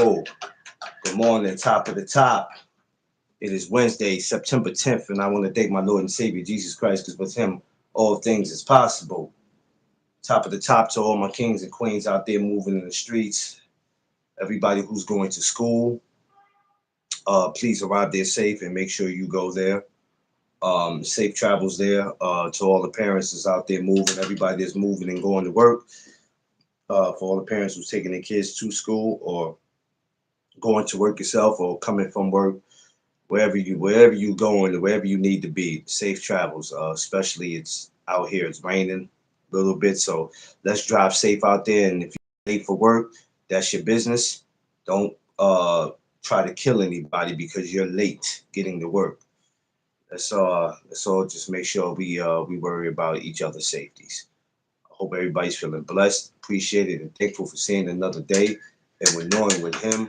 Oh, good morning, top of the top. It is Wednesday, September 10th, and I want to thank my Lord and Savior Jesus Christ because with Him, all things is possible. Top of the top to all my kings and queens out there moving in the streets. Everybody who's going to school, please arrive there safe and make sure you go there. Safe travels there. To all the parents that's out there moving, everybody that's moving and going to work. For all the parents who's taking their kids to school or going to work yourself or coming from work, wherever you going, wherever you need to be, safe travels. Especially it's out here, it's raining a little bit, so let's drive safe out there. And if you're late for work, that's your business. Don't try to kill anybody because you're late getting to work. Let's all just make sure we worry about each other's safeties. I hope everybody's feeling blessed, appreciated, and thankful for seeing another day. And we're knowing with Him,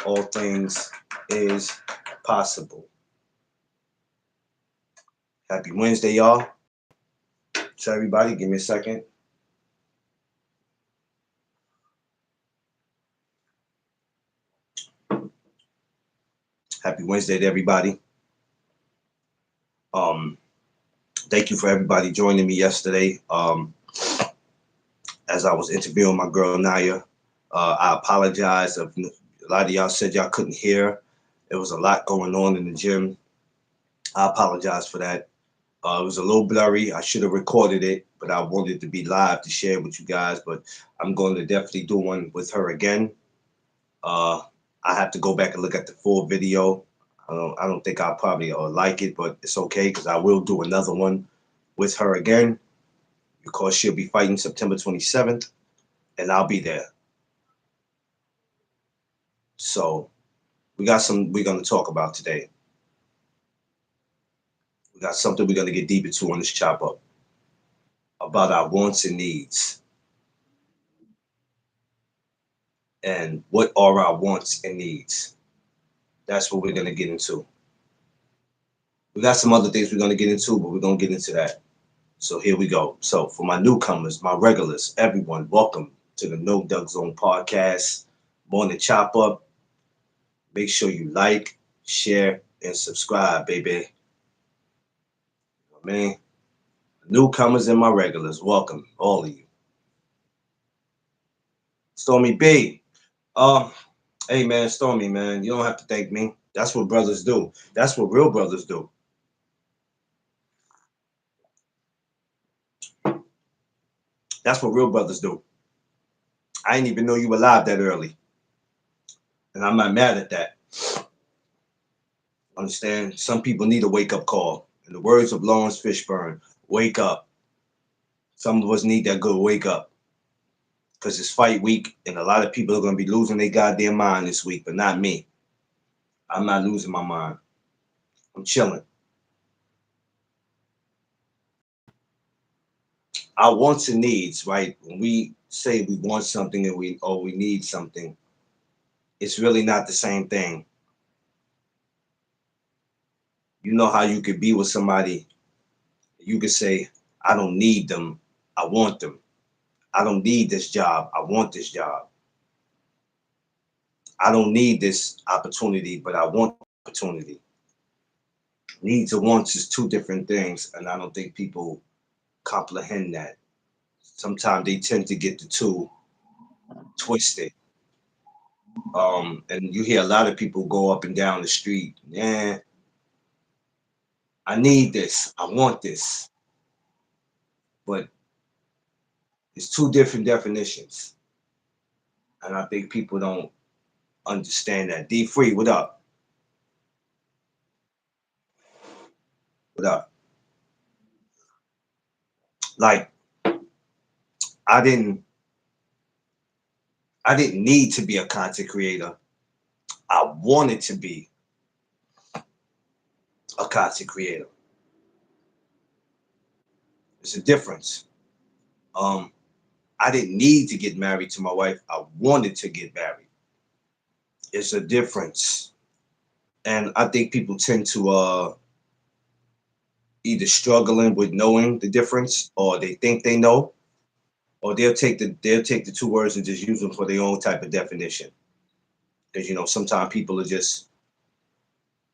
all things is possible. Happy Wednesday, y'all. So everybody, give me a second. Happy Wednesday to everybody. Um, Thank you for everybody joining me yesterday. As I was interviewing my girl Naya, I apologize if a lot of y'all said y'all couldn't hear. There was a lot going on in the gym. I apologize for that. It was a little blurry. I should have recorded it, but I wanted to be live to share with you guys. But I'm going to definitely do one with her again. Uh, I have to go back and look at the full video. I don't think I'll probably like it, but it's okay because I will do another one with her again because she'll be fighting September 27th, and I'll be there. So we got some we're going to talk about today. We got something we're going to get deep into on this chop up about our wants and needs. And what are our wants and needs? That's what we're going to get into. We got some other things we're going to get into, but we're going to get into that. So here we go. So for my newcomers, my regulars, everyone, welcome to the No Doug Zone podcast. Morning chop up. Make sure you like, share, and subscribe, baby. You know what I mean? Newcomers and my regulars, welcome, all of you. Stormy B. Uh, hey man, Stormy, man, you don't have to thank me. That's what brothers do. That's what real brothers do. That's what real brothers do. I didn't even know you were live that early. And I'm not mad at that. Understand? Some people need a wake up call. In the words of Lawrence Fishburne, wake up. Some of us need that good wake up because it's fight week and a lot of people are going to be losing their goddamn mind this week, but not me. I'm not losing my mind. I'm chilling. Our wants and needs, right? When we say we want something and we need something, it's really not the same thing. You know how you could be with somebody, you could say, I don't need them, I want them. I don't need this job, I want this job. I don't need this opportunity, but I want opportunity. Needs and wants is two different things, and I don't think people comprehend that. Sometimes they tend to get the two twisted. And you hear a lot of people go up and down the street. Yeah, I need this. I want this. But it's two different definitions. And I think people don't understand that. D Free, what up? What up? Like I didn't I didn't need to be a content creator. I wanted to be a content creator. It's a difference. Um, I didn't need to get married to my wife. I wanted to get married. It's a difference. And I think people tend to either struggling with knowing the difference or they think they know, or they'll take the two words and just use them for their own type of definition. Because you know, sometimes people are just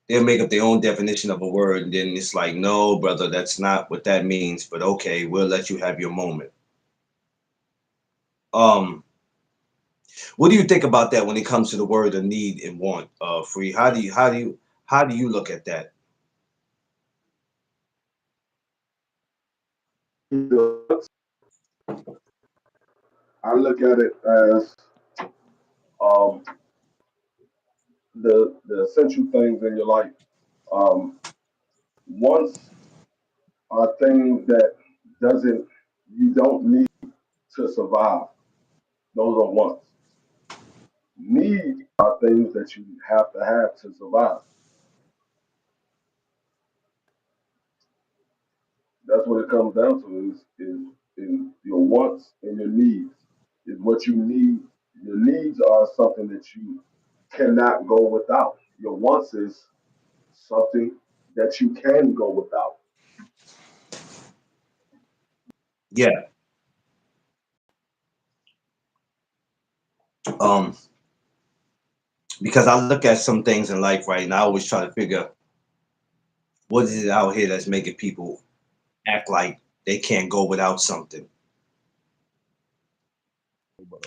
they'll make up their own definition of a word, and then it's like, no, brother, that's not what that means. But okay, we'll let you have your moment. Um, what do you think about that when it comes to the word of need and want? Free. How do you look at that? I look at it as um, the essential things in your life. Um, wants are things that doesn't you don't need to survive. Those are wants. Needs are things that you have to survive. That's what it comes down to is your wants and your needs. Is what you need. Your needs are something that you cannot go without. Your wants is something that you can go without. Yeah. Um, because I look at some things in life, right, and I always try to figure what is it out here that's making people act like they can't go without something.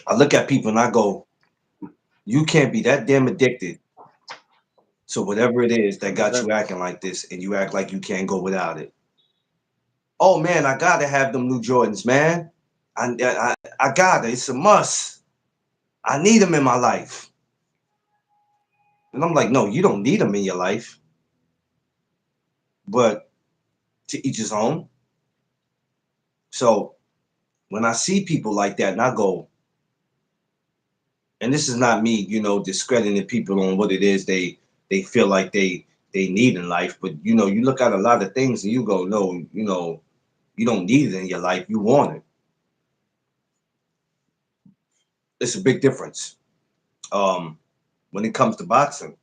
I look at people and I go, you can't be that damn addicted to whatever it is that got you acting like this, and you act like you can't go without it. Oh man, I gotta have them new Jordans, man. I gotta. It's a must. I need them in my life. And I'm like, no, you don't need them in your life. But to each his own. So when I see people like that, and I go, and this is not me, discrediting people on what it is they feel like they need in life, but you look at a lot of things and you go, no, you don't need it in your life. You want it. It's a big difference. Um, when it comes to boxing,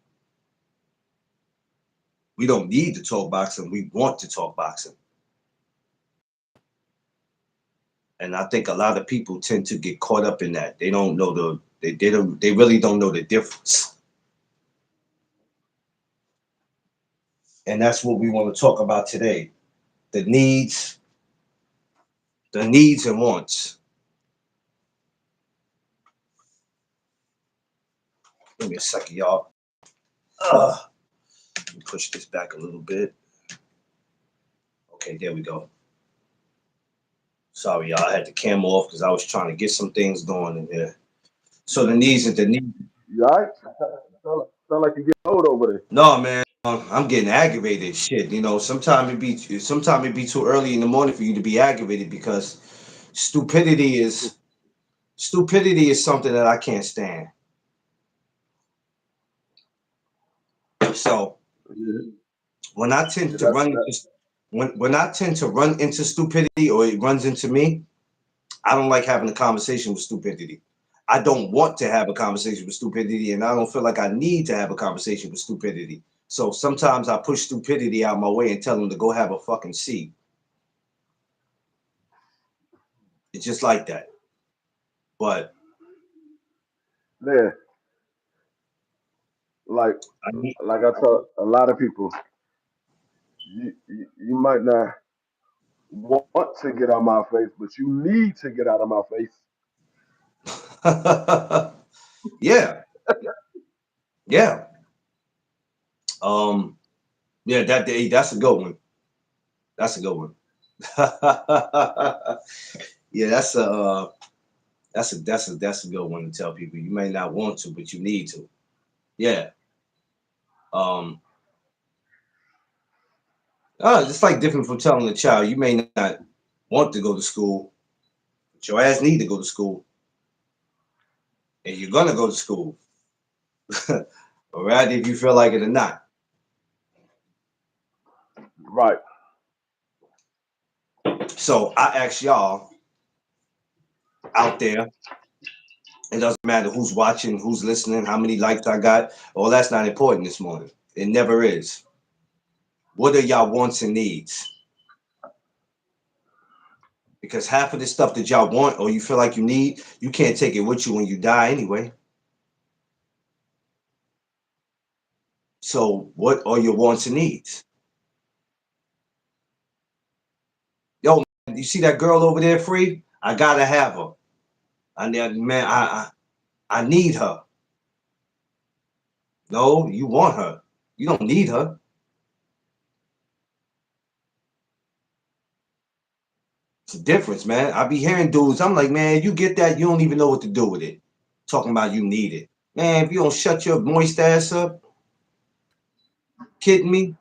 we don't need to talk boxing. We want to talk boxing. And I think a lot of people tend to get caught up in that. They don't know they really don't know the difference. And that's what we want to talk about today. The needs, the needs and wants. Give me a second, y'all. Let me push this back a little bit. Okay, there we go. Sorry, y'all. I had the camera off because I was trying to get some things going in there. So the needs and the needs. You all right? Sound like you get old over there. No, man. I'm getting aggravated. Shit, sometimes it be too early in the morning for you to be aggravated because stupidity is stupidity is something that I can't stand. So Yeah, when I tend yeah, to run into when I tend to run into stupidity or it runs into me, I don't like having a conversation with stupidity. I don't want to have a conversation with stupidity, and I don't feel like I need to have a conversation with stupidity. So sometimes I push stupidity out my way and tell them to go have a fucking seat. It's just like that. But yeah. Like I need, like I tell a lot of people, you might not want to get out my face, but you need to get out of my face. yeah, yeah, um, yeah. That's a good one. That's a good one. Yeah, that's a good one to tell people. You may not want to, but you need to. Yeah. Um. It's like different from telling a child you may not want to go to school, but your ass need to go to school, and you're gonna go to school, all right, if you feel like it or not. Right. So I ask y'all out there. It doesn't matter who's watching, who's listening, how many likes I got. All that's not important this morning. It never is. What are y'all wants and needs? Because half of the stuff that y'all want or you feel like you need, you can't take it with you when you die anyway. So what are your wants and needs? Yo, man, you see that girl over there, free? I gotta have her. Man, I need her. No, you want her. You don't need her. It's a difference, man. I be hearing dudes. I'm like, man, you get that? You don't even know what to do with it. Talking about you need it, man. If you don't shut your moist ass up, kidding me?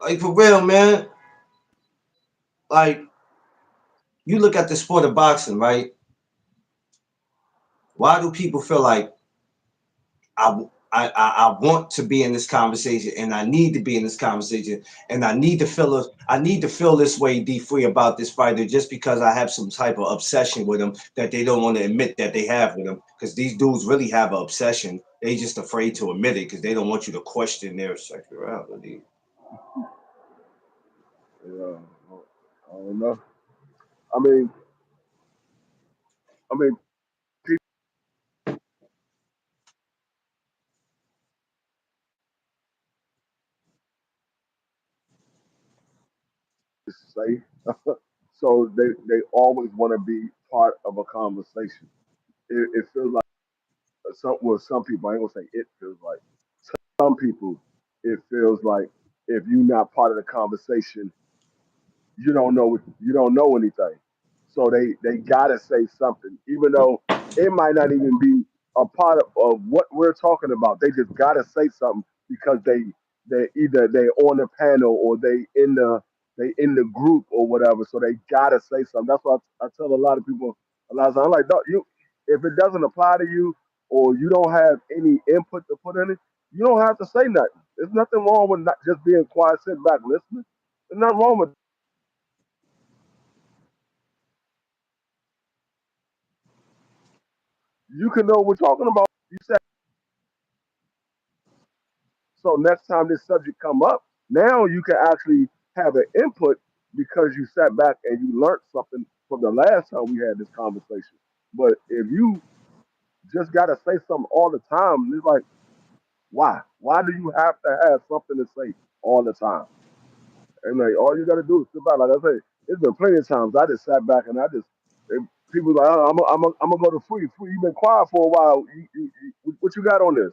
Like for real, man. Like you look at the sport of boxing, right? Why do people feel like I want to be in this conversation and I need to be in this conversation and I need to feel this way D free about this fighter just because I have some type of obsession with him that they don't want to admit that they have with him because these dudes really have an obsession. They just afraid to admit it because they don't want you to question their sexuality. Yeah, I don't know. I mean, I mean, people say so they always want to be part of a conversation. It feels like some people. I ain't gonna say it feels like some people. It feels like if you're not part of the conversation, you don't know anything. So they gotta say something, even though it might not even be a part of what we're talking about. They just gotta say something because they either they on the panel or they in the group or whatever. So they gotta say something. That's why I tell a lot of people a lot of times. I'm like, "Dawg, you if it doesn't apply to you or you don't have any input to put in it, you don't have to say nothing. There's nothing wrong with not just being quiet, sitting back, listening. There's nothing wrong with you can know what we're talking about. You said so next time this subject come up, now you can actually have an input because you sat back and you learned something from the last time we had this conversation. But if you just gotta say something all the time, it's like why? Why do you have to have something to say all the time? And like all you gotta do is sit back. Like I say, it's been plenty of times I just sat back and I just and people like, oh, I'm gonna go to free. Free, you've been quiet for a while. What you got on this?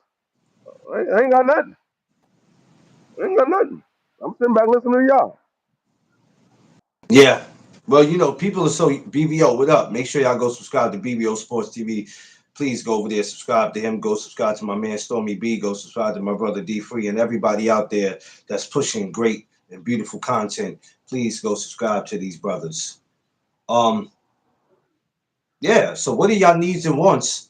I ain't got nothing. I ain't got nothing. I'm sitting back listening to y'all. Yeah. Well, people are so BBO, what up? Make sure y'all go subscribe to BBO Sports TV. Please go over there, subscribe to him, go subscribe to my man Stormy B, go subscribe to my brother D Free and everybody out there that's pushing great and beautiful content. Please go subscribe to these brothers. Um, yeah, so what are y'all needs and wants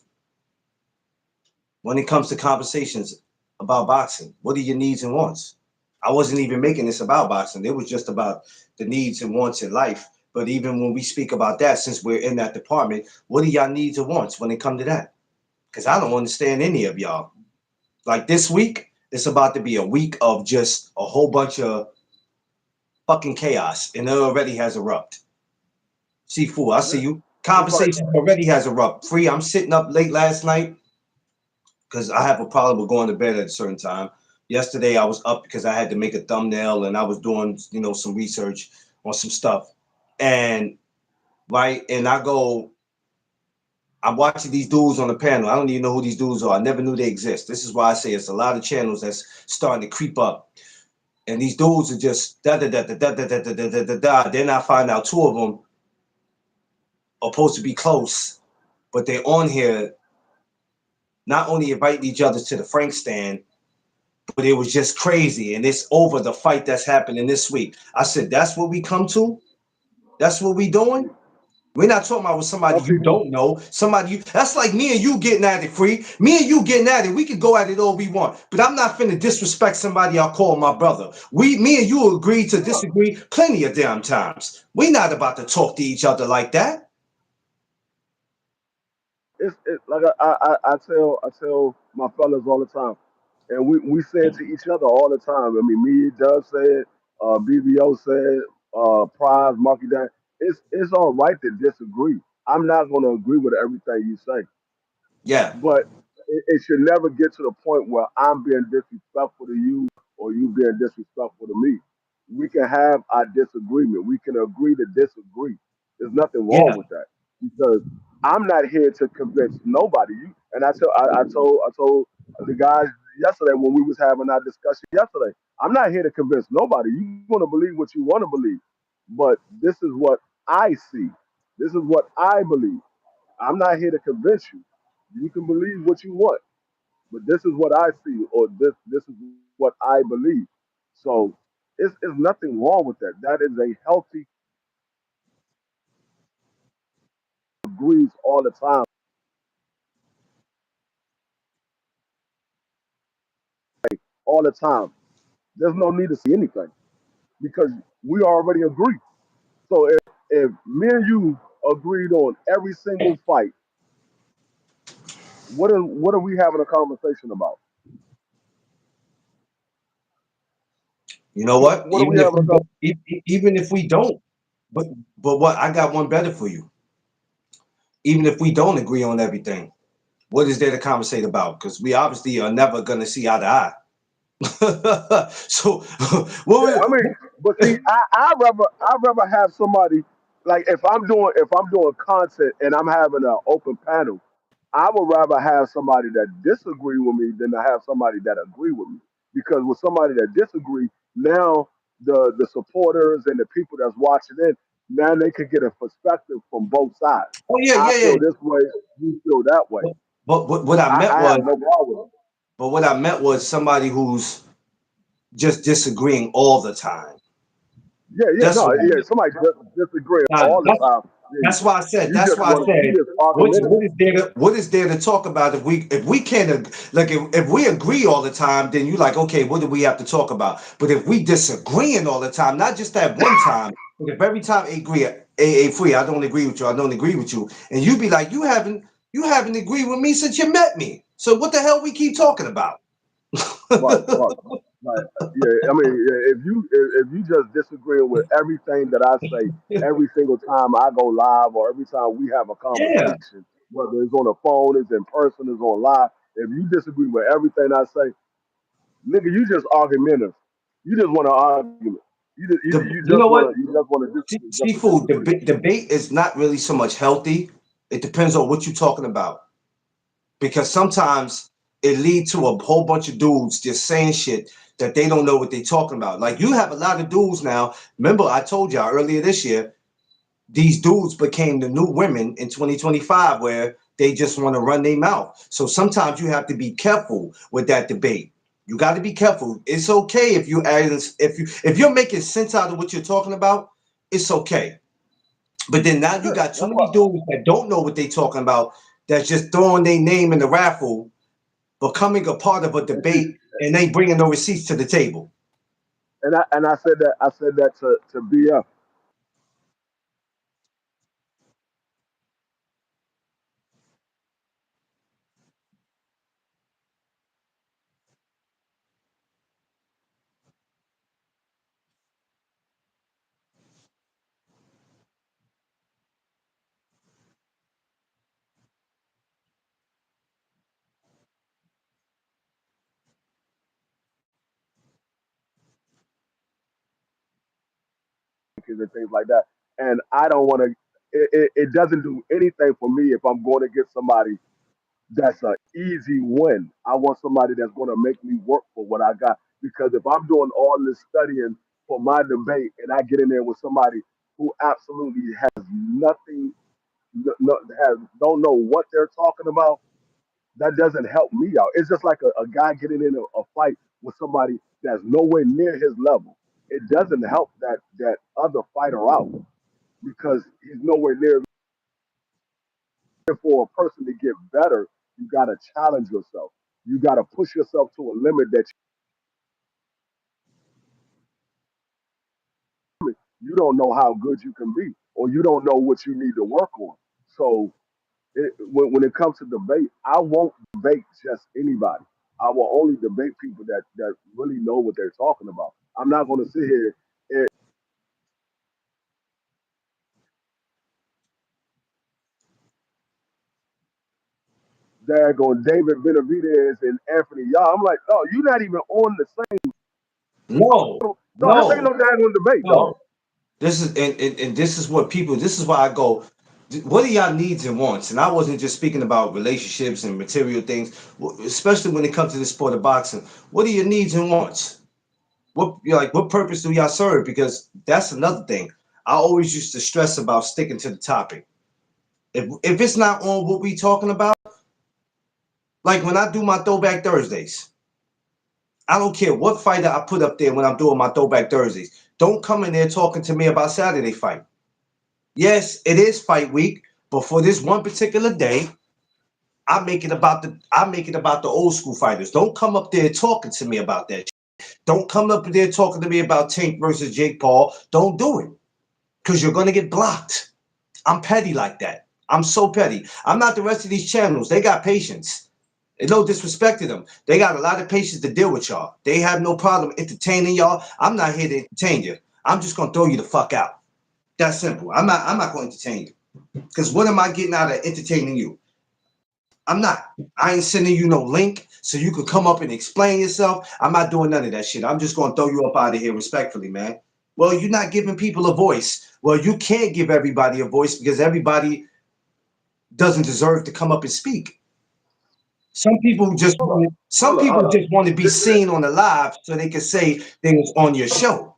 when it comes to conversations about boxing? What are your needs and wants? I wasn't even making this about boxing. It was just about the needs and wants in life. But even when we speak about that, since we're in that department, what are y'all needs and wants when it come to that? Because I don't understand any of y'all. Like this week, it's about to be a week of just a whole bunch of fucking chaos, and it already has erupted. See, fool, I see Yeah, you. it's like Conversation already has erupted. Free, I'm sitting up late last night because I have a problem with going to bed at a certain time. Yesterday I was up because I had to make a thumbnail and I was doing, some research on some stuff. And right, and I'm watching these dudes on the panel. I don't even know who these dudes are. I never knew they exist. This is why I say it's a lot of channels that's starting to creep up. And these dudes are just da da da da da da da da da da da da. Then I find out two of them are supposed to be close, but they're on here not only inviting each other to the Frank stand, but it was just crazy. And it's over the fight that's happening this week. I said, that's what we come to? That's what we doing? We're not talking about with somebody some you people. don't know. That's like me and you getting at it, free. Me and you getting at it. We can go at it all we want. But I'm not finna disrespect somebody I'll call my brother. Me and you agree to Huh, disagree plenty of damn times. We not about to talk to each other like that. it's like I tell my fellas all the time, and we say it to each other all the time. I mean, me, Doug said, BBO said, Prize, Marky Dan. It's all right to disagree. I'm not going to agree with everything you say, Yeah. but it should never get to the point where I'm being disrespectful to you or you being disrespectful to me. We can have our disagreement. We can agree to disagree. There's nothing wrong Yeah, with that because I'm not here to convince nobody. You and I told the guys yesterday when we was having our discussion yesterday. I'm not here to convince nobody. You want to believe what you want to believe, but this is what I see. This is what I believe. I'm not here to convince you. You can believe what you want, but this is what I see, or this is what I believe. So it's nothing wrong with that. That is a healthy agrees all the time. There's no need to see anything because we already agree. So if me and you agreed on every single fight, what are we having a conversation about? you know what? What are we having a conversation? Even if we don't, but what I got one better for you. Even if we don't agree on everything, what is there to conversate about? Because we obviously are never gonna see eye to eye. So Yeah, I what? mean, but see, I rather have somebody like if I'm doing content and I'm having an open panel, I would rather have somebody that disagree with me than to have somebody that agree with me. Because with somebody that disagree, now the supporters and the people that's watching it, now they could get a perspective from both sides. Oh yeah, I yeah, yeah. feel this way, you feel that way. But what I meant I was, have no problem with it. somebody who's just disagreeing all the time. Yeah, yeah, That's no, what I yeah. meant. Somebody disagree Now, all the time. Yeah, that's why I said. you That's just why I want you said. just argumentative. What is there to talk about if we can't like if we agree all the time, then you like, okay, what do we have to talk about? But if we disagreeing all the time, not just that one time, but if every time a free, I don't agree with you, I don't agree with you, and you be like, you haven't agreed with me since you met me. So what the hell we keep talking about? Right, right. Like, yeah, I mean, yeah, if you just disagreeing with everything that I say every single time I go live or every time we have a Yeah. conversation, whether it's on the phone, it's in person, it's on live, if you disagree with everything I say, nigga, you just argumentative. You just want to argument. You know what? You just want to disagree just to Seafood disagree. debate is not really so much healthy. It depends on what you're talking about. Because sometimes it leads to a whole bunch of dudes just saying shit that they don't know what they're talking about. Like you have a lot of dudes now. Remember, I told y'all earlier this year, these dudes became the new women in 2025 where they just want to run their mouth. So sometimes you have to be careful with that debate. You got to be careful. It's okay if you add if you're making sense out of what you're talking about, it's okay. But then now you Yeah, got too that's many why. dudes that don't know what they're talking about that's just throwing their name in the raffle, becoming a part of a And see, debate, and they bringing no receipts to the table. and I said that to BF. And things like that. And I don't want to. It doesn't do anything for me if I'm going to get somebody that's an easy win. I want somebody that's going to make me work for what I got. Because if I'm doing all this studying for my debate and I get in there with somebody who absolutely has nothing, don't know what they're talking about, that doesn't help me out. It's just like a guy getting in a fight with somebody that's nowhere near his level. It doesn't help that other fighter out because he's nowhere near. For a person to get better, you got to challenge yourself. You got to push yourself to a limit that you don't know how good you can be, or you don't know what you need to work on. So when it comes to debate, I won't debate just anybody. I will only debate people that really know what they're talking about. I'm not going to sit here and daggone David Benavidez and Anthony Yao. I'm like, oh, you're not even on the same. No, No, this ain't no no, daggone debate, dog. no. This is and this is what people. This is why I go. What are y'all needs and wants? And I wasn't just speaking about relationships and material things, especially when it comes to the sport of boxing. What are your needs and wants? What like what purpose do y'all serve? Because that's another thing. I always used to stress about sticking to the topic. If it's not on what we talking about, like when I do my throwback Thursdays, I don't care what fighter I put up there when I'm doing my throwback Thursdays. Don't come in there talking to me about Saturday fight. Yes, it is fight week, but for this one particular day, I make it about the old school fighters. Don't come up there talking to me about that. Don't come up there talking to me about Tank versus Jake Paul. Don't do it because you're gonna get blocked. I'm petty like that. I'm so petty. I'm not the rest of these channels. They got patience. And no disrespect to them. They got a lot of patience to deal with y'all. They have no problem entertaining y'all. I'm not here to entertain you. I'm just gonna throw you the fuck out. That's simple. I'm not gonna entertain you. Because what am I getting out of entertaining you? I'm not. I ain't sending you no link so you could come up and explain yourself. I'm not doing none of that shit. I'm just gonna throw you up out of here respectfully, man. Well, you're not giving people a voice. Well, you can't give everybody a voice because everybody doesn't deserve to come up and speak. Some people just Hold up, some hold up, people hold up. just want to be seen on the live so they can say they was on your show.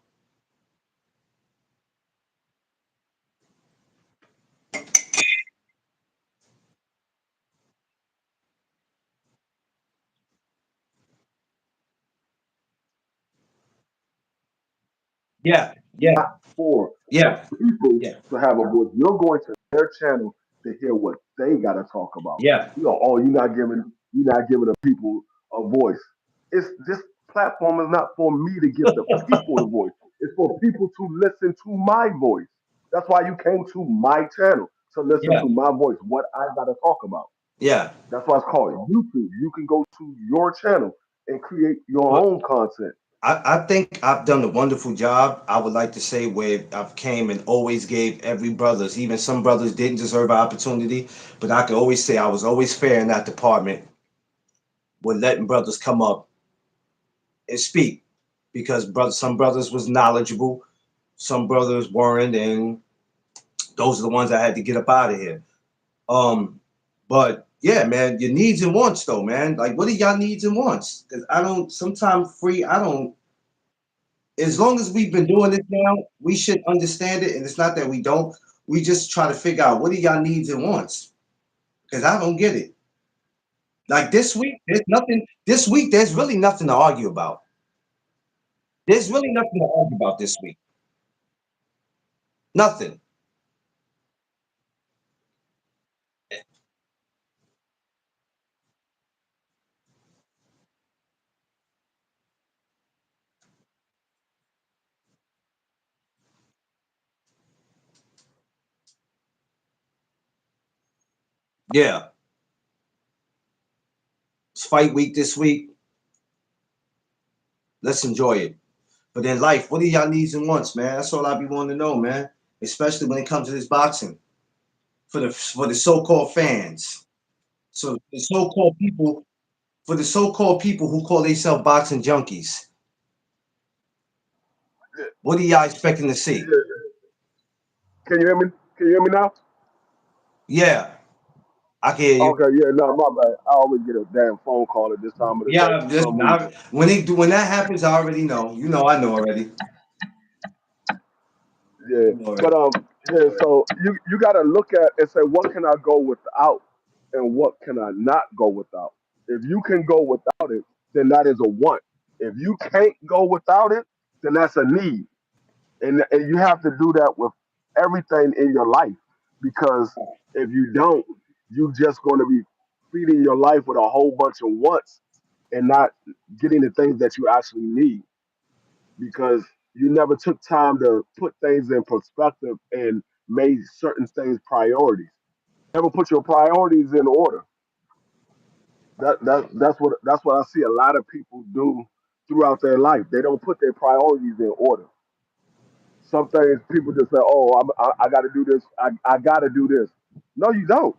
Yeah, yeah, For yeah, people yeah, to have a voice. You're going to their channel to hear what they got to talk about. yeah, You know, oh, you're not giving the people a voice. It's this platform is not for me to give the people a voice. It's for people to listen to my voice. That's why you came to my channel to listen yeah, to my voice, what I got to talk about. yeah. That's why it's called YouTube. You can go to your channel and create your But own content. I think I've done a wonderful job. I would like to say where I've came and always gave every brothers, even some brothers didn't deserve an opportunity, but I can always say I was always fair in that department with letting brothers come up and speak because some brothers was knowledgeable, some brothers weren't, and those are the ones I had to get up out of here. Um, but yeah, man, your needs and wants though, man. Like, what are y'all needs and wants? Because I don't. Sometimes free. I don't. As long as we've been doing this now, we should understand it. And it's not that we don't. We just try to figure out what are y'all needs and wants. Because I don't get it. Like this week, there's nothing. This week, there's really nothing to argue about. There's really nothing to argue about this week. Nothing. Yeah, it's fight week this week. Let's enjoy it. But in life, what are y'all needs and wants, man? That's all I be wanting to know, man. Especially when it comes to this boxing for the so-called fans. So the so-called people for the so-called people who call themselves boxing junkies. What are y'all expecting to see? Can you hear me? Can you hear me now? Yeah, I can hear you. Okay, yeah, no, my bad. I always get a damn phone call at this time of the day Yeah, for some listen, reason. when that happens, I already know. You know, I know already. Yeah, I know but already. yeah. So you got to look at and say, what can I go without, and what can I not go without? If you can go without it, then that is a want. If you can't go without it, then that's a need, and you have to do that with everything in your life because if you don't, you just going to be feeding your life with a whole bunch of wants and not getting the things that you actually need because you never took time to put things in perspective and made certain things priorities. Never put your priorities in order. That's what I see a lot of people do throughout their life. They don't put their priorities in order. Some things people just say, "Oh, I got to do this. I got to do this." No, you don't.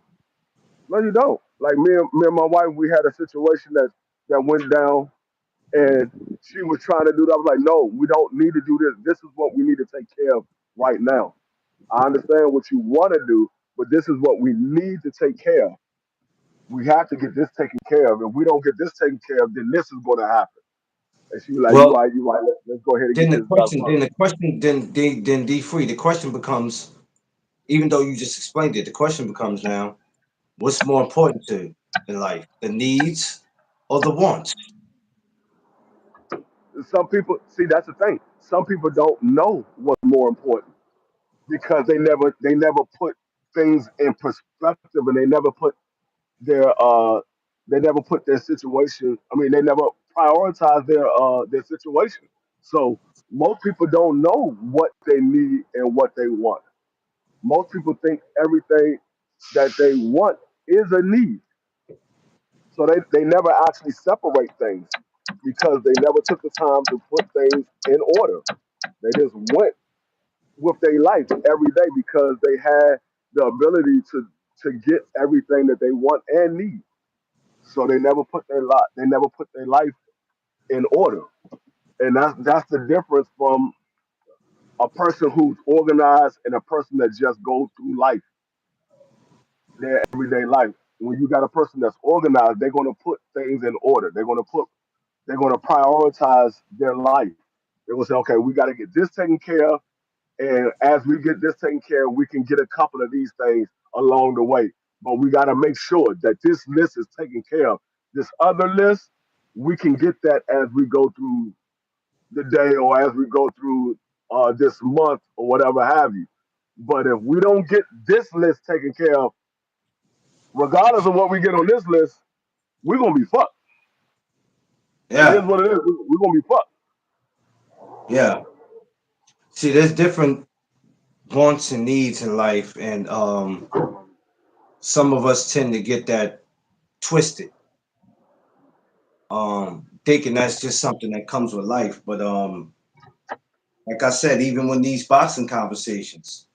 No, you don't. Like me and my wife, we had a situation that went down, and she was trying to do that. I was like, no, we don't need to do this. This is what we need to take care of right now. I understand what you want to do, but this is what we need to take care of. We have to get this taken care of. If we don't get this taken care of, then this is going to happen. And she was like, Well, you right. Let's go ahead and get then the this done question, first. then D free. The question becomes, even though you just explained it, the question becomes now, what's more important to in life, the needs or the wants? Some people see that's the thing. Some people don't know what's more important because they never put things in perspective, and their uh they never put their situation. I mean, they never prioritize their situation. So most people don't know what they need and what they want. Most people think everything that they want is a need. So they never actually separate things because they never took the time to put things in order. They just went with their life every day because they had the ability to get everything that they want and need. So they never put their life in order. And that's the difference from a person who's organized and a person that just goes through life, their everyday life. When you got a person that's organized, they're gonna put things in order. They're gonna prioritize their life. They're gonna say, okay, we gotta get this taken care of. And as we get this taken care of, we can get a couple of these things along the way. But we got to make sure that this list is taken care of. This other list, we can get that as we go through the day or as we go through this month or whatever have you. But if we don't get this list taken care of, regardless of what we get on this list, we're going to be fucked. It is Yeah, what it is. We're going to be fucked. yeah. See, there's different wants and needs in life, and some of us tend to get that twisted, thinking that's just something that comes with life. But like I said, even when these boxing conversations,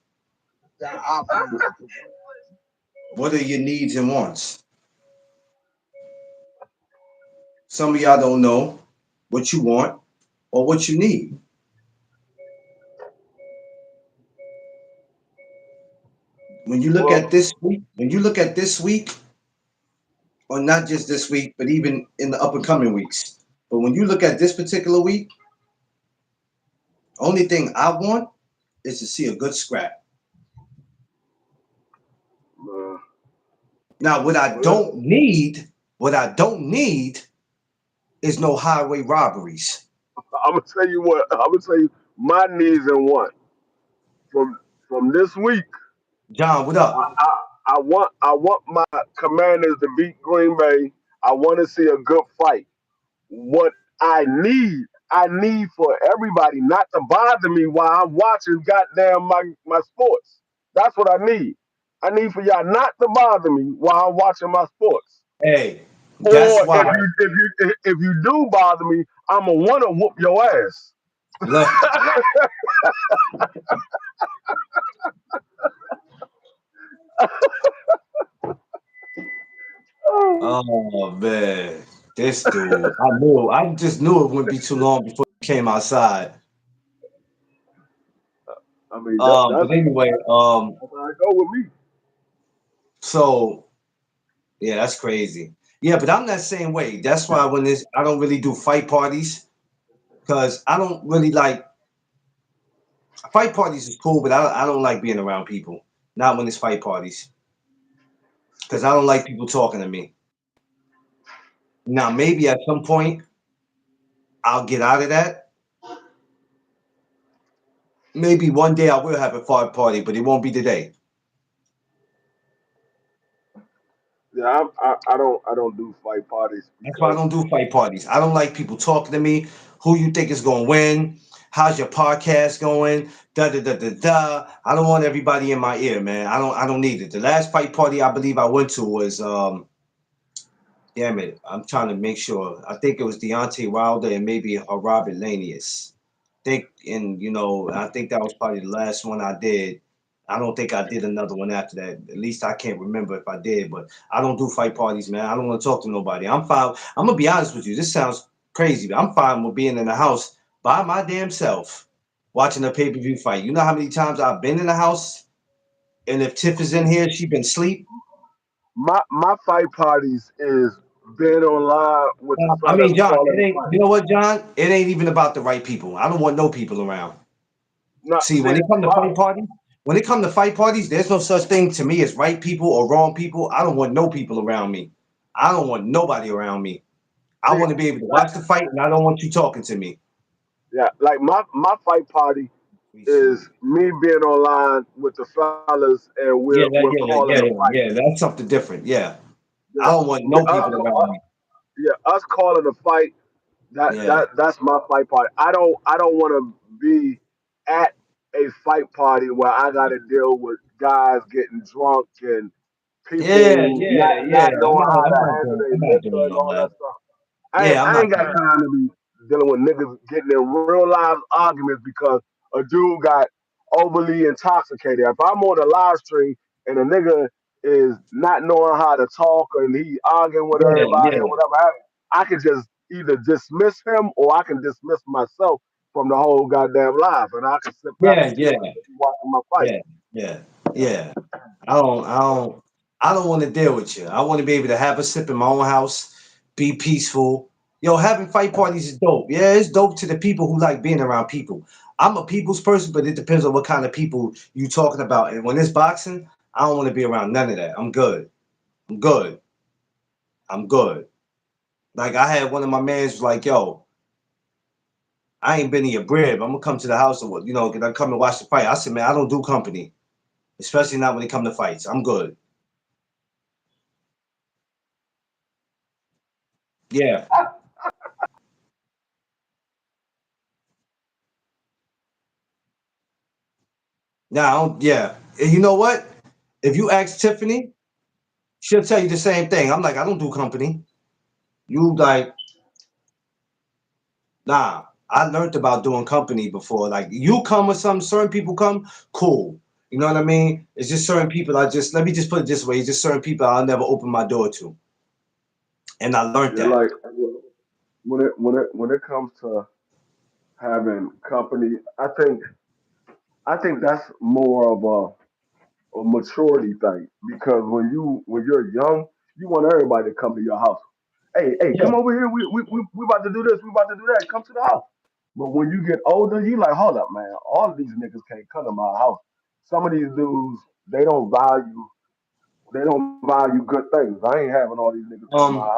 what are your needs and wants? Some of y'all don't know what you want or what you need. When you look at Well, this week, when you look at this week, or not just this week, but even in the up and coming weeks. But when you look at this particular week, only thing I want is to see a good scrap. uh, Now, well, what I don't need is no highway robberies. I'm gonna tell you what. I'm gonna tell you my needs and wants from this week. John, what I, up? I, I want my Commanders to beat Green Bay. I want to see a good fight. What I need for everybody not to bother me while I'm watching goddamn my sports. That's what I need. I need for y'all not to bother me while I'm watching my sports. Hey, that's Or why. if you do bother me, I'ma wanna whoop your ass. Look, oh man, this dude. I just knew it wouldn't be too long before he came outside. I mean But anyway, that's how it go with me. so yeah, that's crazy. Yeah, but I'm that same way. That's why when this, I don't really do fight parties because I don't really like fight parties is cool, but I don't like being around people. Not when it's fight parties because I don't like people talking to me. Now maybe at some point I'll get out of that. Maybe one day I will have a fight party, but it won't be today. Yeah, I don't do fight parties That's why I because don't do fight parties. I don't like people talking to me. Who you think is going to win? How's your podcast going? Da da da da da. I don't want everybody in my ear, man. I don't need it. The last fight party I believe I went to was damn it. I'm trying to make sure. I think it was Deontay Wilder and maybe a Robert Lanius. Think and I think that was probably the last one I did. I don't think I did another one after that. At least I can't remember if I did, but I don't do fight parties, man. I don't want to talk to nobody. I'm fine. I'm gonna be honest with you. This sounds crazy, but I'm fine with being in the house by my damn self, watching a pay-per-view fight. You know how many times I've been in the house, and if Tiff is in here, she been asleep. My fight parties is being online with the I fellas mean, John, calling it the ain't. fight. You know what, John? It ain't even about the right people. I don't want no people around. Not See, see when it come to fight parties, there's no such thing to me as right people or wrong people. I don't want no people around me. I don't want nobody around me. I see want to be able to like watch the fight, and I don't want you talking to me. yeah, like my fight party is me being online with the fellas and Yeah, we're calling the fight. yeah. That's something different. Yeah, I Yeah, don't want no us, people around me. yeah, us calling the fight. Yeah, That's my fight party. I don't want to be at a fight party where I got to deal with guys getting drunk and people not knowing how to handle their I'm not liquor doing and all all that. that stuff. Yeah, I'm I not ain't got doing. time to be dealing with niggas getting in real life arguments because a dude got overly intoxicated. If I'm on a live stream and a nigga is not knowing how to talk and he arguing with Yeah, everybody or yeah, whatever, I can just either dismiss him or I can dismiss myself from the whole goddamn live, and I can sit back and yeah, still yeah, continue watching my fight. yeah, yeah, yeah. I don't want to deal with you. I want to be able to have a sip in my own house, be peaceful. Yo, having fight parties is dope. Yeah, it's dope to the people who like being around people. I'm a people's person, but it depends on what kind of people you talking about. And when it's boxing, I don't want to be around none of that. I'm good. I'm good. I'm good. Like I had one of my mans was like, yo, I ain't been in your crib. I'm gonna come to the house or what, can I come and watch the fight? I said, man, I don't do company, especially not when it come to fights. I'm good. Yeah. Now, yeah. And you know what? If you ask Tiffany, she'll tell you the same thing. I'm like, I don't do company. You like, nah. I learned about doing company before. Like you come with some certain people come, cool. You know what I mean? It's just certain people let me just put it this way, it's just certain people I'll never open my door to. And I learned Yeah, that. like when it comes to having company, I think that's more of a maturity thing because when you're young, you want everybody to come to your house. Hey, Yeah. come over here. We about to do this. We about to do that. Come to the house. But when you get older, you like, hold up, man. All of these niggas can't come to my house. Some of these dudes, they don't value they don't value good things. I ain't having all these niggas come to my Um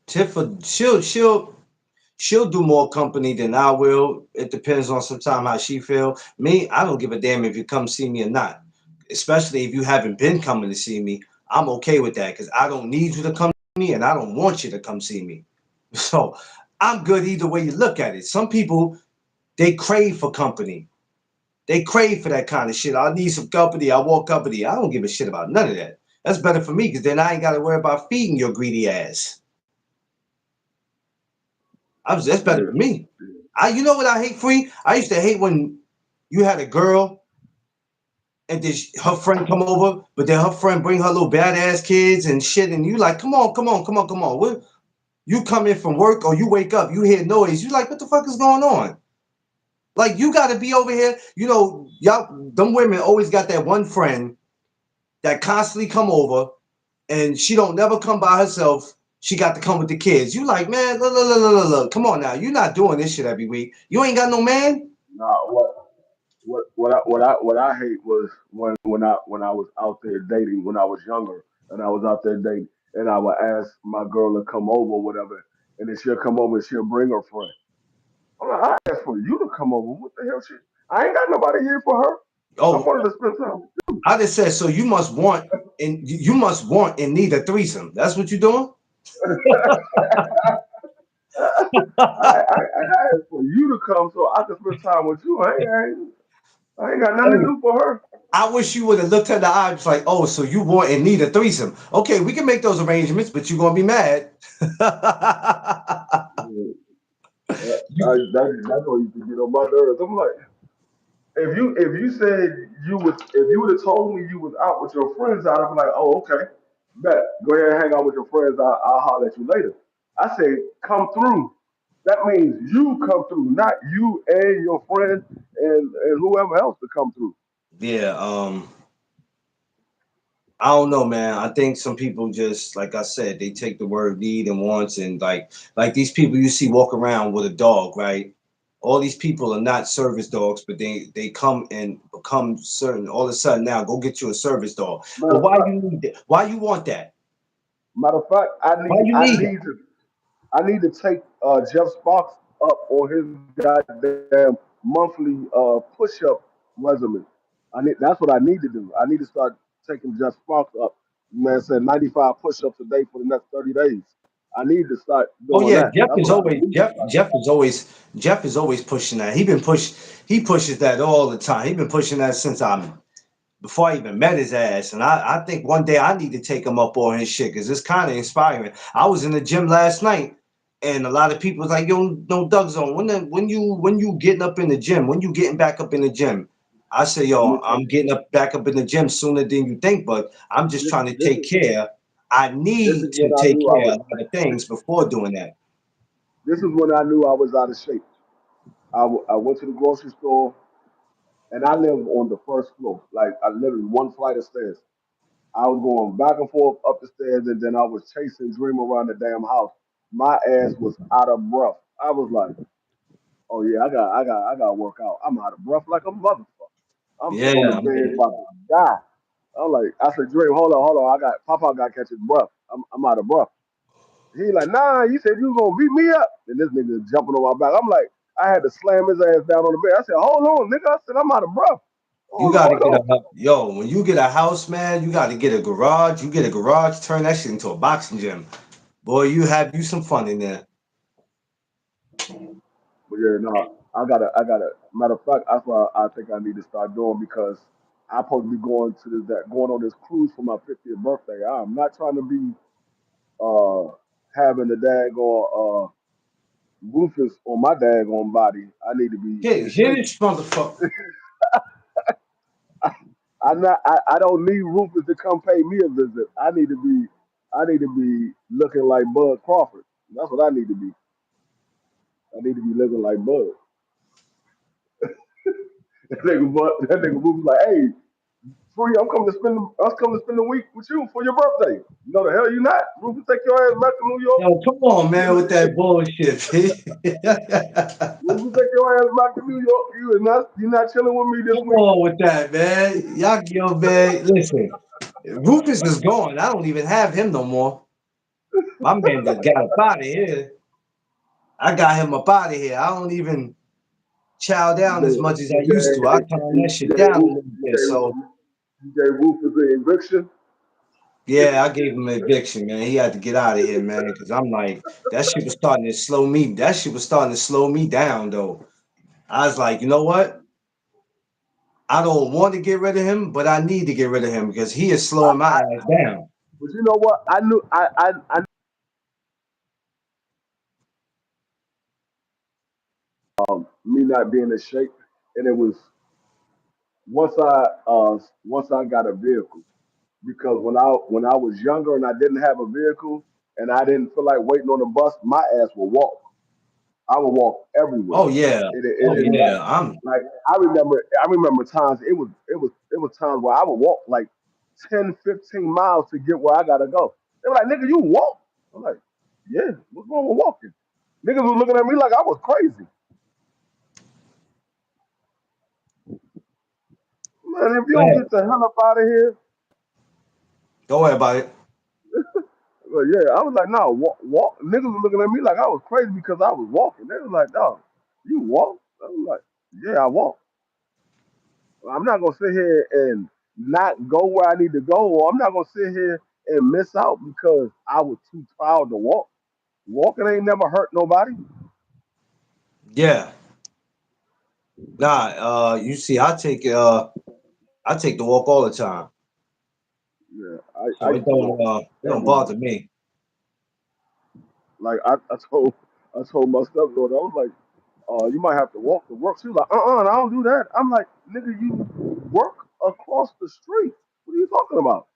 Tiff, she'll do more company than I will. It depends on sometime how she feel. Me, I don't give a damn if you come see me or not. Especially if you haven't been coming to see me. I'm okay with that because I don't need you to come see me and I don't want you to come see me. So I'm good either way you look at it. Some people they crave for company. They crave for that kind of shit. I need some company. I want company. I don't give a shit about none of that. That's better for me because then I ain't got to worry about feeding your greedy ass. That's better for house. me. You know what I hate, free? I used to hate when you had a girl and then her friend come over, but then her friend bring her little badass kids and shit, and you like, come on, come on, come on, come on. What? You come in from work or you wake up, you hear noise, you like, what the fuck is going on? Like you got to be over here. Y'all, them women always got that one friend that constantly come over, and she don't never come by herself. She got to come with the kids. You like, man, look, come on now. You're not doing this shit every week. You ain't got no man. Nah, what I hate was when I was out there dating when I was younger and I was out there dating and I would ask my girl to come over or whatever and then she'll come over and she'll bring her friend. I'm like, I asked for you to come over. What the hell shit? I ain't got nobody here for her. I Oh, wanted to spend time. I just said so. You must want and need a threesome. That's what you're doing. I asked for you to come so I can spend time with you. I ain't got nothing to Hey, do for her. I wish you would have looked at the eyes like, oh, so you want and need a threesome. Okay, we can make those arrangements, but you're gonna be mad. Yeah, that's what used to get on my nerves. I'm like, if you said if you would have told me you was out with your friends out, I'd be like, oh, okay, bet. Go ahead and hang out with your friends. I'll holler at you later. I say come through. That means you come through, not you and your friend and whoever else to come through. Yeah, I don't know, man. I think some people just, like I said, they take the word need and wants, and like these people you see walk around with a dog, right? All these people are not service dogs, but they come and become certain. All of a sudden, now go get you a service dog. Matter But of why fact, you need that? Why you want that? matter of fact, Why you need that? I need to take Jeff Sparks up on his goddamn monthly push-up regimen. That's what I need to do. I need to start taking Jeff Sparks up. Man said 95 push-ups a day for the next 30 days. I need to start Oh doing yeah, that. That's what I need to start doing. Jeff is always pushing that. He pushes that all the time. He been pushing that since I'm before I even met his ass. And I think one day I need to take him up on his shit because it's kind of inspiring. I was in the gym last night and a lot of people was like, yo, no Doug Zone, when you getting up in the gym, when you getting back up in the gym? I say, Let yo, me tell I'm getting up back up in the gym sooner than you think, but I'm just you. trying to This take is care. I this is need when to I take knew I care was. of a lot of things before doing that. This is when I knew I was out of shape. I went to the grocery store and I live on the first floor, like I literally one flight of stairs. I was going back and forth up the stairs, and then I was chasing Dream around the damn house. My ass was out of breath. I was like, "Oh yeah, I got to work out. I'm out of breath like a motherfucker. I'm Yeah, on the I'm bed about to die." I'm like, I said, "Dream, hold on. I got Papa got to catch his breath. I'm out of breath." He like, "Nah, you said you was gonna beat me up." And this nigga jumping on my back. I'm like, I had to slam his ass down on the bed. I said, "Hold on, nigga." I said, "I'm out of breath. You got to Hold get on." when you get a house, man, you got to get a garage. You get a garage, turn that shit into a boxing gym. Boy, you have you some fun in there. But yeah, no, I gotta. Matter of fact, that's what I think I need to start doing because I'm supposed to be going to going on this cruise for my 50th birthday. I'm not trying to be uh having the daggone Rufus on my daggone body. I need to be in Hit shape. this motherfucker. I don't need Rufus to come pay me a visit. I need to be looking like Bud Crawford. That's what I need to be. I need to be looking like Bud. That nigga Rufus like, hey, Free, I'm coming to spend the week with you for your birthday. No, the hell you not. Rufus, take your ass back to New York. Yo, come on, man, with that bullshit, P. Rufus, take your ass back to New York. You're not chilling with me this Come week. on with that, man. Y'all, yo, man, listen. Rufus is gone. I don't even have him no more. My man just got up out of here. I got him up out of here. I don't even chow down as much as I You used to. I gave calm that you shit down a little bit. gave So you gave Rufus an eviction. yeah, I gave him an eviction, man. He had to get out of here, man. Because I'm like, that shit was starting to slow me. That shit was starting to slow me down, though. I was like, you know what? I don't want to get rid of him, but I need to get rid of him because he is I, slowing my I, ass down. but you know what? I knew I me not being in shape, and it was once I got a vehicle because when I was younger and I didn't have a vehicle and I didn't feel like waiting on the bus, my ass would walk. I would walk everywhere. Oh yeah, It oh didn't yeah. matter. I'm Like I remember times it was times where I would walk like 10, 15 miles to get where I gotta go. They were like, nigga, you walk? I'm like, yeah, what's wrong with walking? Niggas was looking at me like I was crazy. Man, if you go don't ahead. get the hell up out of here, Don't worry about it. well, yeah, I was like, no, walk. Niggas was looking at me like I was crazy because I was walking. They was like, no, you walk? I was like, yeah, I walk. I'm not gonna sit here and not go where I need to go, or I'm not gonna sit here and miss out because I was too proud to walk. Walking ain't never hurt nobody. Yeah. Nah. You see, I take the walk all the time, Yeah, I so used to walk it don't every day. bother me. Like I told my stepdaughter, I was like, You might have to walk to work. She was like, I don't do that. I'm like, nigga, you work across the street. What are you talking about?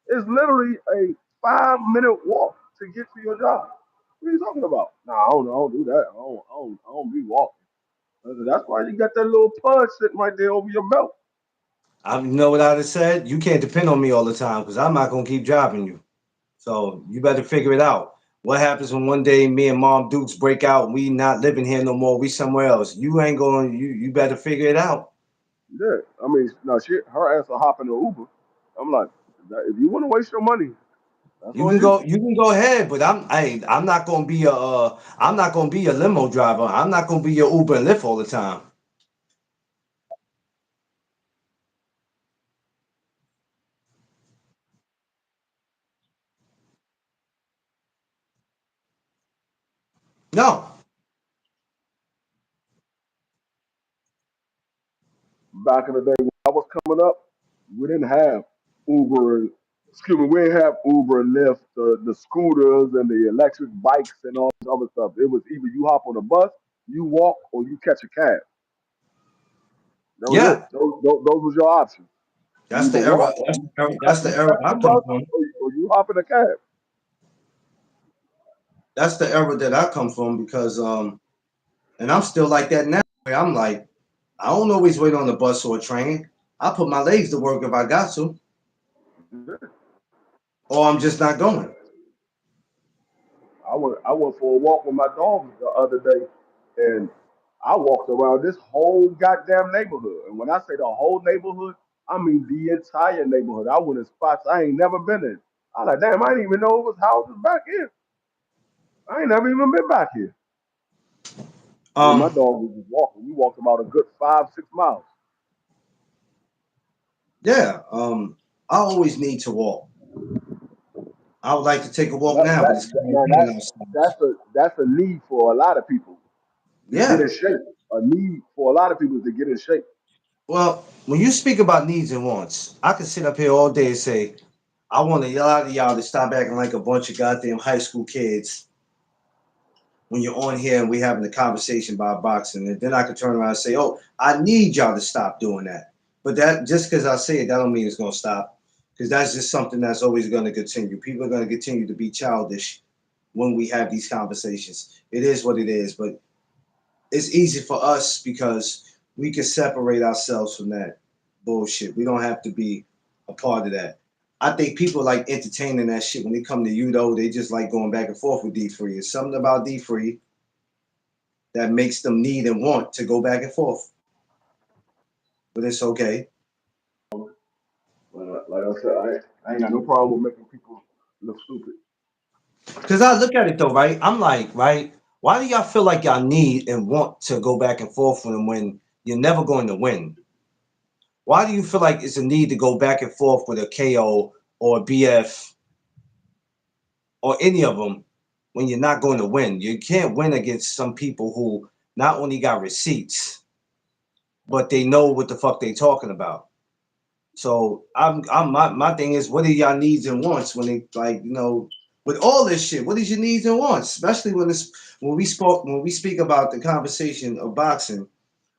It's literally a 5 minute walk to get to your job. What are you talking about? Nah, I don't do that. I don't be walking. I said, that's why you got that little pud sitting right there over your belt. You know what I'd have said? You can't depend on me all the time because I'm not gonna keep driving you. So you better figure it out. What happens when one day me and Mom Dukes break out and we not living here no more? We somewhere else. You ain't going. You better figure it out. Yeah, I mean, no, her ass will hop in the Uber. I'm like, if you want to waste your money, that's You on can you. go. You can go ahead, but I'm not gonna be a. I'm not gonna be a limo driver. I'm not gonna be your Uber and Lyft all the time. No. Back in the day when I was coming up, we didn't have Uber and excuse me, we didn't have Uber and Lyft, the scooters and the electric bikes and all this other stuff. It was either you hop on a bus, you walk, or you catch a cab. That was Yeah. it. Those was your options. You That's either the era. walk, That's the era. you That's you the era catch I the come bus, from. or you hop in a cab. That's the era that I come from because and I'm still like that now. I'm like I don't always wait on the bus or a train. I put my legs to work if I got to, or I'm just not going. I went for a walk with my dogs the other day, and I walked around this whole goddamn neighborhood. And when I say the whole neighborhood, I mean the entire neighborhood. I went in spots I ain't never been in. I like, damn, I didn't even know it was houses back here. I ain't never even been back here. Me and my Um, dog was just walking. We walked about a good 5, 6 miles. yeah. I always need to walk. I would like to take a walk now, but it's kind of Now raining outside. that's a need for a lot of people to get Yeah. in shape. A need for a lot of people to get in shape. Well, when you speak about needs and wants, I can sit up here all day and say, I want a lot of y'all to stop acting like a bunch of goddamn high school kids when you're on here and we having a conversation about boxing. And then I could turn around and say, oh, I need y'all to stop doing that. But that just because I say it, that don't mean it's going to stop. Because that's just something that's always going to continue. People are going to continue to be childish when we have these conversations. It is what it is. But it's easy for us because we can separate ourselves from that bullshit. We don't have to be a part of that. I think people like entertaining that shit when they come to you though. They just like going back and forth with D Free. It's something about D Free that makes them need and want to go back and forth. But it's okay. Like I said, I ain't got no problem with making people look stupid. Cause I look at it though, right? I'm like, right? Why do y'all feel like y'all need and want to go back and forth with them when you're never going to win? Why do you feel like it's a need to go back and forth with a KO or a BF or any of them when you're not going to win? You can't win against some people who not only got receipts, but they know what the fuck they talking about. So I'm my thing is, what are y'all needs and wants when they like with all this shit? What is your needs and wants, especially when we speak about the conversation of boxing?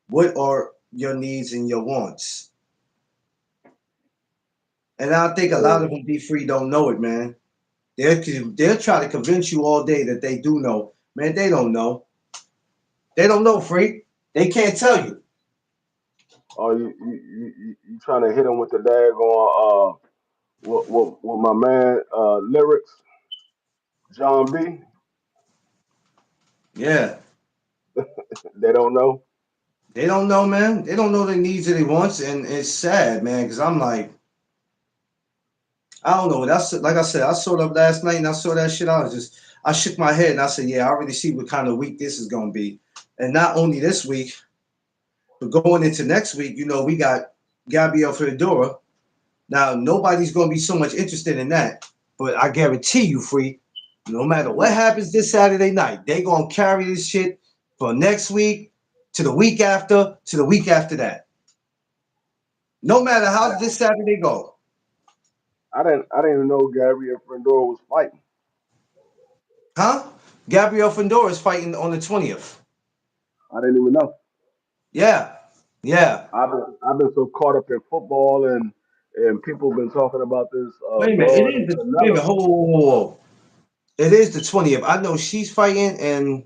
What are your needs and your wants? And I think a lot of So them be free don't know it, man. They'll try to convince you all day that they do know. Man, they don't know. They don't know, freak. They can't tell you. you trying to hit him with the daggone what my man lyrics John B. Yeah. They don't know. They don't know, man. They don't know their needs and their wants, and it's sad, man, because I'm like, I don't know. That's like I said, I saw it up last night and I saw that shit. I shook my head and I said, yeah, I already see what kind of week this is gonna be. And not only this week, but going into next week, we got Gabriel Fedora. Now nobody's gonna be so much interested in that, but I guarantee you, free, no matter what happens this Saturday night, they gonna carry this shit for next week to the week after to the week after that. No matter how this Saturday go. I didn't even know Gabriel Fundora was fighting. Huh? Gabriel Fedora is fighting on the 20th. I didn't even know. Yeah, yeah. I've been so caught up in football and people have been talking about this Wait a minute. It Floyd is and the wait a minute. Canelo. Whoa. It is the 20th. I know she's fighting, and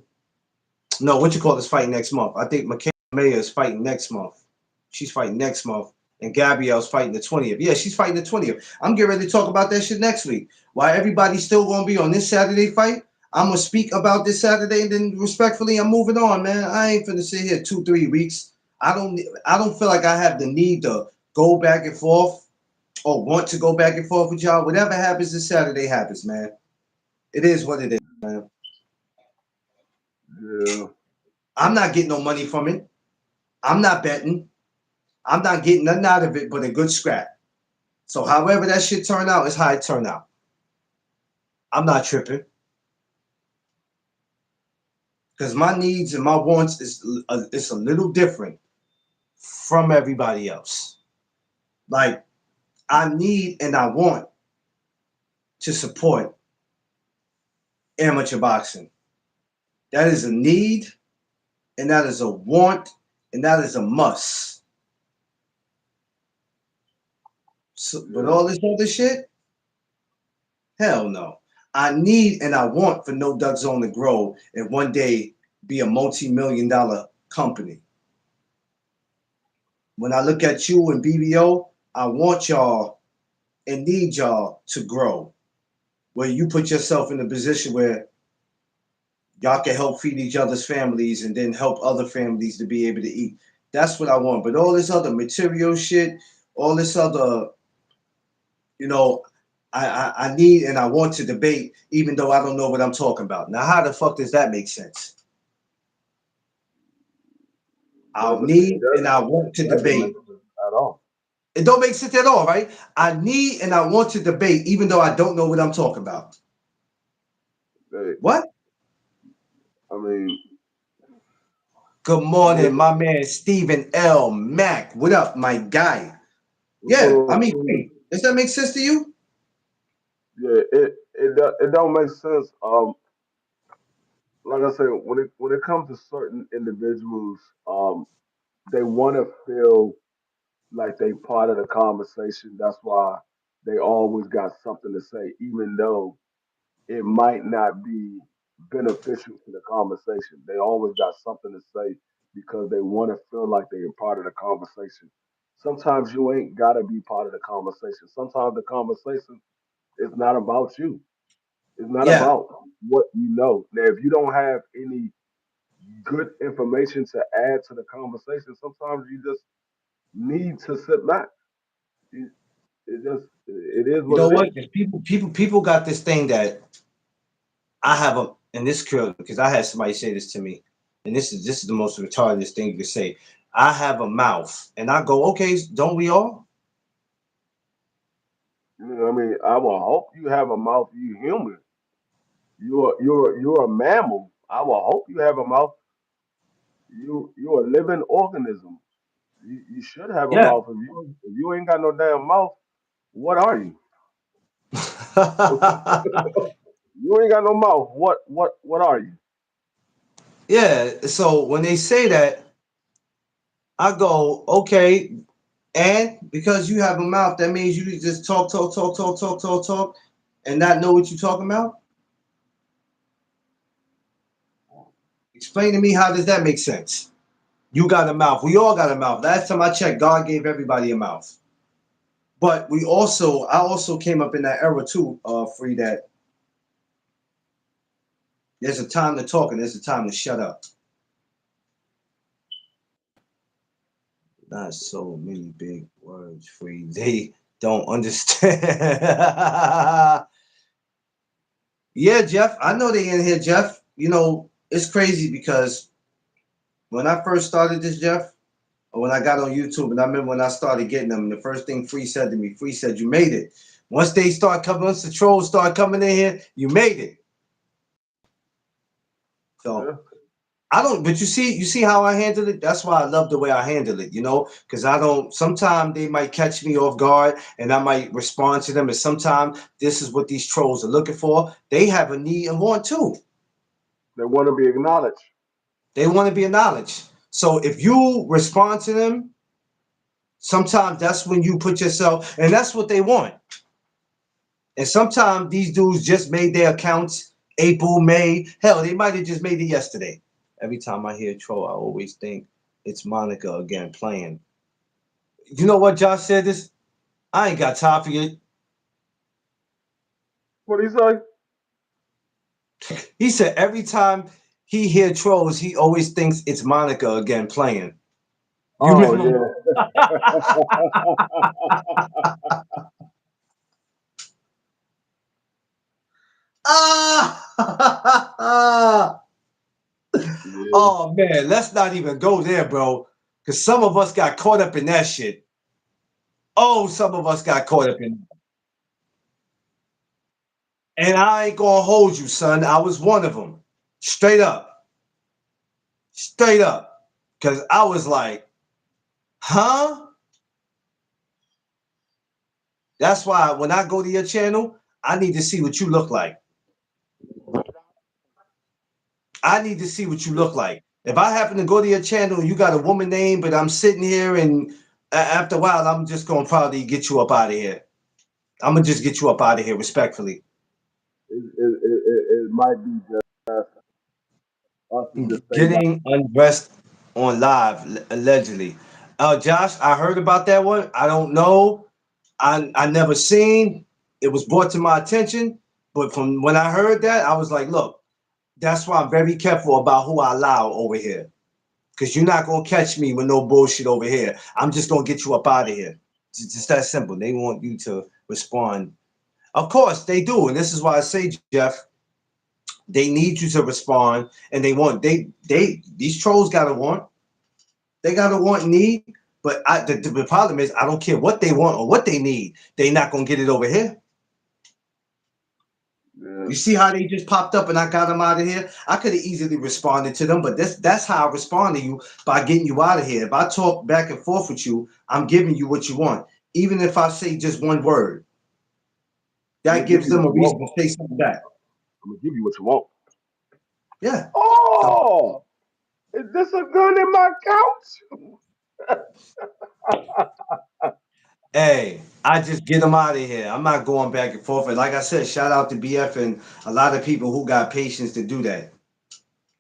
no, what you call this fight next month. I think Michaela Mayer is fighting next month. She's fighting next month. And Gabrielle's fighting the 20th. Yeah, she's fighting the 20th. I'm getting ready to talk about that shit next week. While everybody's still gonna be on this Saturday fight, I'm gonna speak about this Saturday, and then respectfully, I'm moving on, man. I ain't finna sit here 2-3 weeks. I don't feel like I have the need to go back and forth or want to go back and forth with y'all. Whatever happens this Saturday happens, man. It is what it is, man. Yeah. I'm not getting no money from it. I'm not betting. I'm not getting nothing out of it but a good scrap. So however that shit turn out is how it turn out. I'm not tripping because my needs and my wants is a little different from everybody else. Like I need and I want to support amateur boxing. That is a need, and that is a want, and that is a must. So, but Yeah. all this other shit, hell no. I need and I want for No Duck Zone to grow and one day be a multi-million-dollar company. When I look at you and BBO, I want y'all and need y'all to grow. Where you put yourself in a position where y'all can help feed each other's families and then help other families to be able to eat. That's what I want. But all this other material shit, all this other, you know, I need and I want to debate, even though I don't know what I'm talking about. Now, how the fuck does that make sense? I'll It need and I doesn't. want It to doesn't debate. make sense at all. It don't make sense at all, right? I need and I want to debate, even though I don't know what I'm talking about. Hey, What? I mean, Good what, morning, my man Stephen L. Mack. What up, my guy? what's going Yeah, I on, mean, Steve? hey, does that make sense to you? Yeah, it don't make sense. Like I said, when it comes to certain individuals, they want to feel like they part of the conversation. That's why they always got something to say, even though it might not be beneficial to the conversation. They always got something to say because they want to feel like they're part of the conversation. Sometimes you ain't gotta be part of the conversation. Sometimes the conversation is not about you. It's not Yeah. about what you know. Now, if you don't have any good information to add to the conversation, sometimes you just need to sit back. It is You what know it what? is. There's people got this thing that I have a, and this curl because I had somebody say this to me, and this is the most retarded thing you could say. I have a mouth, and I go, okay, don't we all? You know what I mean? I will hope you have a mouth. You human. You're a mammal. I will hope you have a mouth. You're a living organism. You should have a Yeah. mouth. If you ain't got no damn mouth, what are you? You ain't got no mouth. What are you? Yeah. So when they say that, I go, okay, and because you have a mouth, that means you just talk, talk, talk, talk, talk, talk, talk, and not know what you're talking about. Explain to me how does that make sense? You got a mouth. We all got a mouth. Last time I checked, God gave everybody a mouth. But I also came up in that era too, Free, that there's a time to talk and there's a time to shut up. Not so many big words, Free. They don't understand. Yeah, Jeff. I know they in here, Jeff. You know, it's crazy because when I first started this, Jeff, or when I got on YouTube, and I remember when I started getting them, the first thing Free said to me, Free said, "You made it." Once they start coming, once the trolls start coming in here, you made it. So Yeah. I don't, but you see how I handle it. That's why I love the way I handle it, because I don't. Sometimes they might catch me off guard, and I might respond to them. And sometimes this is what these trolls are looking for. They have a need and want too. They want to be acknowledged. They want to be acknowledged. So if you respond to them, sometimes that's when you put yourself, and that's what they want. And sometimes these dudes just made their accounts April, May. Hell, they might have just made it yesterday. Every time I hear troll, I always think it's Monica again playing. You know what Josh said this? I ain't got time for you. What he say? He said every time he hear trolls, he always thinks it's Monica again playing. You Oh remember? Ah! yeah. Oh man, let's not even go there, bro. Because some of us got caught up in that shit. Oh, some of us got caught up in it. And I ain't gonna hold you, son. I was one of them. Straight up. Straight up. Because I was like, huh? That's why when I go to your channel, I need to see what you look like. I need to see what you look like. If I happen to go to your channel and you got a woman name, but I'm sitting here and after a while, I'm just gonna probably get you up out of here. I'm gonna just get you up out of here respectfully. It might be just us to just say like, Getting undressed on live, allegedly. Josh, I heard about that one. I don't know. I never seen. It was brought to my attention, but from when I heard that, I was like, look, that's why I'm very careful about who I allow over here. Because you're not gonna catch me with no bullshit over here. I'm just gonna get you up out of here. It's just that simple. They want you to respond. Of course they do, and this is why I say, Jeff, they need you to respond, and they these trolls gotta want. They gotta want and need. But the problem is, I don't care what they want or what they need. They not gonna get it over here. yeah, You see how they just popped up and I got them out of here? I could have easily responded to them, but that's how I respond to you, by getting you out of here. If I talk back and forth with you, I'm giving you what you want. Even if I say just one word, I'm that gonna give gives you what them a you want. reason to say something back. I'm gonna give you what you want. Yeah. So, Oh, is this a gun in my couch? hey, I just get them out of here. I'm not going back and forth. And like I said, shout out to BF and a lot of people who got patience to do that.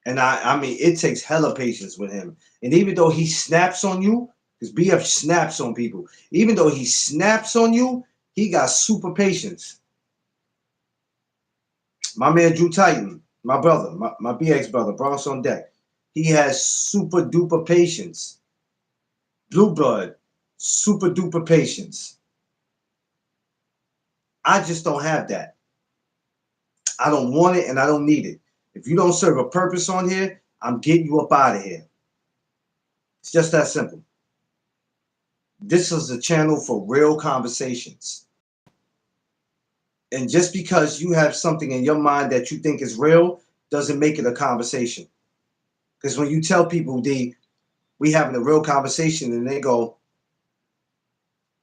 And I mean, it takes hella patience with him. And even though he snaps on you, because BF snaps on people, even though he snaps on you, he got super patience. My man Drew Titan, my brother, my BX brother, Bronx on deck, he has super duper patience. Blue blood, super duper patience. I just don't have that. I don't want it and I don't need it. If you don't serve a purpose on here, I'm getting you up out of here. It's just that simple. This is a channel for real conversations. And just because you have something in your mind that you think is real doesn't make it a conversation. Because when you tell people we having a real conversation and they go,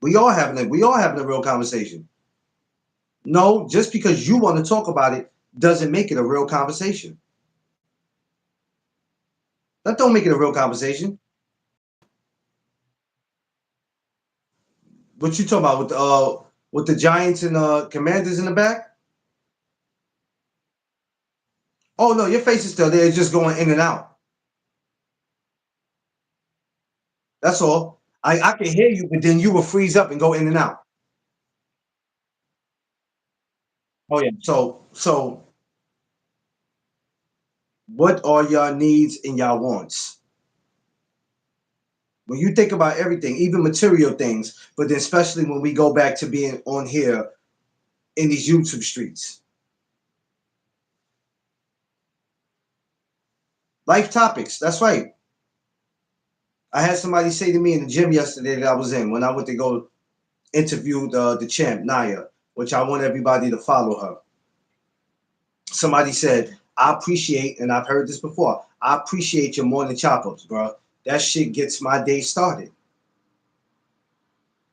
we all having a real conversation. No, just because you want to talk about it doesn't make it a real conversation. That don't make it a real conversation. What you talking about with the Giants and Commanders in the back? Oh no, your face is still there. It's just going in and out. That's all. I can hear you, but then you will freeze up and go in and out. Oh yeah. So what are your needs and your wants? When you think about everything, even material things, but then especially when we go back to being on here in these YouTube streets. Life topics. That's right. I had somebody say to me in the gym yesterday that I was in when I went to go interview the champ, Naya, which I want everybody to follow her. Somebody said, I appreciate, and I've heard this before, I appreciate your morning chop ups, bro. That shit gets my day started.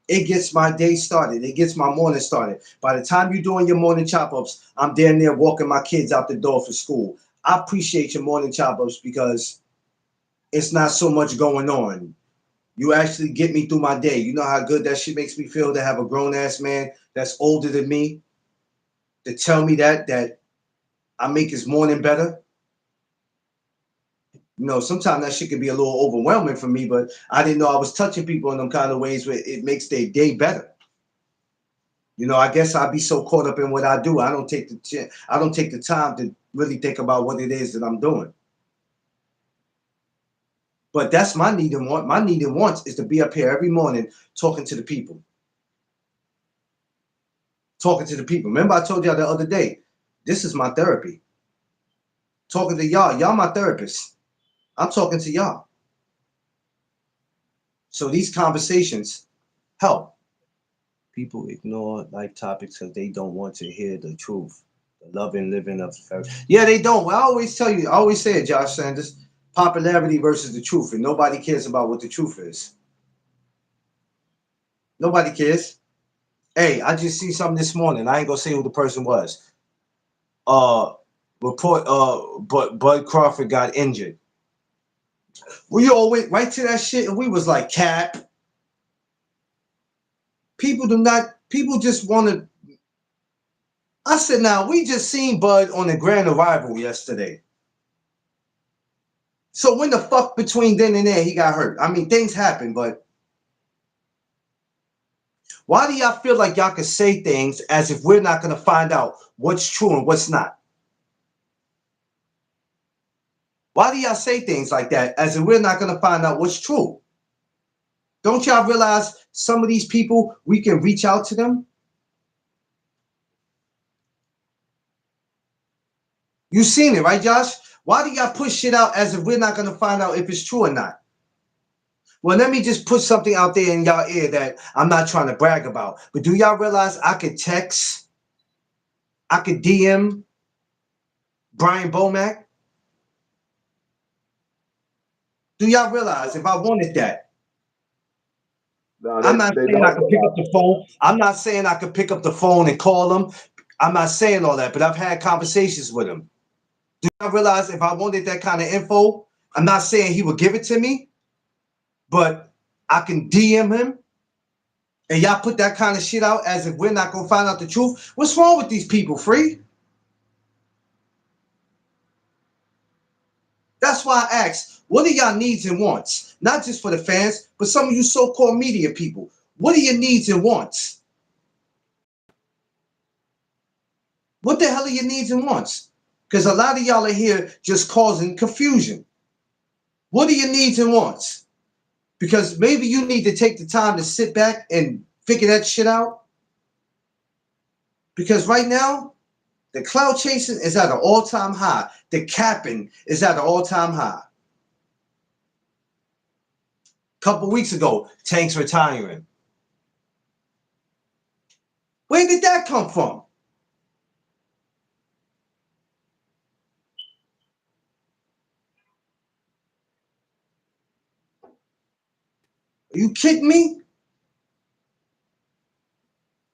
It gets my day started. It gets my morning started. By the time you're doing your morning chop ups, I'm down there walking my kids out the door for school. I appreciate your morning chop ups because it's not so much going on. You actually get me through my day. You know how good that shit makes me feel to have a grown ass man that's older than me to tell me that I make his morning better. You know, sometimes that shit can be a little overwhelming for me, but I didn't know I was touching people in them kind of ways where it makes their day better. You know, I guess I'd be so caught up in what I do, I don't take the time to really think about what it is that I'm doing. But that's my need and want. My need and wants is to be up here every morning talking to the people. Talking to the people. Remember I told y'all the other day, this is my therapy. Talking to y'all. Y'all my therapists. I'm talking to y'all. So these conversations help. People ignore life topics because they don't want to hear the truth. The love and living of yeah, they don't. Well, I always tell you, I always say it, Josh Sanders, popularity versus the truth, and nobody cares about what the truth is. Nobody cares. Hey, I just see something this morning. I ain't gonna say who the person was. Report but Bud Crawford got injured. We all went right to that shit and we was like, Cap. People just want to. I said, now we just seen Bud on the grand arrival yesterday. So when the fuck between then and there he got hurt? I mean, things happen, but why do y'all feel like y'all can say things as if we're not gonna find out what's true and what's not? Why do y'all say things like that as if we're not gonna find out what's true? Don't y'all realize some of these people, we can reach out to them? You seen it, right, Josh? Why do y'all push shit out as if we're not gonna find out if it's true or not? Well, let me just put something out there in y'all ear that I'm not trying to brag about. But do y'all realize I could text, I could DM Brian Bomack? Do y'all realize if I wanted that? No, I'm not they saying I don't could pick realize. up the phone. I'm not saying I could pick up the phone and call him. I'm not saying all that, but I've had conversations with him. Do y'all realize if I wanted that kind of info, I'm not saying he would give it to me, but I can DM him. And y'all put that kind of shit out as if we're not gonna find out the truth. What's wrong with these people, Free? That's why I asked, what are y'all needs and wants? Not just for the fans, but some of you so-called media people. What are your needs and wants? What the hell are your needs and wants? Because a lot of y'all are here just causing confusion. What are your needs and wants? Because maybe you need to take the time to sit back and figure that shit out. Because right now, the cloud chasing is at an all-time high. The capping is at an all-time high. A couple weeks ago, Tank's retiring. Where did that come from? Are you kidding me?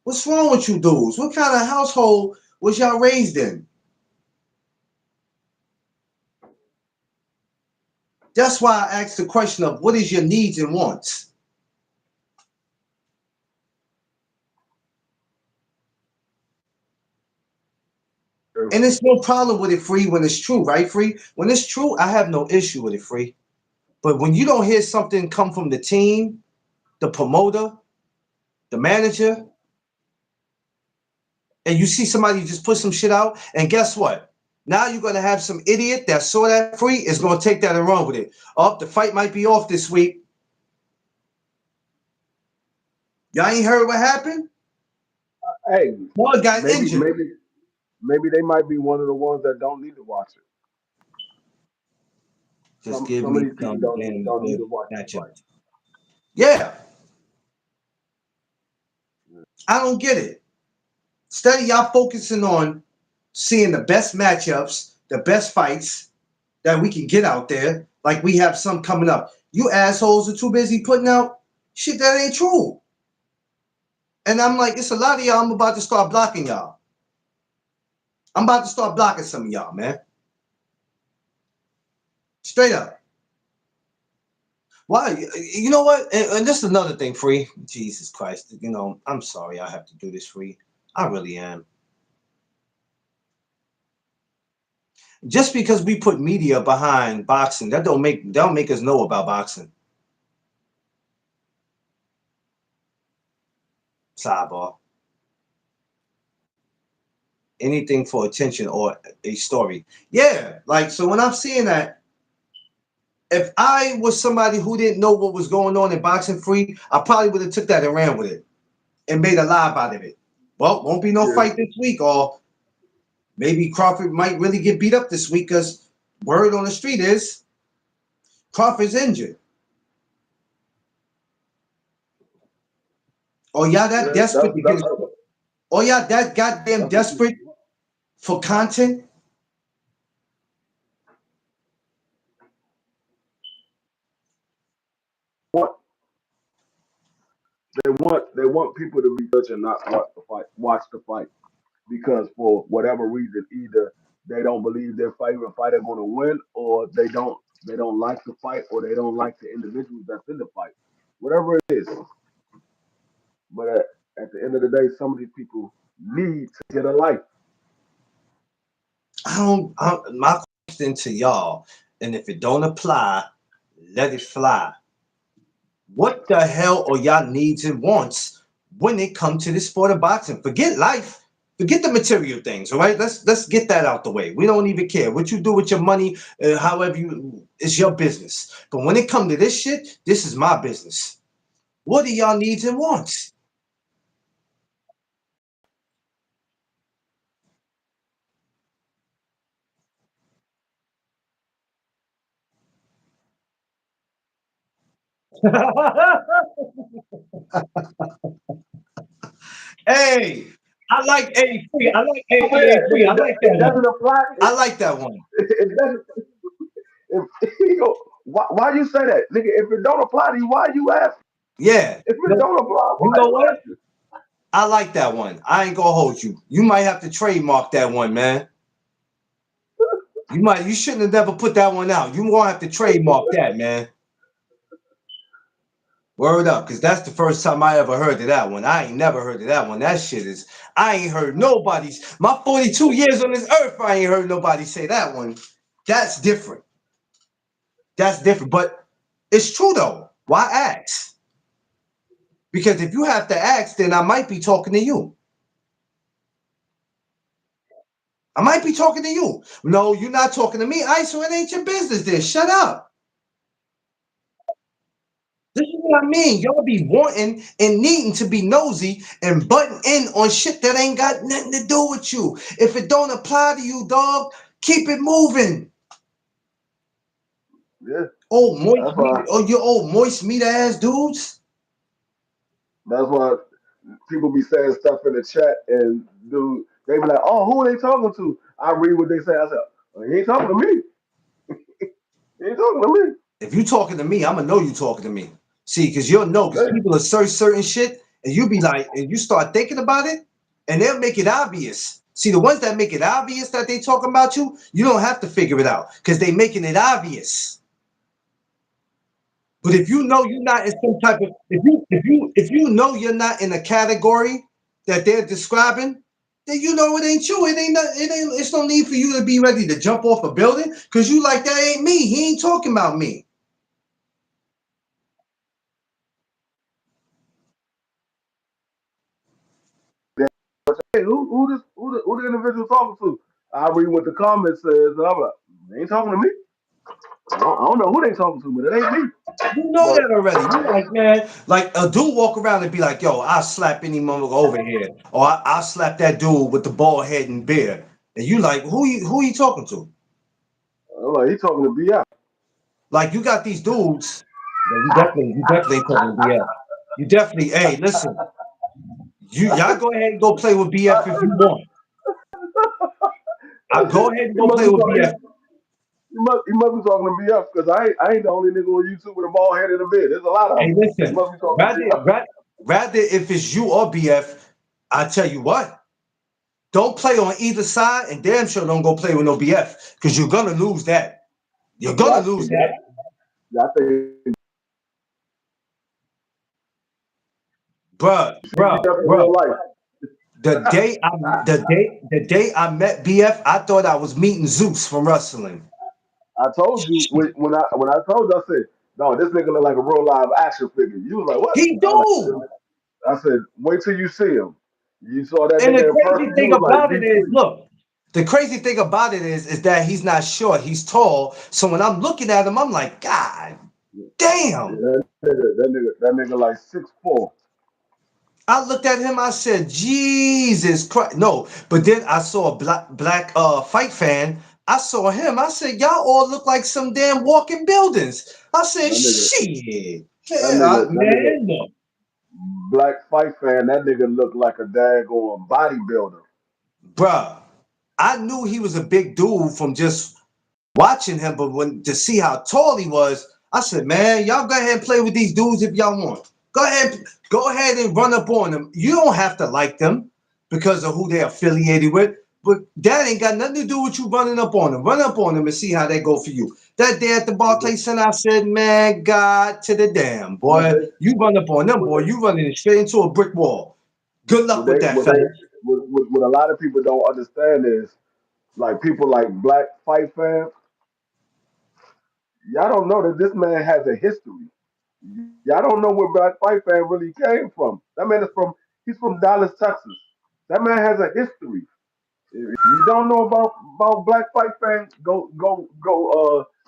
What's wrong with you dudes? What kind of household was y'all raised in? That's why I asked the question of what is your needs and wants? And it's no problem with it, Free, when it's true, right, Free? When it's true, I have no issue with it, Free. But when you don't hear something come from the team, the promoter, the manager, and you see somebody just put some shit out, and guess what? Now you're gonna have some idiot that saw that, Free, is gonna take that and run with it. Oh, the fight might be off this week. Y'all ain't heard what happened? Hey, One got maybe injured. maybe maybe they might be one of the ones that don't need to watch it. Just Some give some of me these people some don't damn don't need good to watch the fight. matchups. Yeah, I don't get it. Instead of y'all focusing on seeing the best matchups, the best fights that we can get out there, like we have some coming up. You assholes are too busy putting out shit that ain't true. And I'm like, it's a lot of y'all. I'm about to start blocking y'all. I'm about to start blocking some of y'all, man. Straight up. Why? You know what? And this is another thing, Free. Jesus Christ. You know, I'm sorry I have to do this, Free. I really am. Just because we put media behind boxing, that don't make us know about boxing. Sidebar. Anything for attention or a story. Yeah, like so when I'm seeing that, if I was somebody who didn't know what was going on in boxing, Free, I probably would have took that and ran with it and made a live out of it. Well, won't be no Yeah, fight this week, or maybe Crawford might really get beat up this week because word on the street is Crawford's injured. Or y'all that yeah. desperate to get, or y'all that goddamn That's what desperate for content. want. They want people to research and not watch the fight because for whatever reason, either they don't believe their favorite fighter going to win, or they don't like the fight, or they don't like the individuals that's in the fight. Whatever it is, but at the end of the day, some of these people need to get a life. My question to y'all, and if it don't apply, let it fly. What the hell are y'all needs and wants when it comes to the sport of boxing? Forget life. Forget the material things, all right? Let's get that out the way. We don't even care what you do with your money. However you, it's your business. But when it comes to this shit, this is my business. What are y'all needs and wants? Hey, I like A free. I like A free. I like It that one. doesn't apply. I like that one. It doesn't. You know, why you say that, nigga? If it don't apply to you, why you asking? Yeah. If it don't apply, You why know you what? asking? I like that one. I ain't gonna hold you. You might have to trademark that one, man. You shouldn't have never put that one out. You gonna have to trademark that, man. Word up, because that's the first time I ever heard of that one. I ain't never heard of that one. That shit is, I ain't heard nobody's, my 42 years on this earth, I ain't heard nobody say that one. That's different. That's different. But it's true though. Why ask? Because if you have to ask, then I might be talking to you. I might be talking to you. No, you're not talking to me. So it ain't your business then. Shut up. This is what I mean. Y'all be wanting and needing to be nosy and butting in on shit that ain't got nothing to do with you. If it don't apply to you, dog, keep it moving. Yeah, Oh, moist that's meat. why. Oh, you old moist meat ass dudes. That's why people be saying stuff in the chat, and dude, they be like, "Oh, who are they talking to?" I read what they say. I said, "Oh, "He ain't talking to me. He ain't talking to me." If you talking to me, I'ma know you talking to me. See, because you'll know, because Yeah, people are search certain shit, and you be like, and you start thinking about it, and they'll make it obvious. See, the ones that make it obvious that they talking about you don't have to figure it out because they making it obvious. But if you know you're not in some type of if you know you're not in a category that they're describing, then you know it ain't you. It's no need for you to be ready to jump off a building because you like that ain't me. He ain't talking about me. hey, who the individual talking to? I read what the comment says, and I'm like, "They ain't talking to me. I don't know who they talking to, but it ain't me." You know But that already. You like, man, like a dude walk around and be like, yo, I'll slap any motherfucker over here. Or I'll slap that dude with the bald head and beard. And you like, who you talking to? I'm like, he talking to BI. Like you got these dudes. Yeah, you definitely talking to BF. You definitely, hey, listen, y'all go ahead and go play with BF if you want. I go ahead and He go must play be with talking. BF. He must be talking to BF because I ain't the only nigga on YouTube with a bald head in the bed. There's a lot of Hey, them. He listen, must be talking to rather, BF. rather, rather if it's you or BF, I tell you what, don't play on either side, and damn sure don't go play with no BF because you're gonna lose that. You're Yeah, gonna lose that. I think bruh, You see bruh, BF in bruh. real life. The day I met BF, I thought I was meeting Zeus from wrestling. I told you when I told you, I said, no, this nigga look like a real live action figure. You was like, what? He I was do. like, I said, wait till you see him. You saw that And the nigga in crazy person. You thing was like, about it be is, pleased. look, the crazy thing about it is that he's not short, he's tall. So when I'm looking at him, I'm like, God Yeah, damn. that nigga like 6'4". I looked at him, I said, Jesus Christ. No, but then I saw a black fight fan. I saw him. I said, y'all all look like some damn walking buildings. I said, That nigga, shit. that nigga, that nigga, Man, look. black fight fan. That nigga looked like a daggone bodybuilder. Bruh, I knew he was a big dude from just watching him, but when to see how tall he was, I said, man, y'all go ahead and play with these dudes if y'all want. Go ahead and run up on them. You don't have to like them because of who they're affiliated with, but that ain't got nothing to do with you running up on them. Run up on them and see how they go for you. That day at the Barclays Center, I said, man, God to the damn, What boy. they, You run up on them, what boy. they, You running straight into a brick wall. Good luck what they, with that, what fella. they, what a lot of people don't understand is like people like black fight fans. Y'all don't know that this man has a history. Y'all don't know where Black Fight Fan really came from. That man is he's from Dallas, Texas. That man has a history. If you don't know about Black Fight Fan, go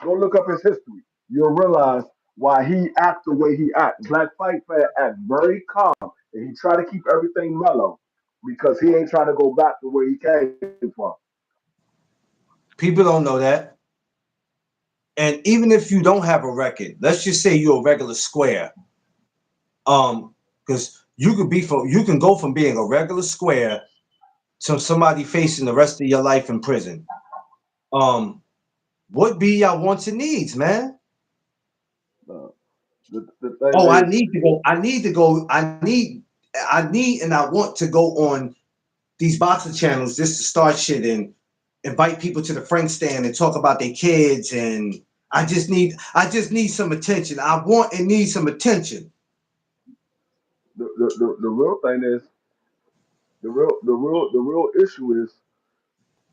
look up his history. You'll realize why he act the way he act. Black Fight Fan act very calm and he try to keep everything mellow because he ain't trying to go back to where he came from. People don't know that. And even if you don't have a record, let's just say you're a regular square. Because you can go from being a regular square to somebody facing the rest of your life in prison. Um, what be your wants and needs, man? Uh, the thing Oh, I is, need to go. I need to go. I need, and I want to go on these boxing channels just to start shit and invite people to the Frank stand and talk about their kids. And I just need some attention. I want and need some attention. the real thing is the real issue is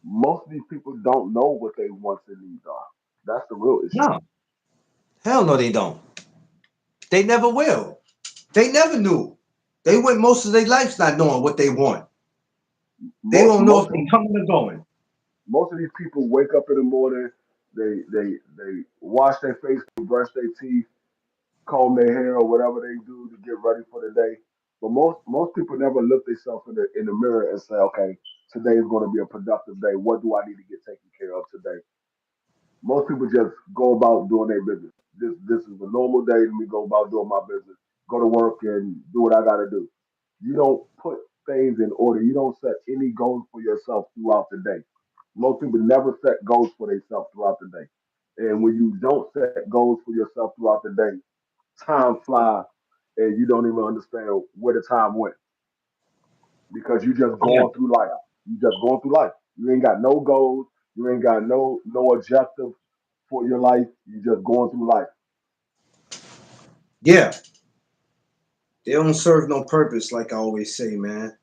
most of these people don't know what they wants and needs are. That's the real issue. No, hell no, they don't. They never will. They never knew. They went most of their lives not knowing what they want. They Most won't know if most they coming or going. most of these people wake up in the morning, they wash their face, they brush their teeth, comb their hair or whatever they do to get ready for the day. But most people never look themselves in the mirror and say, okay, today is going to be a productive day. What do I need to get taken care of today? Most people just go about doing their business. This is a normal day. Let me go about doing my business. Go to work and do what I got to do. You don't put things in order. You don't set any goals for yourself throughout the day. Most people never set goals for themselves throughout the day. And when you don't set goals for yourself throughout the day, time fly and you don't even understand where the time went because you just Yeah, going through life. You just going through life. You ain't got no goals. You ain't got no objective for your life. You just going through life. yeah. They don't serve no purpose, like I always say, man.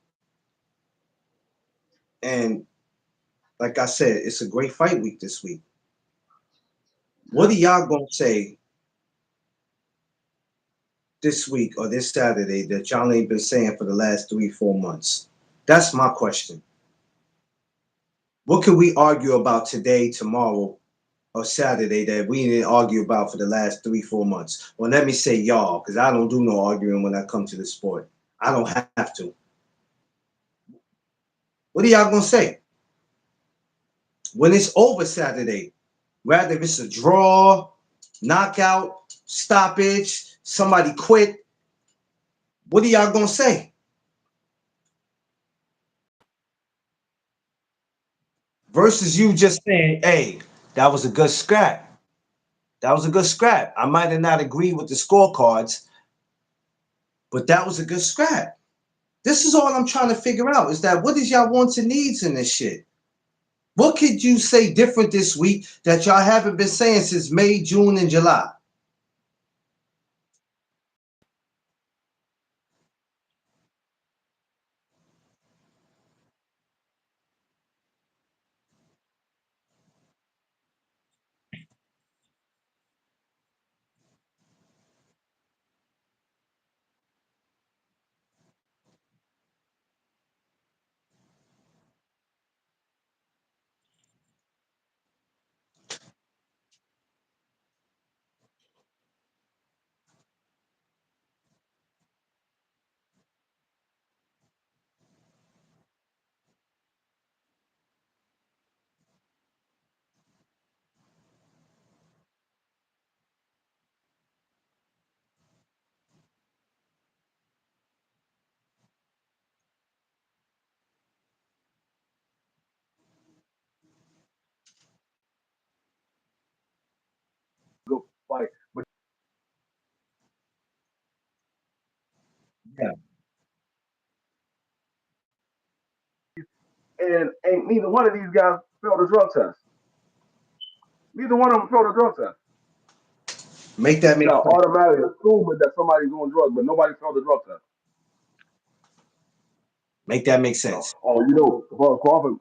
And like I said, it's a great fight week this week. What Yeah. are y'all gonna say this week or this Saturday that y'all ain't been saying for the last 3, 4 months? That's my question. What can we argue about today, tomorrow, or Saturday that we didn't argue about for the last 3, 4 months? Well, let me say y'all, because I don't do no arguing when I come to the sport. I don't have to. What are y'all gonna say when it's over Saturday? Rather if it's a draw, knockout, stoppage, somebody quit. What are y'all gonna say? Versus you just saying, "Hey, that was a good scrap. That was a good scrap. I might have not agreed with the scorecards, but that was a good scrap." This is all I'm trying to figure out is that what is y'all wants and needs in this shit? What could you say different this week that y'all haven't been saying since May, June, and July? and ain't neither one of these guys failed a drug test. Neither one of them failed a drug test. Make that make Now, sense. automatically assuming that somebody's doing drugs, but nobody failed a drug test. Make that make sense. Oh, you know, Bud Crawford.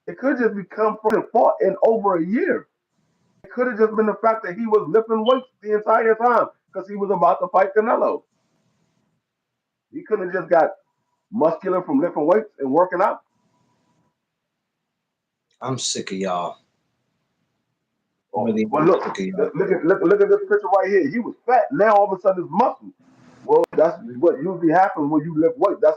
It could just become fought in over a year. It could have just been the fact that he was lifting weights the entire time because he was about to fight Canelo. He couldn't have just got muscular from lifting weights and working out. I'm sick of y'all. Oh, Really but look, sick of y'all. look at this picture right here. He was fat. Now all of a sudden it's muscle. Well, that's what usually happens when you lift weight. That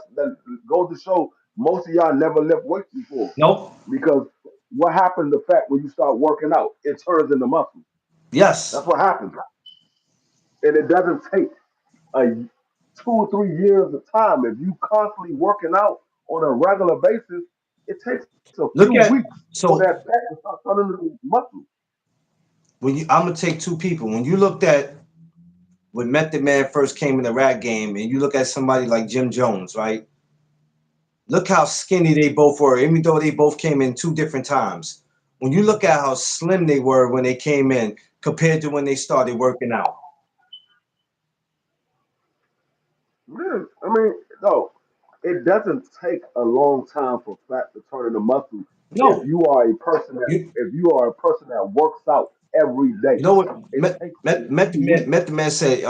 goes to show most of y'all never lift weights before. Nope. Because what happens, the fact when you start working out, it turns into muscle. Yes. That's what happens. And it doesn't take a 2 or 3 years of time. If you constantly working out on a regular basis, it takes a Look few at weeks for so that fat to start turning into muscle. when I'm gonna take two people. When you looked at when Method Man first came in the rap game, and you look at somebody like Jim Jones, right? Look how skinny they both were, even though they both came in two different times. When you look at how slim they were when they came in compared to when they started working out. Yeah, I mean, no, it doesn't take a long time for fat to turn into muscle if No, you are a person that you works out every day. you know what It takes a few weeks. Method Man said,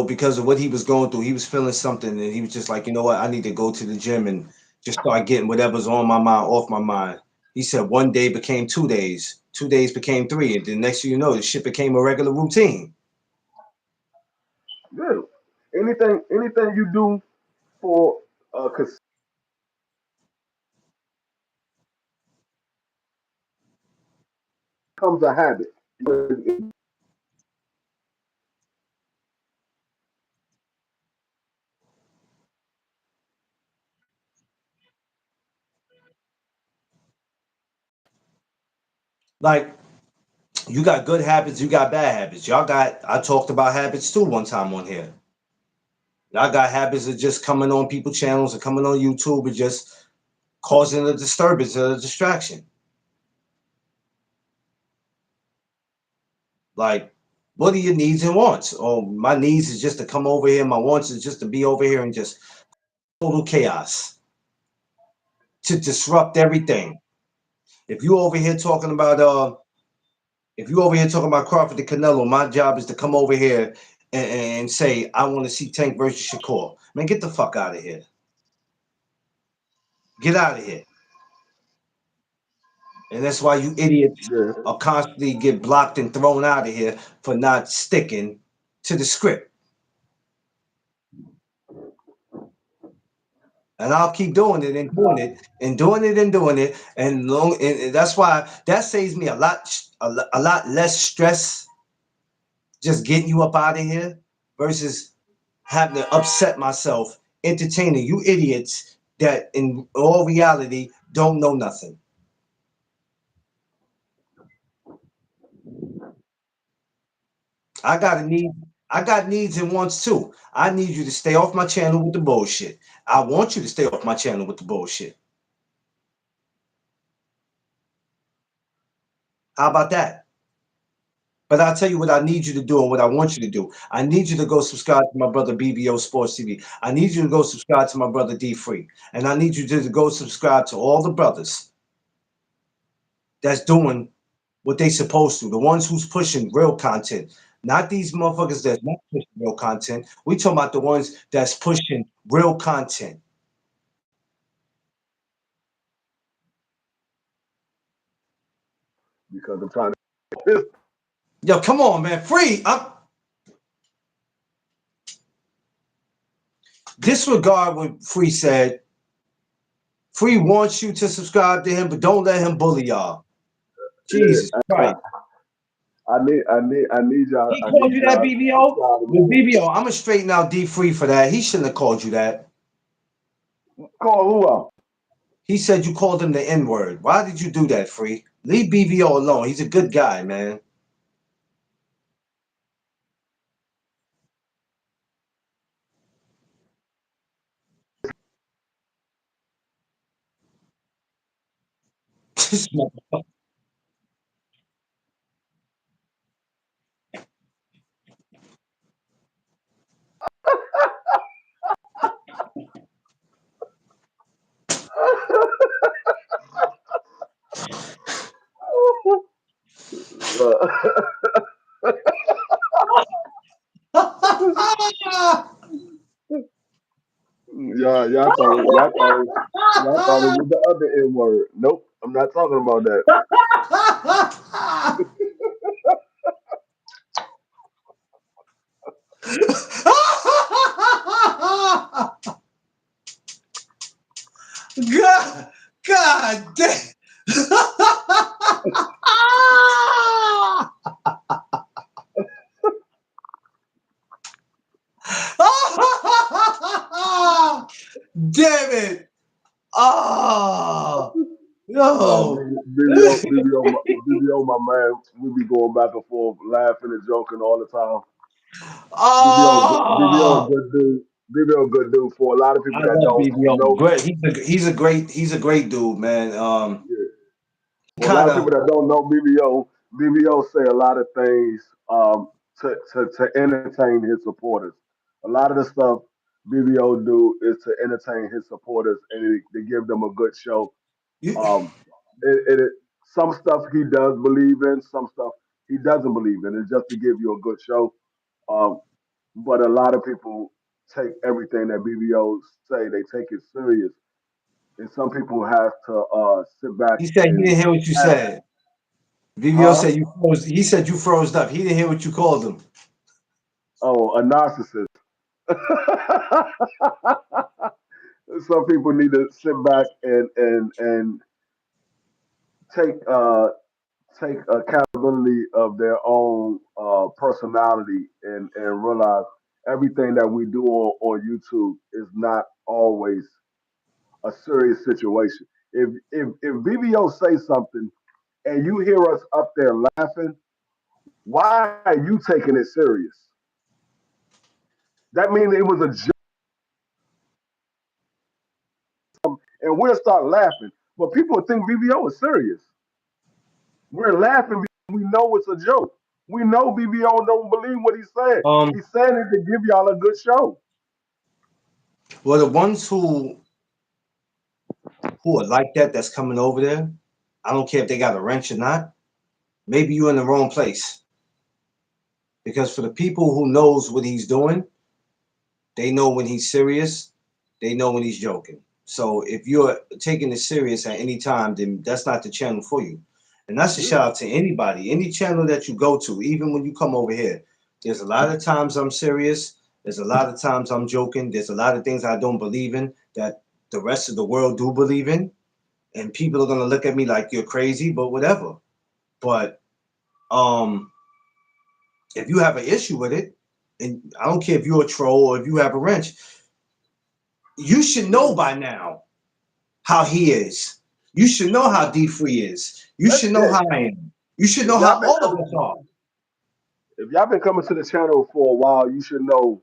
because of what he was going through, he was feeling something, and he was just like, you know what, I need to go to the gym and just start getting whatever's on my mind off my mind. He said one day became 2 days, 2 days became three, and the next thing you know, the shit became a regular routine. Yeah, anything you do for cause becomes a habit. Like you got good habits, you got bad habits. I talked about habits too one time on here. Y'all got habits of just coming on people channels and coming on YouTube and just causing a disturbance or a distraction. Like, what are your needs and wants? Oh, my needs is just to come over here. My wants is just to be over here and just total chaos to disrupt everything. If you over here talking about Crawford and Canelo, my job is to come over here and say I want to see Tank versus Shakur. Man, get the fuck out of here. Get out of here. And that's why you idiots Yeah, are constantly get blocked and thrown out of here for not sticking to the script. And I'll keep doing it and doing it and doing it and doing it. And that's why that saves me a lot less stress just getting you up out of here versus having to upset myself entertaining you idiots that in all reality don't know nothing. I got a need. I got needs and wants too. I need you to stay off my channel with the bullshit. I want you to stay off my channel with the bullshit. How about that? But I'll tell you what I need you to do and what I want you to do. I need you to go subscribe to my brother BBO Sports TV. I need you to go subscribe to my brother D Free. And I need you to go subscribe to all the brothers that's doing what they supposed to. The ones who's pushing real content. Not these motherfuckers that's not pushing real content. We talking about the ones that's pushing real content. because I'm trying to. Yo, come on, man. Free. Disregard what Free said. Free wants you to subscribe to him, but don't let him bully y'all. Jesus Christ. I need y'all. He I called need you that, y'all to BBO? subscribe to Well, me. BBO, I'm going to straighten out D Free for that. He shouldn't have called you that. Call who out? He said you called him the N word. Why did you do that, Free? Leave BVO alone. He's a good guy, man. Y'all thought it was the other N word. Nope, I'm not talking about that. God, God damn. Damn it. Oh, No, no. BBO, my man. We be going back and forth, laughing and joking all the time. BBO, Oh, good dude. BBO, good dude. For a lot of I people that love don't BBO. know, Great. He's a great dude, man. yeah. For a lot Kind of people of. that don't know BBO say a lot of things to entertain his supporters. A lot of the stuff BBO do is to entertain his supporters and to give them a good show. Um, it some stuff he does believe in, some stuff he doesn't believe in. It's just to give you a good show. Um, but a lot of people take everything that BBO say, they take it serious, and some people have to sit back He said he and didn't hear what you ask, said. VVO huh? said you froze. He said you froze up. He didn't hear what you called him. Oh, a narcissist. Some people need to sit back and take take accountability of their own personality and realize everything that we do on YouTube is not always a serious situation. If VVO say something and you hear us up there laughing, why are you taking it serious? That means it was a joke, and we'll start laughing. But people think VVO is serious. We're laughing because we know it's a joke. We know BBO don't believe what he said. Um, He said it to give y'all a good show. well, the ones who are like that, that's coming over there. I don't care if they got a wrench or not. Maybe you're in the wrong place because for the people who knows what he's doing, they know when he's serious. They know when he's joking. So if you're taking it serious at any time, then that's not the channel for you. And that's a Yeah. shout out to anybody, any channel that you go to, even when you come over here. There's a lot of times I'm serious. There's a lot of times I'm joking. There's a lot of things I don't believe in that the rest of the world do believe in. And people are gonna look at me like you're crazy, but whatever. But um, if you have an issue with it, and I don't care if you're a troll or if you have a wrench, you should know by now how he is. You should know how D3 is. You That's should know it. how I am. You should If know y'all how been all of coming, us are. if y'all been coming to the channel for a while, you should know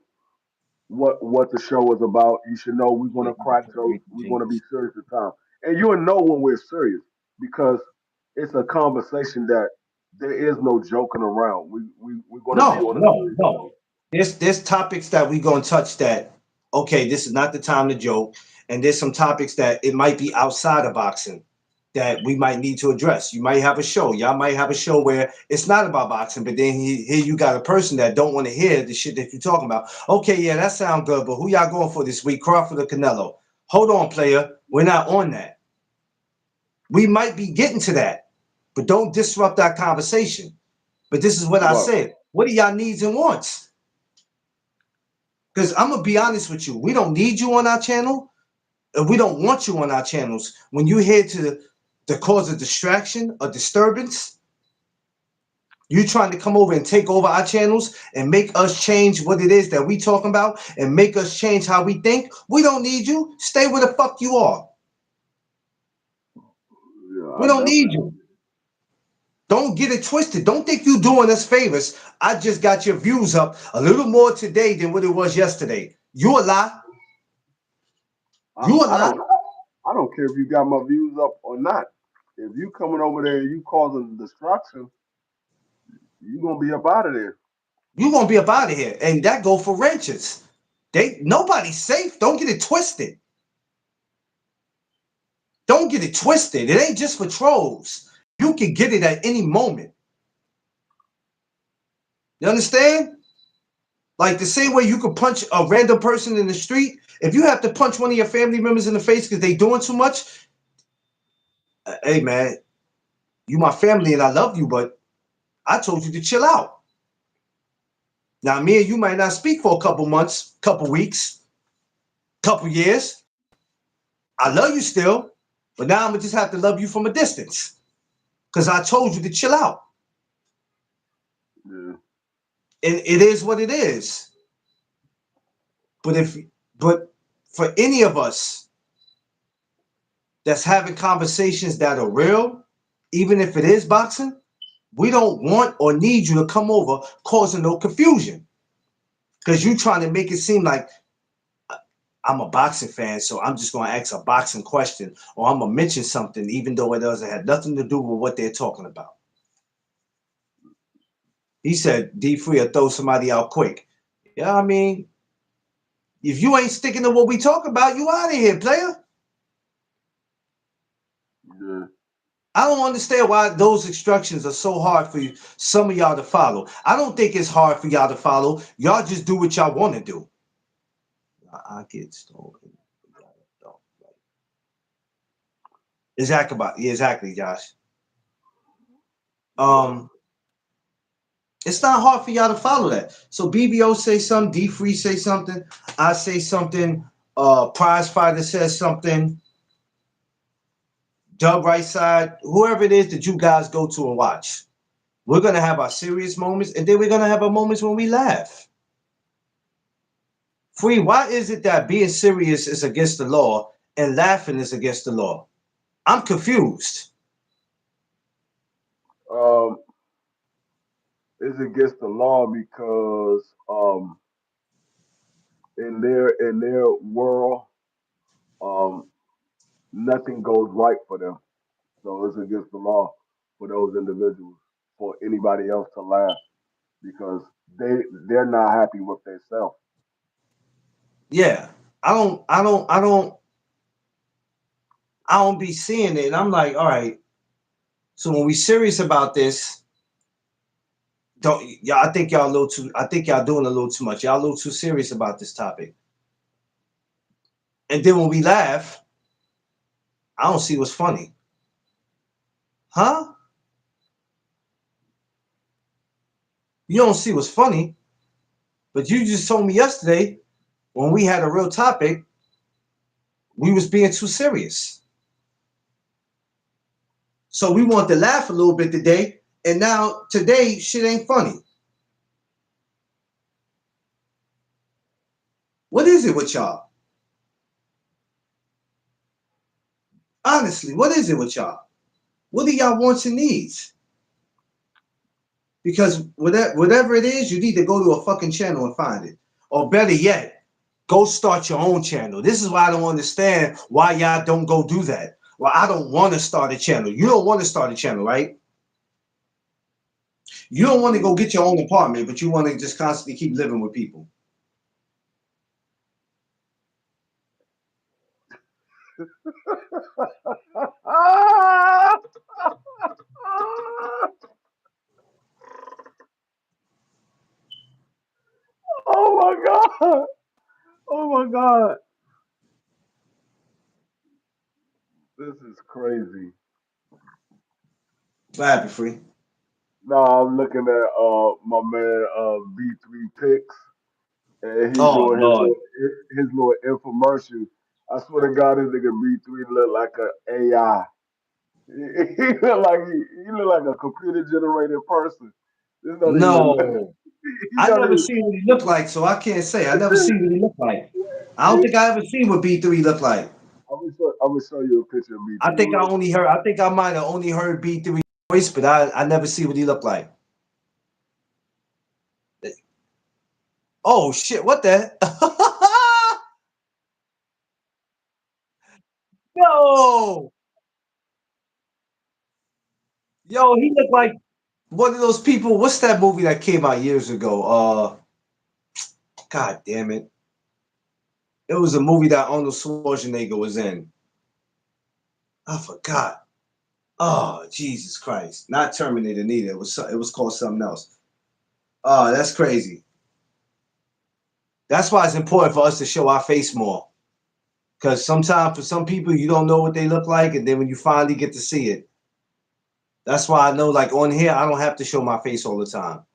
what the show is about. You should know we're gonna crack jokes. We're gonna be serious at times, and you'll know when we're serious because it's a conversation that there is no joking around. We're gonna be No, on a no, serious no. note. There's topics that we gonna touch that. Okay, this is not the time to joke, and there's some topics that it might be outside of boxing that we might need to address. You might have a show. Y'all might have a show where it's not about boxing, but then here you got a person that don't want to hear the shit that you're talking about. Okay, yeah, that sounds good, but who y'all going for this week, Crawford or Canelo? Hold on, player. We're not on that. We might be getting to that, but don't disrupt our conversation. But this is what I Well, said. What are y'all needs and wants? Because I'm gonna be honest with you, we don't need you on our channel, and we don't want you on our channels. When you're here to cause a distraction, a disturbance, you trying to come over and take over our channels and make us change what it is that we talking about and make us change how we think. We don't need you. Stay where the fuck you are. yeah, We I don't need definitely. you. Don't get it twisted. Don't think you doing us favors. I just got your views up a little more today than what it was yesterday. You a lie. I, You a I lie. don't I don't care if you got my views up or not. If you coming over there and you causing destruction, you gonna be up out of there. You gonna be up out of here. And that go for ranchers. Nobody's safe. Don't get it twisted. Don't get it twisted. It ain't just for trolls. You can get it at any moment. You understand? Like the same way you could punch a random person in the street. If you have to punch one of your family members in the face because they doing too much, hey man, you my family and I love you, but I told you to chill out. Now me and you might not speak for a couple months, couple weeks, couple years. I love you still, but now I'm gonna just have to love you from a distance because I told you to chill out. Yeah. And it is what it is. But for any of us that's having conversations that are real, even if it is boxing, we don't want or need you to come over causing no confusion. Because you trying to make it seem like I'm a boxing fan, so I'm just going to ask a boxing question or I'm going to mention something even though it doesn't have nothing to do with what they're talking about. He said, D Free will throw somebody out quick. Yeah, I mean, if you ain't sticking to what we talk about, you out of here, player. Yeah. I don't understand why those instructions are so hard for you, some of y'all to follow. I don't think it's hard for y'all to follow. Y'all just do what y'all want to do. I get stolen. Exactly, Josh. It's not hard for y'all to follow that. So BBO say something, D Free say something, I say something, Prize Fighter says something, Dub Right Side, whoever it is that you guys go to and watch. We're gonna have our serious moments, and then we're gonna have our moments when we laugh. Free, why is it that being serious is against the law and laughing is against the law? I'm confused. Um, it's against the law because in their world, um, nothing goes right for them. So it's against the law for those individuals, for anybody else to laugh because they're not happy with themselves. Yeah, I don't be seeing it. And I'm like, all right. So when we serious about this, don't y'all? I think y'all a little too. I think y'all doing a little too much. Y'all a little too serious about this topic. And then when we laugh, I don't see what's funny, huh? You don't see what's funny, but you just told me yesterday when we had a real topic, we was being too serious. So we want to laugh a little bit today, and now today shit ain't funny. What is it with y'all? Honestly, what is it with y'all? What are y'all wants and needs? Because whatever it is, you need to go to a fucking channel and find it. Or better yet, go start your own channel. This is why I don't understand why y'all don't go do that. Well, I don't want to start a channel. You don't want to start a channel, right? You don't want to go get your own apartment, but you want to just constantly keep living with people. Oh my god! Oh my god! This is crazy. What happened, Free? No, I'm looking at my man B3 Picks and he Oh, doing Lord. his little infomercial. I swear to God, this nigga B3 look like a AI. He look like a computer generated person. This not even. No. He I not never even. seen what he looked like, so I can't say. I never seen what he looked like. I don't think I ever seen what B3 looked like. I'm gonna show you a picture of B3. I think I might have only heard B3 voice, but I never see what he look like. Oh shit! What the? Yo, yo, he looked like one of those people. What's that movie that came out years ago? God damn it! It was a movie that Arnold Schwarzenegger was in. I forgot. Oh Jesus Christ! Not Terminator neither. It was called something else. Oh, that's crazy. That's why it's important for us to show our face more. Because sometimes for some people you don't know what they look like, and then when you finally get to see it, that's why I know. Like on here, I don't have to show my face all the time.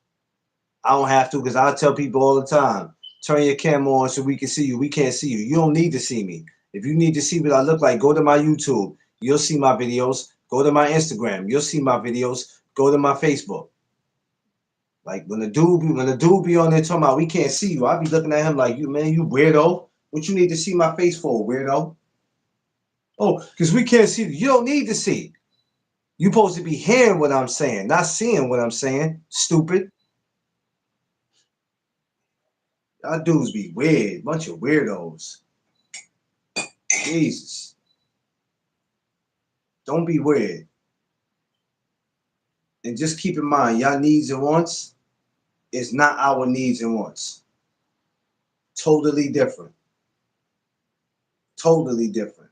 I don't have to because I tell people all the time, turn your camera on so we can see you. We can't see you. You don't need to see me. If you need to see what I look like, go to my YouTube. You'll see my videos. Go to my Instagram. You'll see my videos. Go to my Facebook. Like when the dude be on there talking about we can't see you, I be looking at him like you man, you weirdo. What you need to see my face for, weirdo? Oh, because we can't see you. You don't need to see. You supposed to be hearing what I'm saying, not seeing what I'm saying. Stupid. Y'all dudes be weird. Bunch of weirdos. Jesus. Don't be weird. And just keep in mind, y'all needs and wants is not our needs and wants. Totally different. Totally different.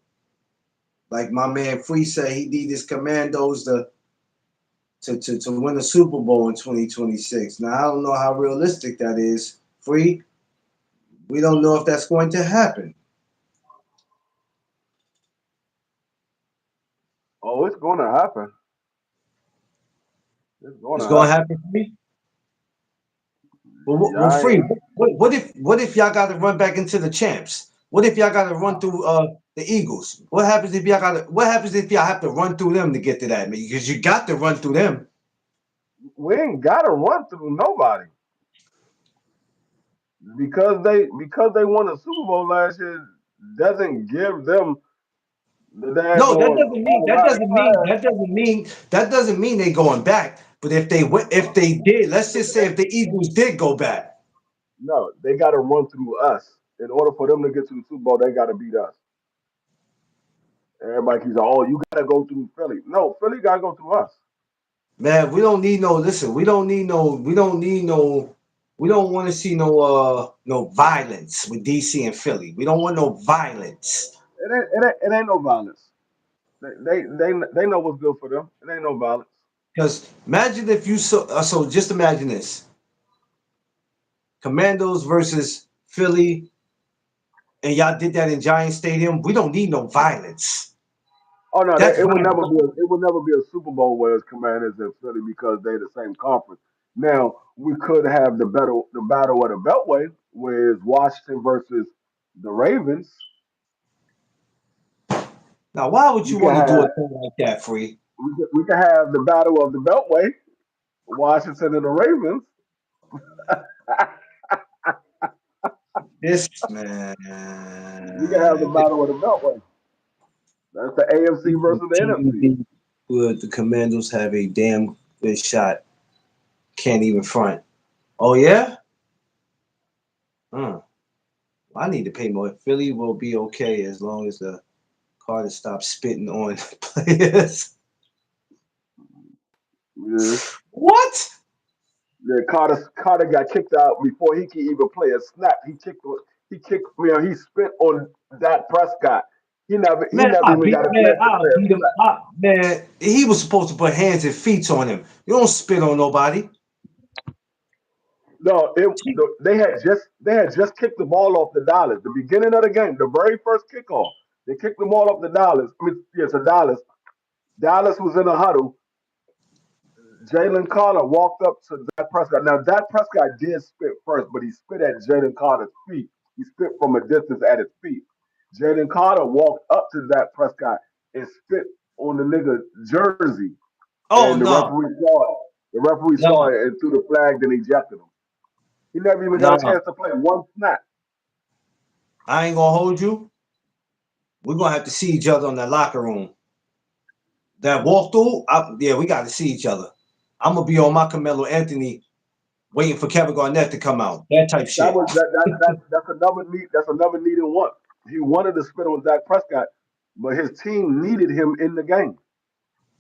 Like my man Free said, he need his commandos to win the Super Bowl in 2026. Now I don't know how realistic that is. Free, we don't know if that's going to happen. Oh, it's going to happen. It's going It's to going to happen. happen for me. Yeah, Well, I Free. ain't. What if y'all got to run back into the champs? What if y'all got to run through the Eagles? What happens if y'all have to run through them to get to that? Because you got to run through them. We ain't got to run through nobody because they won a Super Bowl last year doesn't give them the No, that daggone doesn't mean that automatic doesn't mean pass. that doesn't mean that doesn't mean they going back. But if they did, let's just say if the Eagles did go back. No, they got to run through us. In order for them to get to the Super Bowl, they got to beat us. Everybody keeps saying, "Oh, you got to go through Philly." No, Philly got to go through us. Man, we don't need no listen, we don't want to see no violence with DC and Philly. We don't want no violence. It ain't no violence. They know what's good for them. It ain't no violence. Because imagine if you so just imagine this. Commandos versus Philly, and y'all did that in Giant Stadium. We don't need no violence. Oh no, That's it would violence. never be. It would never be a Super Bowl where it's Commanders and Philly because they're the same conference. Now we could have the battle of the Beltway, where it's Washington versus the Ravens. Now, why would We you can want to do have a thing like that, Free? we can have the battle of the Beltway, Washington and the Ravens. This man. We can have the battle of the Beltway. That's the AFC versus the NFC. Would the Commandos have a damn good shot? Can't even front. Oh yeah? Hmm. I need to pay more. Philly will be okay as long as the Carter stops spitting on players. Yeah. What? Yeah, Carter got kicked out before he could even play a snap. He kicked he spit on Dak Prescott. He Man, never even got a chance to I'll play a beat him snap. up. Man, he was supposed to put hands and feet on him. You don't spit on nobody. No, they had just kicked the ball off the Dallas. The beginning of the game, the very first kickoff, they kicked the ball off the Dallas. I mean, yeah, to Dallas. Dallas was in a huddle. Jalen Carter walked up to Dak Prescott. Now Dak Prescott did spit first, but he spit at Jalen Carter's feet. He spit from a distance at his feet. Jalen Carter walked up to Dak Prescott and spit on the nigga jersey, Oh and the no, referee saw it. The referee saw no, it and threw the flag, then ejected him. He never even got a no. chance to play one snap. I ain't gonna hold you. We're gonna have to see each other in the locker room. that walkthrough, yeah, we got to see each other. I'm gonna be on my Carmelo Anthony, waiting for Kevin Garnett to come out. That type That shit. was that's another need. That's another need and want. He wanted to spit on Dak Prescott, but his team needed him in the game.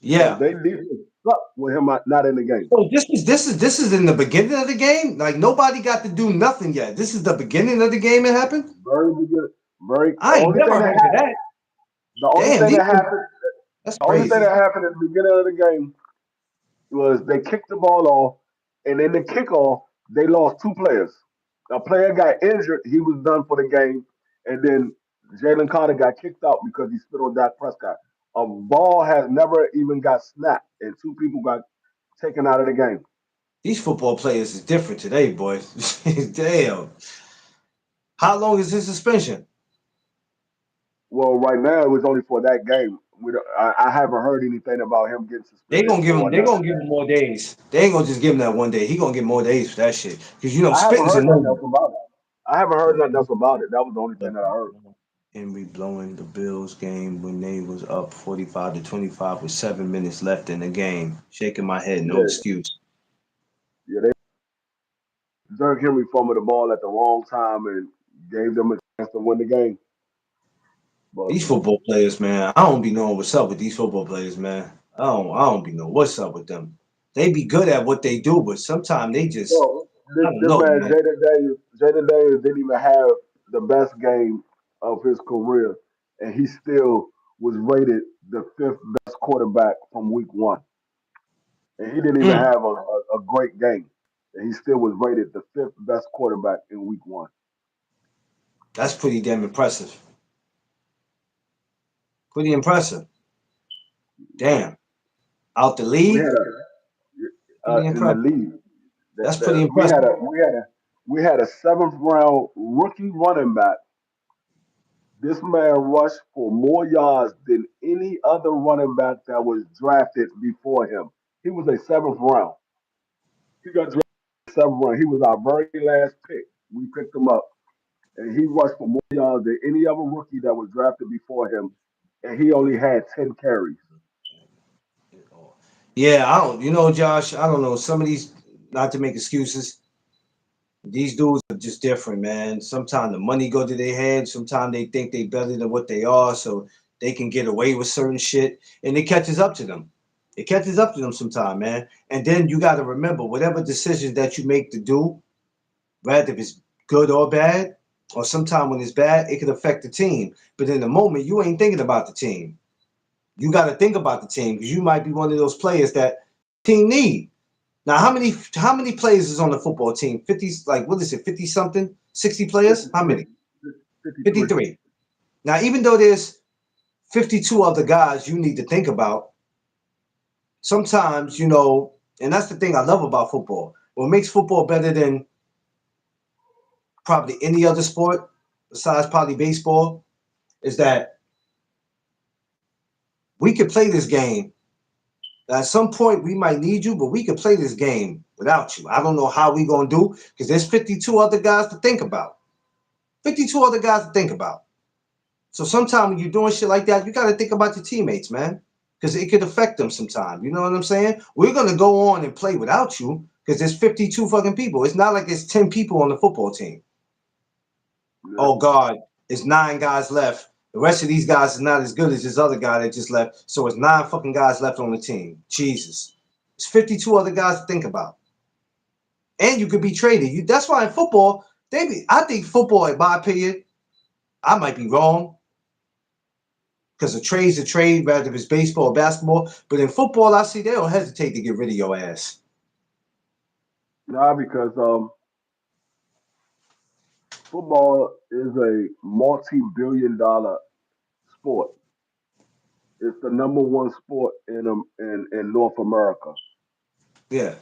So Yeah. they needed to suck with him not in the game. So this is in the beginning of the game. Like nobody got to do nothing yet. This is the beginning of the game. It happened. Very beginning. Very. I ain't never heard of that. The only Damn, thing that happened. that's The only thing crazy. that happened at the beginning of the game was they kicked the ball off, and in the kickoff they lost two players. A player got injured; he was done for the game, and then Jalen Carter got kicked out because he spit on Dak Prescott. A ball has never even got snapped, and two people got taken out of the game. These football players is different today, boys. Damn. How long is this suspension? Well, right now it was only for that game. I haven't heard anything about him getting suspended for They another gonna give him game. more days. They ain't gonna just give him that one day. He gonna get more days for that shit. Cause you know I haven't spitting's a heard nothing no. else about it. I haven't heard nothing else about it. That was the only thing that I heard. Henry blowing the Bills game when they was up 45-25 with 7 minutes left in the game. Shaking my head, no Yeah, excuse. yeah. Derrick Henry fumbled the ball at the wrong time and gave them a chance to win the game. But These football players, man, I don't be knowing what's up with these football players, man. I don't be knowing what's up with them. They be good at what they do, but sometimes they just, well, I this don't this know, man man. Jaden Daniels didn't even have the best game of his career, and he still was rated the fifth best quarterback from week one. And he didn't even Mm, have a great game, and he still was rated the fifth best quarterback in week one. that's pretty damn impressive. Pretty impressive. Damn. Out the We league, had pretty in the impressive. league That's that pretty impressive. we had a seventh round rookie running back. This man rushed for more yards than any other running back that was drafted before him. He was a seventh round. He got drafted seventh round. He was our very last pick. We picked him up, and he rushed for more yards than any other rookie that was drafted before him, and he only had 10 carries. Yeah, I don't. You know, Josh, I don't know. Some of these, not to make excuses, these dudes are just different, man. Sometimes the money go to their head. Sometimes they think they better than what they are, so they can get away with certain shit, and it catches up to them. It catches up to them sometime, man. And then you got to remember, whatever decision that you make to do, whether if it's good or bad, or sometime when it's bad, it could affect the team. But in the moment, you ain't thinking about the team. You got to think about the team because you might be one of those players that team need. Now, how many players is on the football team? 50, like what is it, 50 something? 60 players? How 53, many? 53. 53. Now, even though there's 52 other guys you need to think about, sometimes, and that's the thing I love about football. What makes football better than probably any other sport, besides probably baseball, is that we could play this game. At some point, we might need you, but we could play this game without you. I don't know how we gonna do because there's 52 other guys to think about. 52 other guys to think about. So sometimes when you're doing shit like that, you got to think about your teammates, man, because it could affect them sometime. You know what I'm saying? We're gonna go on and play without you because there's 52 fucking people. It's not like it's 10 people on the football team. Yeah. Oh God, it's 9 guys left. The rest of these guys is not as good as this other guy that just left. So it's 9 fucking guys left on the team. Jesus. It's 52 other guys to think about. And you could be traded. That's why in football, I think football, in my opinion, I might be wrong, because a trade's a trade, whether it's baseball or basketball. But in football, I see they don't hesitate to get rid of your ass. Nah, because football is a multi-billion-dollar sport. It's the number one sport in North America. Yeah.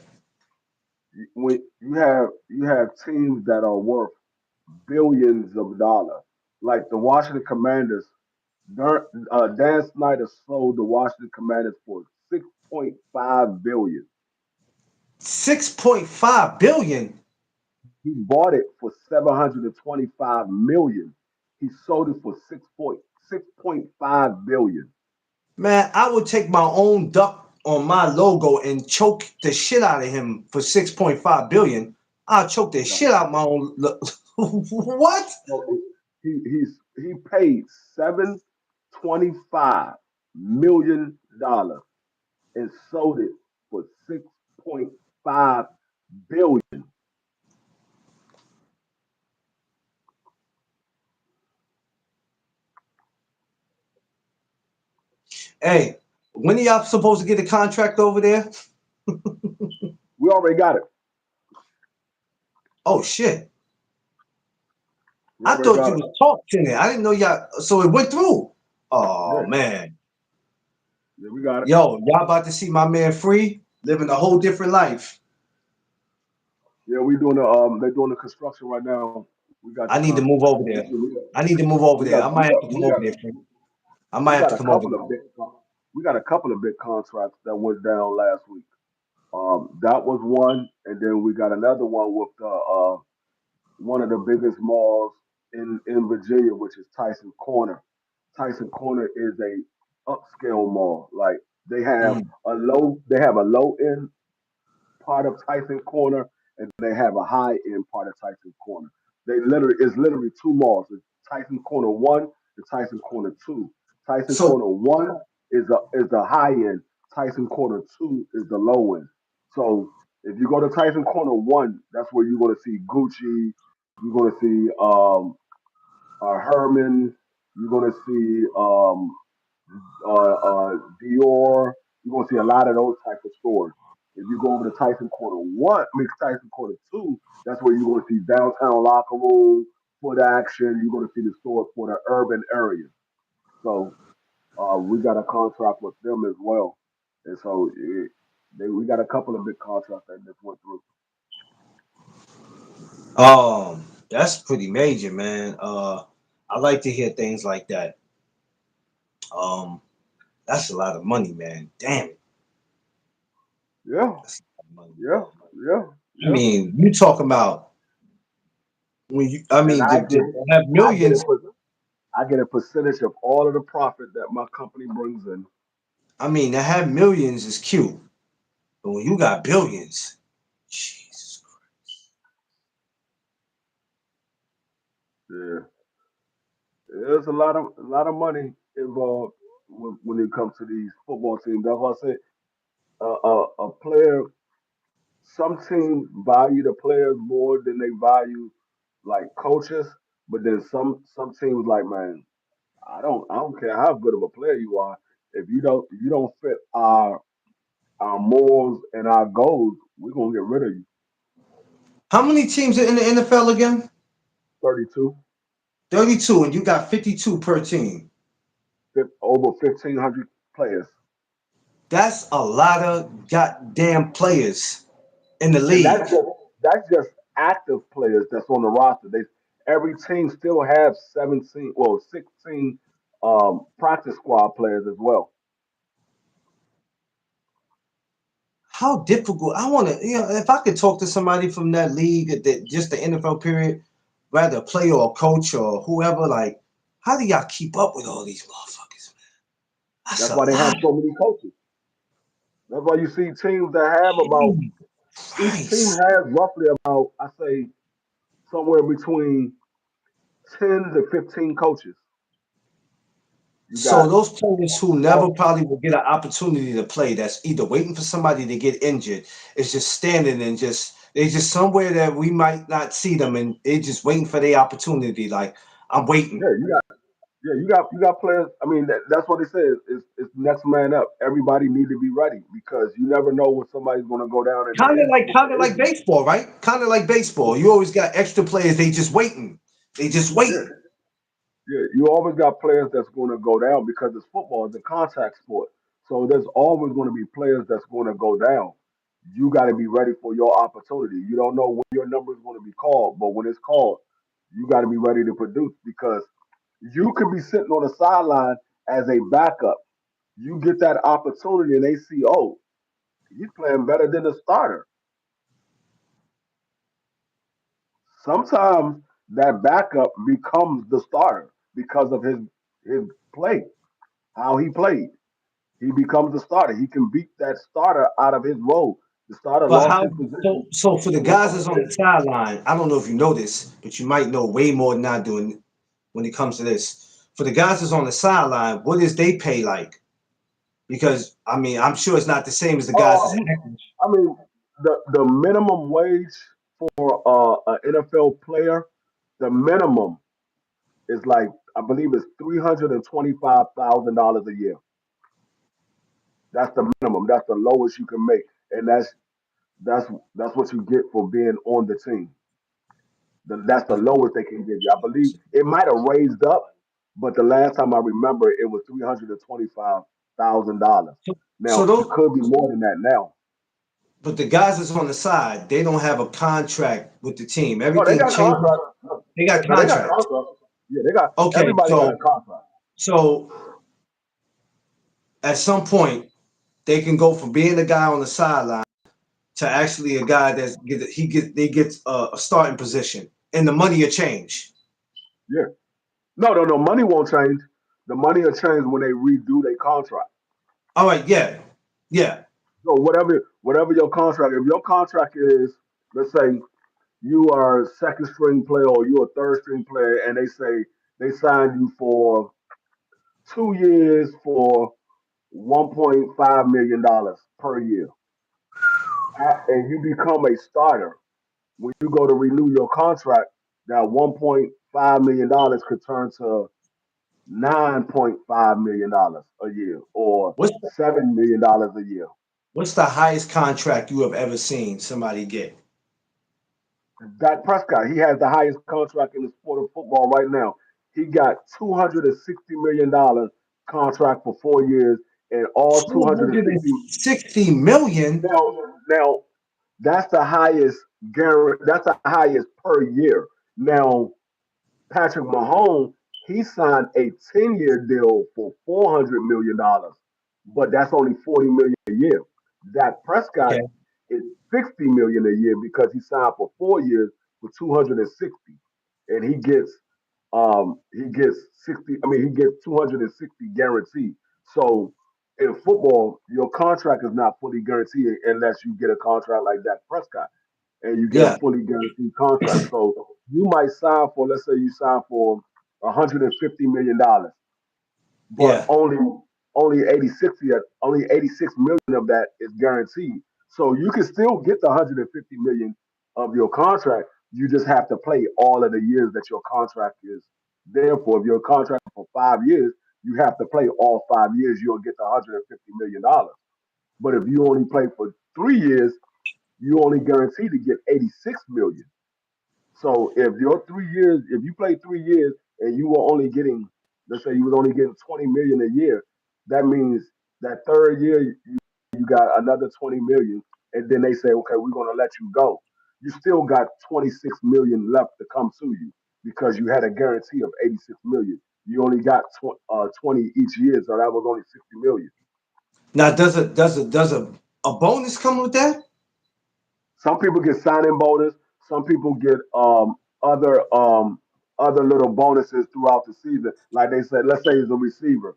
When you have teams that are worth billions of dollars, like the Washington Commanders. Dan Snyder sold the Washington Commanders for 6.5 billion. 6.5 billion. He bought it for 725 million. He sold it for 6.5 billion. Man, I would take my own duck on my logo and choke the shit out of him for 6.5 billion. I'll choke the No, shit out my own. What? no, he paid $725 million and sold it for 6.5 billion. Hey, when are y'all supposed to get a contract over there? We already got it. Oh shit! We I already thought you got it. was talking it. I didn't know y'all. So it went through. Oh Yeah, man, yeah, we got it. yo, y'all about to see my man free living a whole different life. Yeah, we doing the they're doing the construction right now. We got the I need to contract. move over there. I need to move We over got there. I we might have got to we come over got there. Free. I we might have got to a come over couple there. of big we got a couple of big contracts that went down last week. That was one, and then we got another one with one of the biggest malls in Virginia, which is Tyson Corner. Tyson Corner is a upscale mall. Like Mm. they have a low end part of Tyson Corner, and they have a high end part of Tyson Corner. It's literally two malls. It's Tyson Corner one and Tyson Corner two. Tyson So Corner one is the high end. Tyson Corner two is the low end. So if you go to Tyson Corner one, that's where you're going to see Gucci. You're going to see Herman. You're going to see Dior. You're gonna see a lot of those type of stores. If you go over to Tyson Corner one, Tyson Corner two, that's where you're gonna see downtown locker room, foot action. You're gonna see the stores for the urban area. So we got a contract with them as well, and so we got a couple of big contracts that just went through. that's pretty major, man. I like to hear things like that. Um, that's a lot of money, man. Damn it, Yeah, that's a lot of money. yeah, yeah, I yeah. mean, you talking about when you? I And mean, I get to have I get millions. I get a percentage of all of the profit that my company brings in. I mean, to have millions is cute, but when you got billions, Jesus. Yeah. There's a lot of money involved when it comes to these football teams. That's why I say a player. Some teams value the players more than they value like coaches. But then some teams like, man, I don't care how good of a player you are. If you don't fit our morals and our goals, we're gonna get rid of you. How many teams are in the NFL again? 32, 32, and you got 52 per team. over 1,500 players. That's a lot of goddamn players in the And league. that's just active players that's on the roster. Every team still have 17, well, 16 practice squad players as well. How difficult? I want to, if I could talk to somebody from that league, that just the NFL period, rather a player or a coach or whoever, like, how do y'all keep up with all these motherfuckers, man? That's That's a why they have lot. so many coaches. That's why you see teams that have about Jesus each team Christ. has roughly about, I say, somewhere between 10 to 15 coaches. You So got those players who never all probably will get an opportunity to play, that's either waiting for somebody to get injured, is just standing and just they just somewhere that we might not see them, and they just waiting for their opportunity. Like I'm waiting. yeah, you got players. I mean, that's what they say. It's next man up. Everybody need to be ready because you never know when somebody's going to go down with Kind the of like injury. baseball, right? Kind of like baseball. You always got extra players. They just waiting. They just Yeah, waiting. yeah. You always got players that's going to go down because it's football. It's a contact sport. So there's always going to be players that's going to go down. You got to be ready for your opportunity. You don't know when your number is going to be called, but when it's called, you got to be ready to produce because you could be sitting on the sideline as a backup. You get that opportunity and they see, oh, he's playing better than the starter. Sometimes that backup becomes the starter because of his play, how he played. He becomes the starter. He can beat that starter out of his role. The starter But lost how? his position So for the to a guys that's third on the base. sideline, I don't know if you know this, but you might know way more than I do when it comes to this. For the guys that's on the sideline, what is they pay like? Because I mean, I'm sure it's not the same as the guys that's Um, active. I mean, the minimum wage for an NFL player, the minimum is like I believe it's $325,000 a year. That's the minimum. That's the lowest you can make, and that's that's what you get for being on the team. That's the lowest they can give you. I believe it might have raised up, but the last time I remember, it was $325,000. So, so Now it those, could be more than that now. but the guys that's on the side, they don't have a contract with the team. No, they Everything got changes. contracts. No, They got no, they got contracts. contracts. Yeah, they got Okay, everybody got a so contract. so at some point they can go from being the guy on the sideline to actually a guy that's get they get a starting position, and the money will change. Yeah. No, no, no. Money won't change. The money will change when they redo their contract. All right, yeah, yeah. So whatever your contract, if your contract is, let's say you are a second string player or you're a third string player, and they say they signed you for 2 years for $1.5 million per year, and you become a starter. When you go to renew your contract, that $1.5 million could turn to $9.5 million a year or What's $7 million a year. what's the highest contract you have ever seen somebody get? Dak Prescott, he has the highest contract in the sport of football right now. He got $260 million contract for 4 years, and all 260. 260 million. Now that's the highest guarantee. That's the highest per year. Now Patrick Mahomes, he signed a 10-year deal for $400 million, but that's only 40 million a year. Dak Prescott Okay, is 60 million a year because he signed for 4 years for 260, and he gets 60. I mean, he gets 260 guaranteed. So in football, your contract is not fully guaranteed unless you get a contract like Dak Prescott and you get a yeah, fully guaranteed contract. So you might sign for, let's say you sign for $150 million, but yeah. only 86 million of that is guaranteed. So you can still get the 150 million of your contract. You just have to play all of the years that your contract is there for. If your contract for 5 years, you have to play all 5 years. You'll get the $150 million. But if you only play for 3 years, you only guaranteed to get 86 million. So if your 3 years, if you played 3 years and you were only getting, let's say you was only getting 20 million a year, that means that third year you got another 20 million, and then they say, okay, we're gonna let you go. You still got 26 million left to come to you because you had a guarantee of 86 million. You only got 20 each year, so that was only 60 million. Now, does a bonus come with that? Some people get signing bonus. Some people get other other little bonuses throughout the season. Like they said, let's say he's a receiver.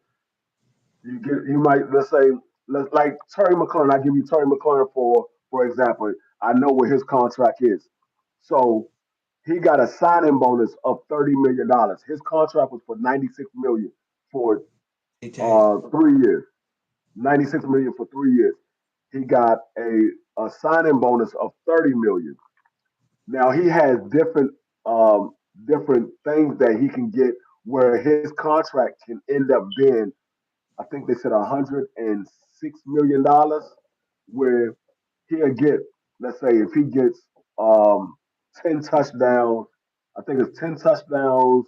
You might let's say like Terry McLaurin. I give you Terry McLaurin for example. I know what his contract is. So he got a signing bonus of $30 million. His contract was for 96 million for Okay. 3 years. 96 million for 3 years. He got a signing bonus of 30 million. Now he has different things that he can get where his contract can end up being, I think they said $106 million, where he'll get, let's say if he gets 10 touchdowns, I think it's 10 touchdowns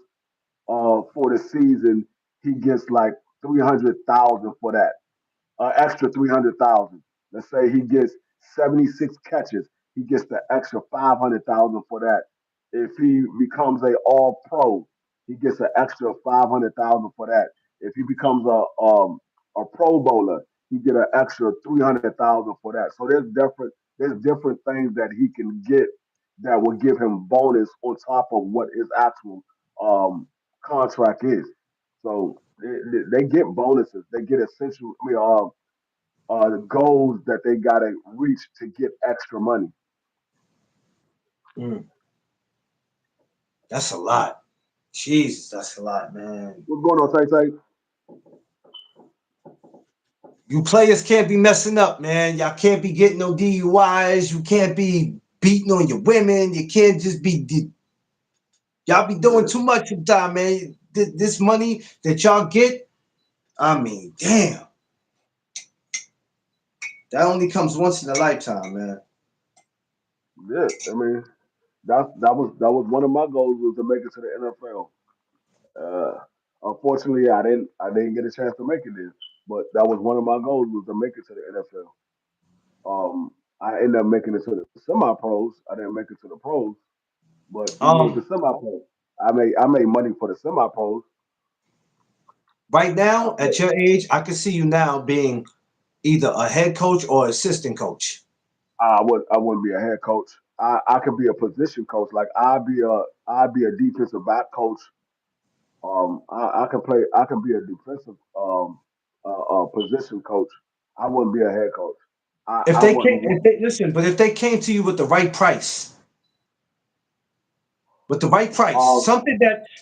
for the season, he gets like 300,000 for that, extra 300,000. Let's say he gets 76 catches, he gets the extra 500,000 for that. If he becomes a All Pro, he gets an extra 500,000 for that. If he becomes a Pro Bowler, he get an extra 300,000 for that. So there's different things that he can get that will give him bonus on top of what his actual um, contract is. So they get bonuses. They get essential. The goals that they gotta reach to get extra money. Mm, that's a lot. Jesus, that's a lot, man. What's going on, Tay Tay? You players can't be messing up, man. Y'all can't be getting no DUIs. You can't be beating on your women. You can't just be. Y'all be doing Yeah, too much sometimes, man. This money that y'all get, I mean, damn. That only comes once in a lifetime, man. yeah. I mean, that was one of my goals was to make it to the NFL. Uh, Unfortunately, I didn't get a chance to make it there, but that was one of my goals was to make it to the NFL. I ended up making it to the semi pros. I didn't make it to the pros, but even with the Um, semi pros, I made money for the semi pros. right I now, played. at your age, I can see you now being either a head coach or assistant coach. I wouldn't be a head coach. I could be a position coach. Like I'd be a defensive back coach. I can play. I can be a defensive position coach. I wouldn't be a head coach. If I they came, wouldn't if want. they listen, but if they came to you with the right price, Um,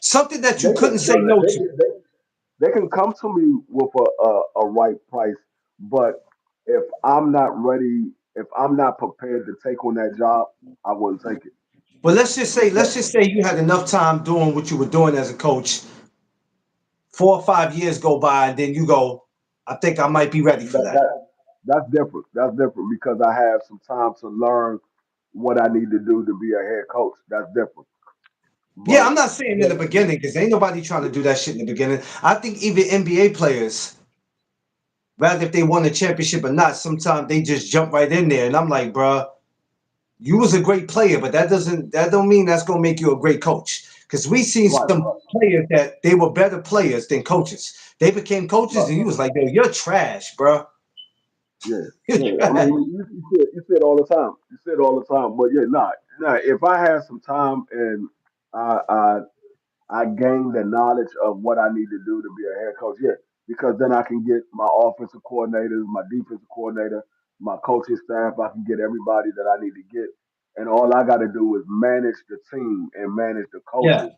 something that you they couldn't can say no to. they can come to me with a right price, but if I'm not ready, if I'm not prepared to take on that job, I wouldn't take it But let's because just say you had enough time doing what you were doing as a coach. 4 or 5 years go by, and then you go, I think I might be ready for that, that. that that's different. That's different because I have some time to learn what I need to do to be a head coach. That's different. Yeah, But I'm not saying in yeah, the beginning because ain't nobody trying to do that shit in the beginning. I think even NBA players, rather if they won a championship or not, sometimes they just jump right in there, and I'm like, bruh, you was a great player, but that don't mean that's gonna make you a great coach. Because we seen right, some right, players that they were better players than coaches. They became coaches, right. and you was like, yo, you're trash, bruh. Yeah, You're yeah. I trash. mean, you said all the time. You said all the time. But yeah, nah. If I had some time and I I I gained the knowledge of what I need to do to be a head coach, yeah, because then I can get my offensive coordinators, my defensive coordinator, my coaching staff. I can get everybody that I need to get, and all I got to do is manage the team and manage the Yeah, coaches.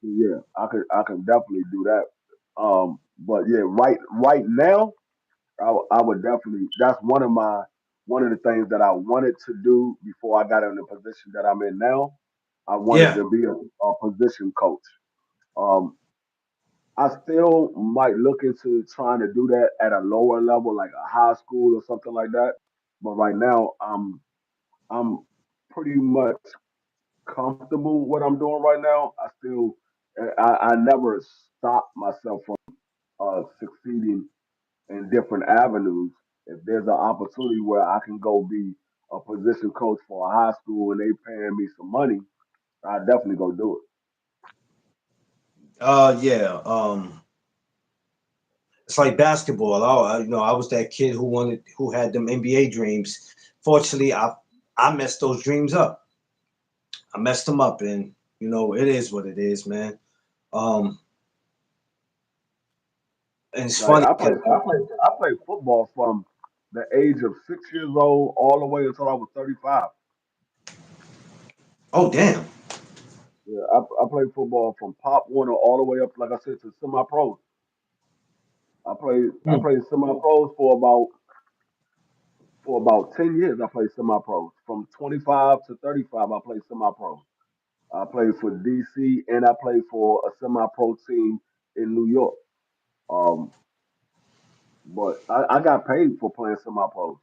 Yeah, I can definitely do that. But yeah, right now. I would definitely. That's one of the things that I wanted to do before I got in the position that I'm in now. I wanted yeah. to be a position coach. Um, I still might look into trying to do that at a lower level, like a high school or something like that. But right now, I'm pretty much comfortable with what I'm doing right now. I never stop myself from succeeding in different avenues. If there's an opportunity where I can go be a position coach for a high school and they paying me some money, I definitely go do it. Yeah. It's like basketball. I was that kid who had them NBA dreams. Fortunately, I messed those dreams up. I messed them up, and it is what it is, man. Um, and it's Like funny because I played football from the age of 6 years old all the way until I was 35. oh damn. Yeah, I played football from Pop Warner all the way up, like I said, to semi pros. I Hmm. played semi pros for about 10 years. I played semi pros from 25 to 35. I played semi pros. I played for DC and I played for a semi-pro team in New York. Um, but I got paid for playing semi-pros.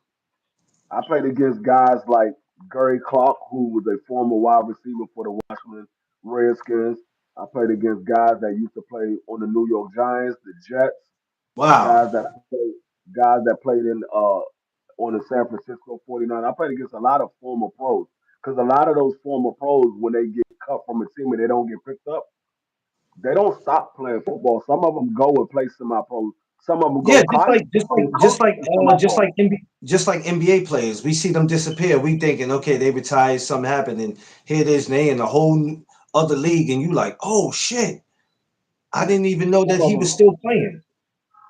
I played against guys like Gary Clark, who was a former wide receiver for the Washington Redskins. I played against guys that used to play on the New York Giants, the Jets, Wow. guys that played, guys that played in on the San Francisco 49. I played against a lot of former pros because a lot of those former pros, when they get cut from a team and they don't get picked up, they don't stop playing football. Some of them go and play semi-pro. Some of them Yeah, go coach semi-pro. just like NBA players, we see them disappear. We thinking, okay, they retired, something happened, and here it is, and they in a whole other league, and you like, oh shit. I didn't even know Some that of he was them, still playing.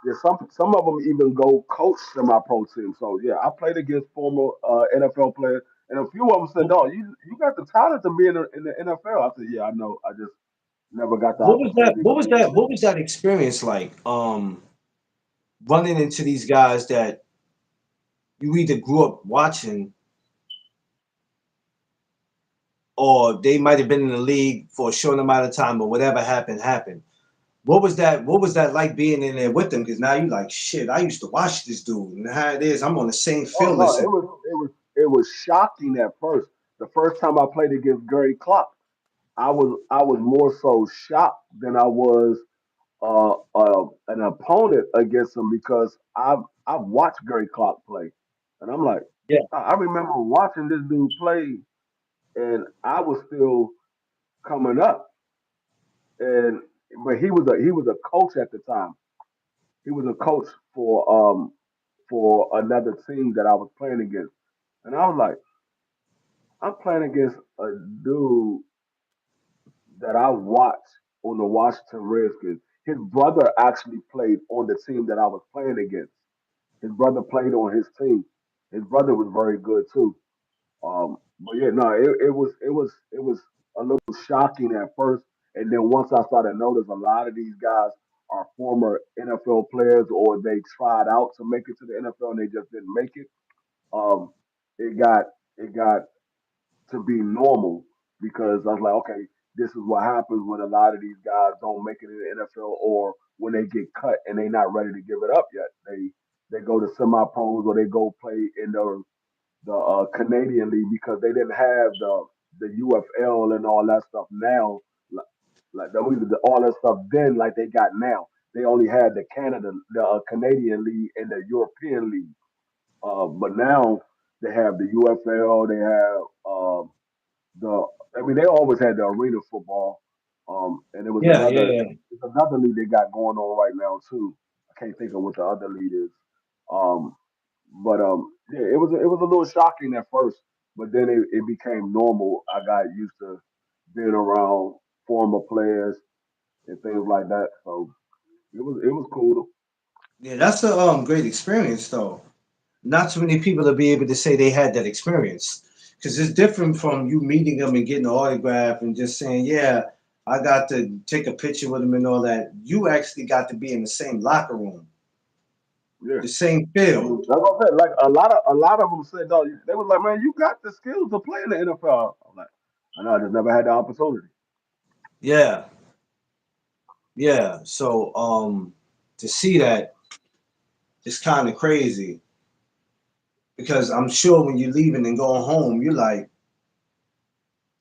yeah, some of them even go coach semi-pro teams. So yeah, I played against former NFL players, and a few of them said, What, "No, you got the talent to be in the NFL." I said, "Yeah, I know. I just never got the what was that? opportunity What to was be in that? it." What was that experience like? Running into these guys that you either grew up watching or they might have been in the league for a short amount of time, or whatever happened. What was that? What was that like being in there with them? Because now you like shit. I used to watch this dude, and how it is, I'm on the same Oh field no, as him. it was shocking at first. The first time I played against Gary Clark, I was more so shocked than I was an opponent against him because I've watched Gary Clark play, and I'm like, Yeah, I remember watching this dude play, and I was still coming up, and but he was a coach at the time. He was a coach for another team that I was playing against, and I was like, I'm playing against a dude that I watched on the Washington Redskins. His brother actually played on the team that I was playing against. His brother played on his team. His brother was very good too. But yeah, no, it was a little shocking at first, and then once I started to notice a lot of these guys are former NFL players or they tried out to make it to the NFL and they just didn't make it. Um, it got to be normal because I was like, okay, this is what happens when a lot of these guys don't make it in the NFL or when they get cut and they're not ready to give it up yet. They go to semi pros or they go play in the Canadian league because they didn't have the UFL and all that stuff now. Like all that stuff then, like they got now. They only had the Canadian league, and the European league. But now they have the UFL. They have the I mean they always had the arena football, and yeah, yeah. there's another league they got going on right now too. I can't think of what the other league is, um, but yeah, it was a little shocking at first, but then it became normal. I got used to being around former players and things like that, so it was cool. Yeah, that's a great experience though. Not too many people will be able to say they had that experience because it's different from you meeting them and getting an autograph and just saying, "Yeah, I got to take a picture with them and all that." You actually got to be in the same locker room, Yeah. the same I mean, field. that's what I said. Like a lot of them said, "No, they was like, man, you got the skills to play in the NFL." I'm like, I know, I just never had the opportunity. Yeah, yeah. So to see that is kind of crazy because I'm sure when you're leaving and going home, you're like,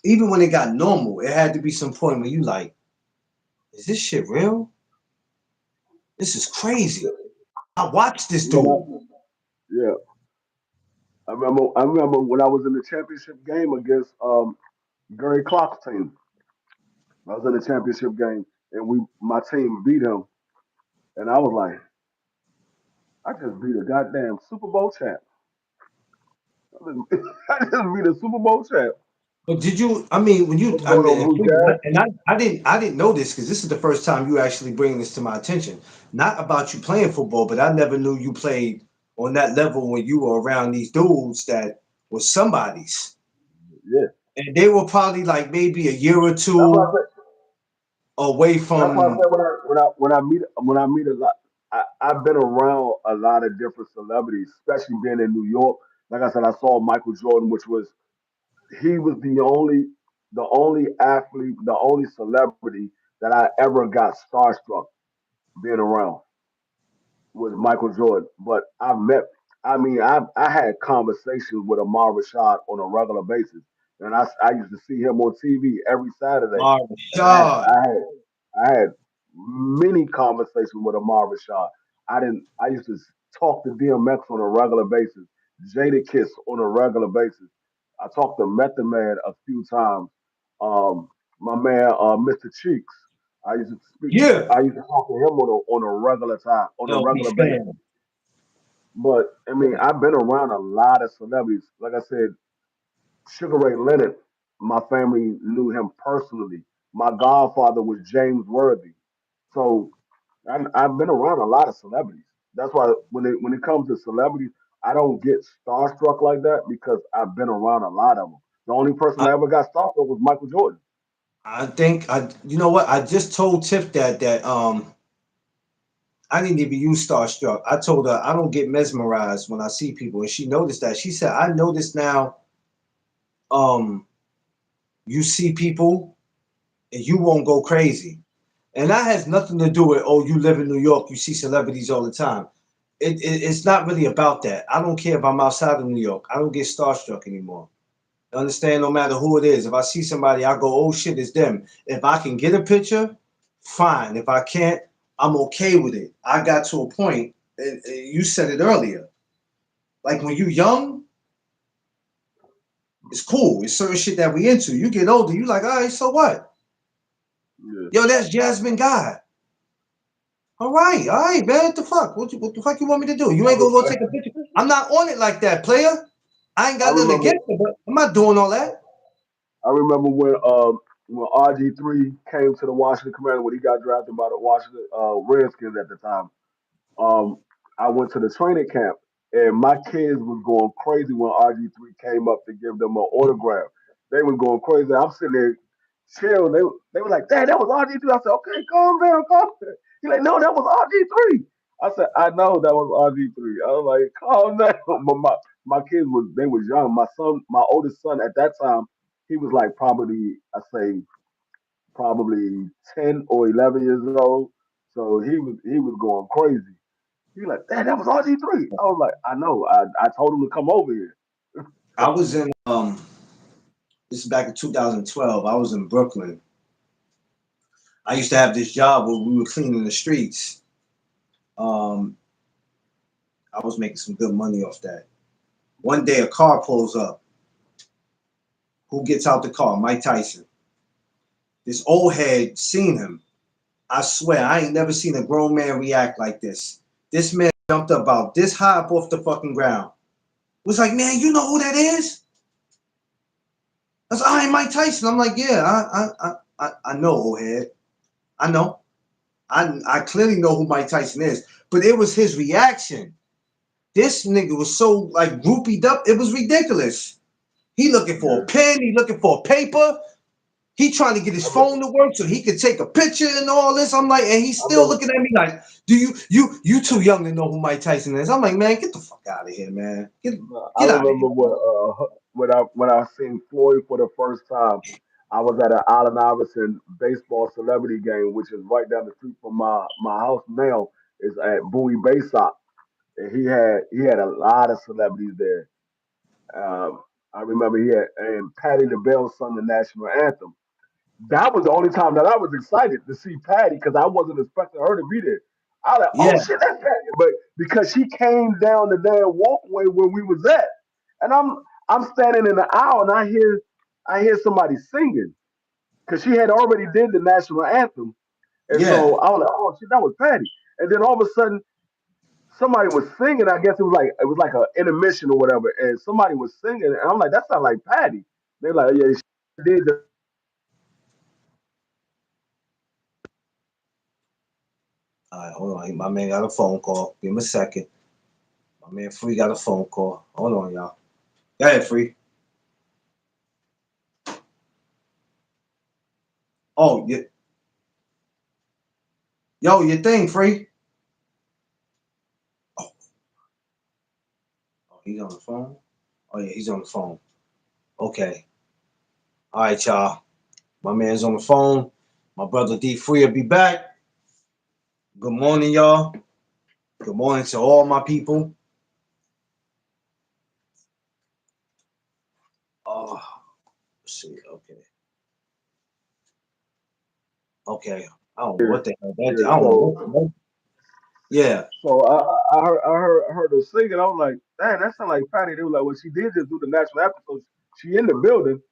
even when it got normal, it had to be some point where you like, is this shit real? This is crazy. I watched this When dude. I, yeah, I remember when I was in the championship game against Gary Clark's team. I was in the championship game, and my team beat him, and I was like, I just beat a goddamn Super Bowl champ. I just, I just beat a Super Bowl champ. But did you? I mean, when I you, was I going mean, on Blue Jazz. and I didn't know this because this is the first time you actually bringing this to my attention. Not about you playing football, but I never knew you played on that level when you were around these dudes that were somebodies, Yeah, and they were probably like maybe a year or that's what I two said. away That's why I from. said when I meet a lot, I've been around a lot of different celebrities, especially being in New York. Like I said, I saw Michael Jordan, which was he was the only athlete, the only celebrity that I ever got starstruck being around was Michael Jordan. But I had conversations with Amar Rashad on a regular basis, and I used to see him on TV every Saturday, Marvin and Shaw. I had many conversations with Amar Rashad. I used to talk to DMX on a regular basis, Jada Kiss on a regular basis. I talked to Method Man a few times. Um, my man, Mr. Cheeks. Yeah, I used to talk to him on a regular time, on a LP regular basis. fan. But I mean, I've been around a lot of celebrities. Like I said, Sugar Ray Leonard, my family knew him personally. My godfather was James Worthy. So I've been around a lot of celebrities. That's why when it comes to celebrities, I don't get starstruck like that because I've been around a lot of them. The only person I, I ever got starstruck was Michael Jordan. I think you know what? I just told Tiff that I didn't even use starstruck. I told her I don't get mesmerized when I see people, and she noticed that. She said, "I notice now. Um, you see people and you won't go crazy." And that has nothing to do with, oh, you live in New York, you see celebrities all the time. It's not really about that. I don't care if I'm outside of New York. I don't get starstruck anymore. You understand? No matter who it is. If I see somebody, I go, oh shit, it's them. If I can get a picture, fine. If I can't, I'm okay with it. I got to a point, and you said it earlier. Like when you young, it's cool. It's certain shit that we into. You get older, you like, all right, so what? Yeah. Yo, that's Jasmine Guy. All right, man. What the fuck? What the fuck you want me to do? You I, ain't gonna go re- take a picture. I'm not on it like that, player. I ain't I got nothing remember against it, but I'm not doing all that. I remember when RG3 came to the Washington Commanders when he got drafted by the Washington Redskins at the time. Um, I went to the training camp and my kids was going crazy when RG3 came up to give them an autograph. They was going crazy. I'm sitting there chill. They were like, "Dad, that was RG3." I said, "Okay, calm down, calm down." He's like, "No, that was RG3." I said, "I know that was RG3." I was like, "Calm down." But my kids was young. My oldest son at that time, he was like probably I say probably 10 or 11 years old. So he was going crazy. He like, Dad, that was RG3. I was like, I know. I told him to come over here. I was in this is back in 2012. I was in Brooklyn. I used to have this job where we were cleaning the streets. Um, I was making some good money off that. One day a car pulls up. Who gets out the car? Mike Tyson. This old head seen him. I swear, I ain't never seen a grown man react like this. This man jumped about this high up off the fucking ground. Was like, man, you know who that is? I was like, I ain't Mike Tyson. I'm like, yeah, I know, old head. I know. I clearly know who Mike Tyson is. But it was his reaction. This nigga was so like groupied up, it was ridiculous. He looking for a Yeah. pen, he looking for a paper. He trying to get his I, re- phone to work so he could take a picture and all this. I'm like, and he's I still remember looking at me like, do you too young to know who Mike Tyson is? I'm like, man, get the fuck out of here, man. I Get out of here. remember when I seen Floyd for the first time. I was at an Allen Iverson baseball celebrity game, which is right down the street from my house now. Is at Bowie Bayside, and he had a lot of celebrities there. I remember he had and Patti LaBelle sung the national anthem. That was the only time that I was excited to see Patty because I wasn't expecting her to be there. I was like, Yeah, oh shit, that's Patty. But because she came down the damn walkway where we was at, and I'm standing in the aisle and I hear somebody singing because she had already did the national anthem, and yeah. so I was like, oh shit, that was Patty. And then all of a sudden somebody was singing. I guess it was like an intermission or whatever, and somebody was singing, and I'm like, that sounds like Patty. They're like, yeah, she did. All right, hold on. My man got a phone call. Give him a second. My man Free got a phone call. Hold on, y'all. Go ahead, Free. Oh, yo, your thing, Free. Oh, he's on the phone. Oh yeah, he's on the phone. Okay. All right, y'all. My man's on the phone. My brother D Free will be back. Good morning, y'all. Good morning to all my people. Oh, let's see. Okay. Okay. I don't know what the hell that. Yeah, I don't know so what. Yeah. So I heard her singing. I was like, "Damn, that sounds like Patty." They were like, "Well, she did just do the national anthem, so she in the building."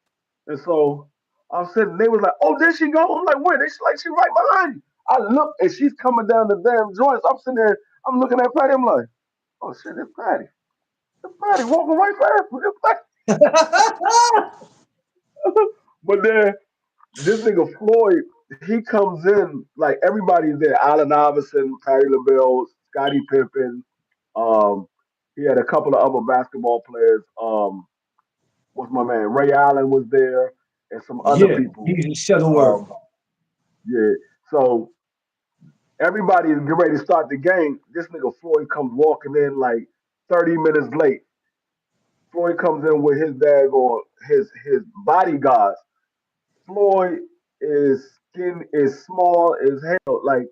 And so I'm sitting. They was like, "Oh, there she go." I'm like, "Where?" They like, "She right behind you." I look, and she's coming down the damn joints. I'm sitting there. I'm looking at Patty. I'm like, "Oh shit, it's Patty. It's Patty walking right past me. It's Patty." But then this nigga Floyd. he comes in like everybody's there. Allen Iverson, Patty LaBelle, Scottie Pippen. Um, he had a couple of other basketball players. What's my man? Ray Allen was there, and some other Yeah, people. he's a shuttle work. Um, yeah. So everybody is getting ready to start the game. This nigga Floyd comes walking in like 30 minutes late. Floyd comes in with his bag or his bodyguards. Floyd is skin is small as hell. Like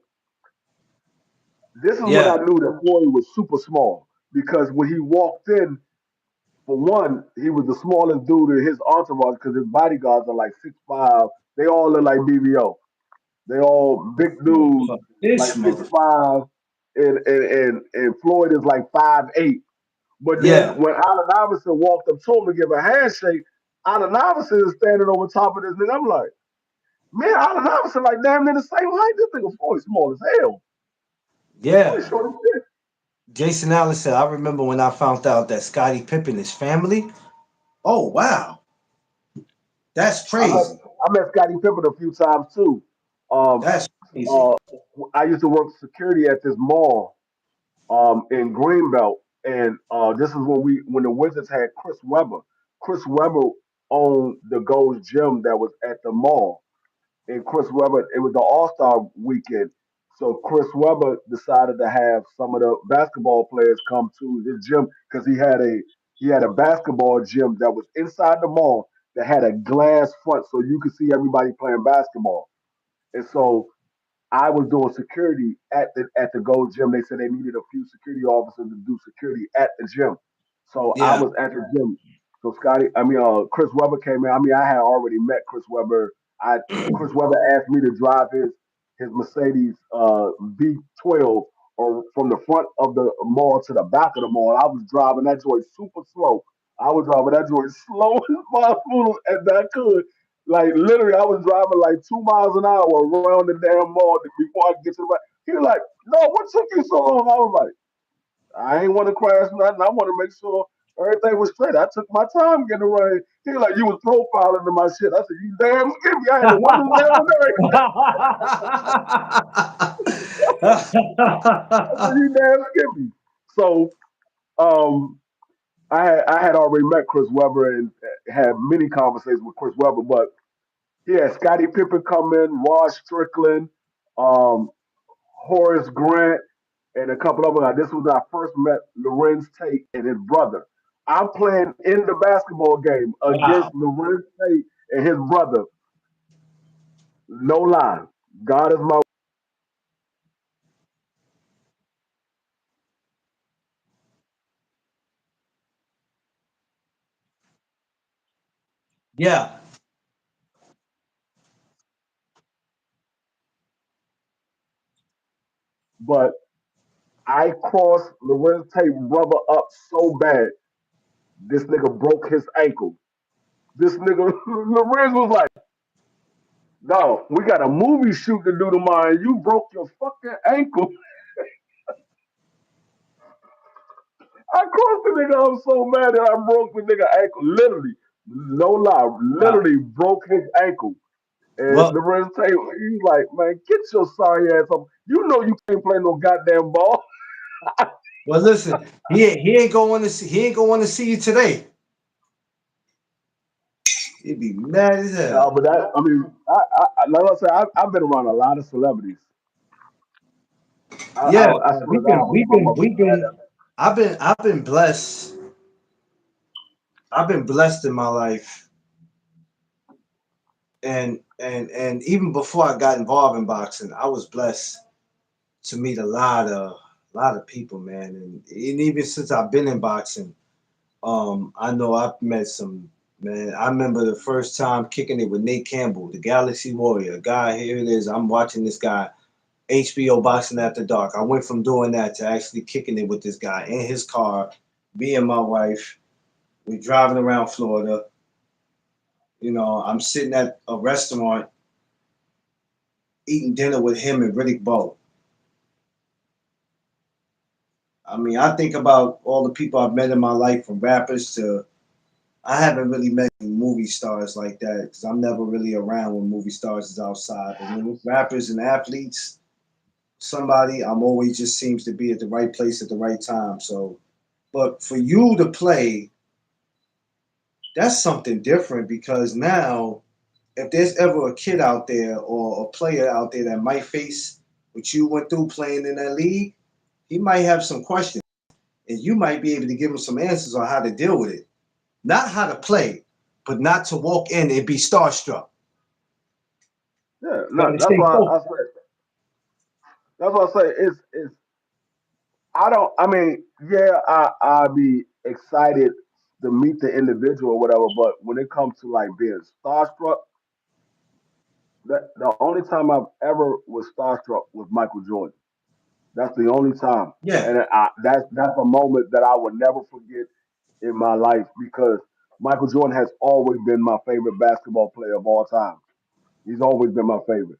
this is when I Yeah, knew that Floyd was super small because when he walked in, for one, he was the smallest dude in his entourage because his bodyguards are like 6'5". They all look like BBO. They all big dudes, motherfucker. This like six mother. five, and Floyd is like 5'8". But then Yeah, when Allen Iverson walked up to him to give a handshake, Allen Iverson is standing over top of this nigga. I'm like, man, Allen Iverson like damn near the same height. This nigga Floyd small as hell. Floyd yeah. short as shit. Jason Allen said, I remember when I found out that Scottie Pippen is family. Oh wow, that's I met crazy. I met Scottie Pippen a few times too. Um, That's crazy. uh, I used to work security at this mall in Greenbelt, and this is when the Wizards had Chris Webber. Chris Webber owned the Gold's Gym that was at the mall, and Chris Webber. It was the All Star weekend, so Chris Webber decided to have some of the basketball players come to his gym because he had a basketball gym that was inside the mall that had a glass front, so you could see everybody playing basketball. And so I was doing security at the Gold Gym. They said they needed a few security officers to do security at the gym. So I Yeah, was at the gym. So Chris Webber came in. I had already met Chris Webber. I Chris Webber asked me to drive his Mercedes V12 or from the front of the mall to the back of the mall. I was driving that joint super slow. I was driving that joint slow as possible as I could. Like literally, I was driving like 2 miles an hour around the damn mall before I get to the right. He was like, "No, what took you so long?" I was like, "I ain't want to crash nothing. I want to make sure everything was straight. I took my time getting around." He was like, "You was profiling in my shit." I said, "You damn skippy. I had the windows down and everything." I said, "You damn skippy." So um, I had already met Chris Webber and had many conversations with Chris Webber, but yeah, Scottie Pippen come in, Ross Strickland, um, Horace Grant, and a couple of them. This was when I first met Lorenz Tate and his brother. I'm playing in the basketball game against wow. Lorenz Tate and his brother. No lie. God is my Yeah, but I crossed Lorenz Tate brother up so bad. This nigga broke his ankle. This nigga Lorenz was like, no, we got a movie shoot to do tomorrow. And you broke your fucking ankle. I crossed the nigga up so mad that I broke the nigga ankle. Literally, no lie, wow. literally broke his ankle. And Well, the rest table, he's like, man, get your sorry ass up. You know you can't play no goddamn ball. well, listen. He ain't going to see. He ain't going to see you today. He'd be mad as No, hell. but like I said, I've been around a lot of celebrities. Yeah, I swear to God, we've been. I've been blessed. I've been blessed in my life, and even before I got involved in boxing, I was blessed to meet a lot of people, man. And even since I've been in boxing, I know I've met some man. I remember the first time kicking it with Nate Campbell, the Galaxy Warrior. Guy, here it is. I'm watching this guy, HBO Boxing After Dark. I went from doing that to actually kicking it with this guy in his car. Me and my wife, we're driving around Florida. I'm sitting at a restaurant eating dinner with him and Riddick Bowe. I mean, I think about all the people I've met in my life, from rappers to I haven't really met any movie stars like that because I'm never really around when movie stars is outside. But when it's rappers and athletes, somebody I'm always just seems to be at the right place at the right time. So, but for you to play, that's something different because now, if there's ever a kid out there or a player out there that might face what you went through playing in that league, he might have some questions, and you might be able to give him some answers on how to deal with it. Not how to play, but not to walk in and be starstruck. Yeah, You no, that's understand? why So, I say. That's why I say it's. I don't. I mean, yeah, I be excited to meet the individual or whatever, but when it comes to like being starstruck, that the only time I've ever was starstruck was Michael Jordan. That's the only time, yeah, and that's a moment that I would never forget in my life because Michael Jordan has always been my favorite basketball player of all time. He's always been my favorite.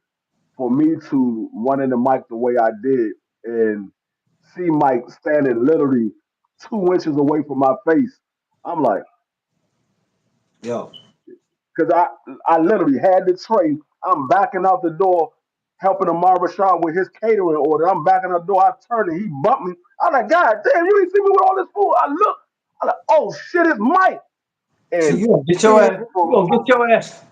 For me to run into Mike the way I did and see Mike standing literally 2 inches away from my face, I'm like, yo, because I literally had the tray. I'm backing out the door, helping Amar Rashad with his catering order. I'm backing out the door. I turn and he bumped me. I'm like, God damn, you ain't see me with all this food. I look, I'm like, oh shit, it's Mike. so And you gonna get your kids ass? You from gonna get your ass?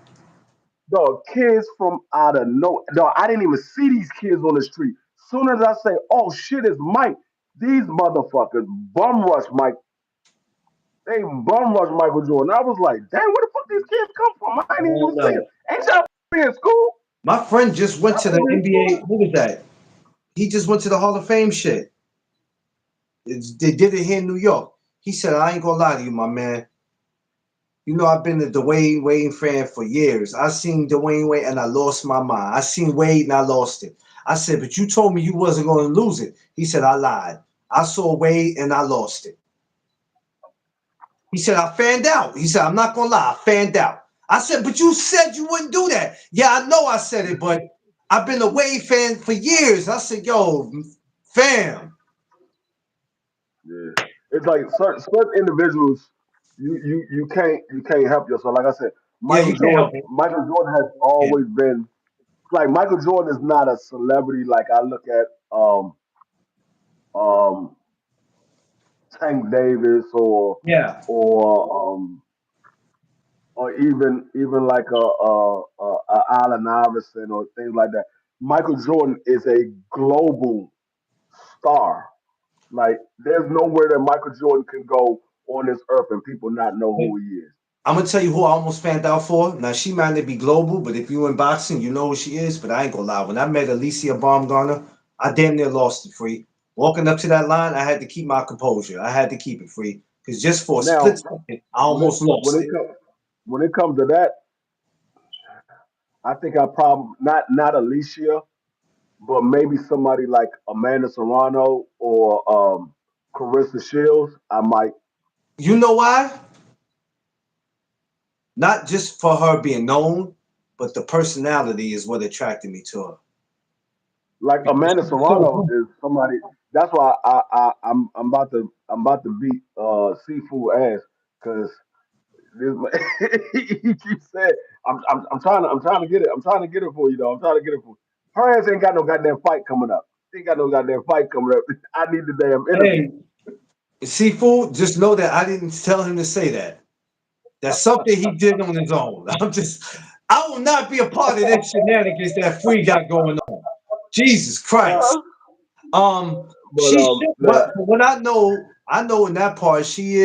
kids from out of no, no, I didn't even see these kids on the street. Soon as I say, "Oh shit, it's Mike," these motherfuckers bum rush Mike. They bum rush Michael Jordan. I was like, "Damn, where the fuck these kids come from? I ain't even Oh see them. no. Ain't y'all in school? My friend just went Y'all to the supposed to be in NBA. school." What was that? He just went to the Hall of Fame shit. They did it here in New York. He said, "I ain't gonna lie to you, my man. You know, I've been a Dwayne Wade fan for years. I seen Dwayne Wade and I lost my mind. I seen Wade and I lost it. I said, but you told me you wasn't going to lose it. He said, I lied. I saw Wade and I lost it. He said, I fanned out. He said, I'm not going to lie. I fanned out. I said, but you said you wouldn't do that. Yeah, I know I said it, but I've been a Wade fan for years. I said, yo, fam. Yeah, it's like certain individuals, you can't help yourself. Like I said, Yeah, you can't help it. Michael Jordan has Yeah. always been like Michael Jordan is not a celebrity like I look at um Tank Davis Yeah. or even like a Allen Iverson or things like that. Michael Jordan is a global star. Like there's nowhere that Michael Jordan can go on this earth and people not know who he is. I'm gonna tell you who I almost fanned out for. Now she might not be global, but if you in boxing, you know who she is. But I ain't gonna lie. When I met Alicia Baumgartner, I damn near lost it free. Walking up to that line, I had to keep my composure. I had to keep it free because just for a split Now, second, I almost when lost it it. comes to that, I think I probably not Alicia, but maybe somebody like Amanda Serrano or Carissa Shields. I might You know why? Not just for her being known, but the personality is what attracted me to her. like Because Amanda she's so Serrano is somebody. That's why I'm about to beat seafood ass because he keeps saying I'm trying to get it. I'm trying to get it for you though. I'm trying to get it for you. Her ass ain't got no goddamn fight coming up. She ain't got no goddamn fight coming up. I need the damn interview. hey, seafood. Just know that I didn't tell him to say that. That's something he did on his own. I will not be a part of that shenanigans that Free got going on. Jesus Christ. Uh, Um, but she should, the, but what I know in that part, she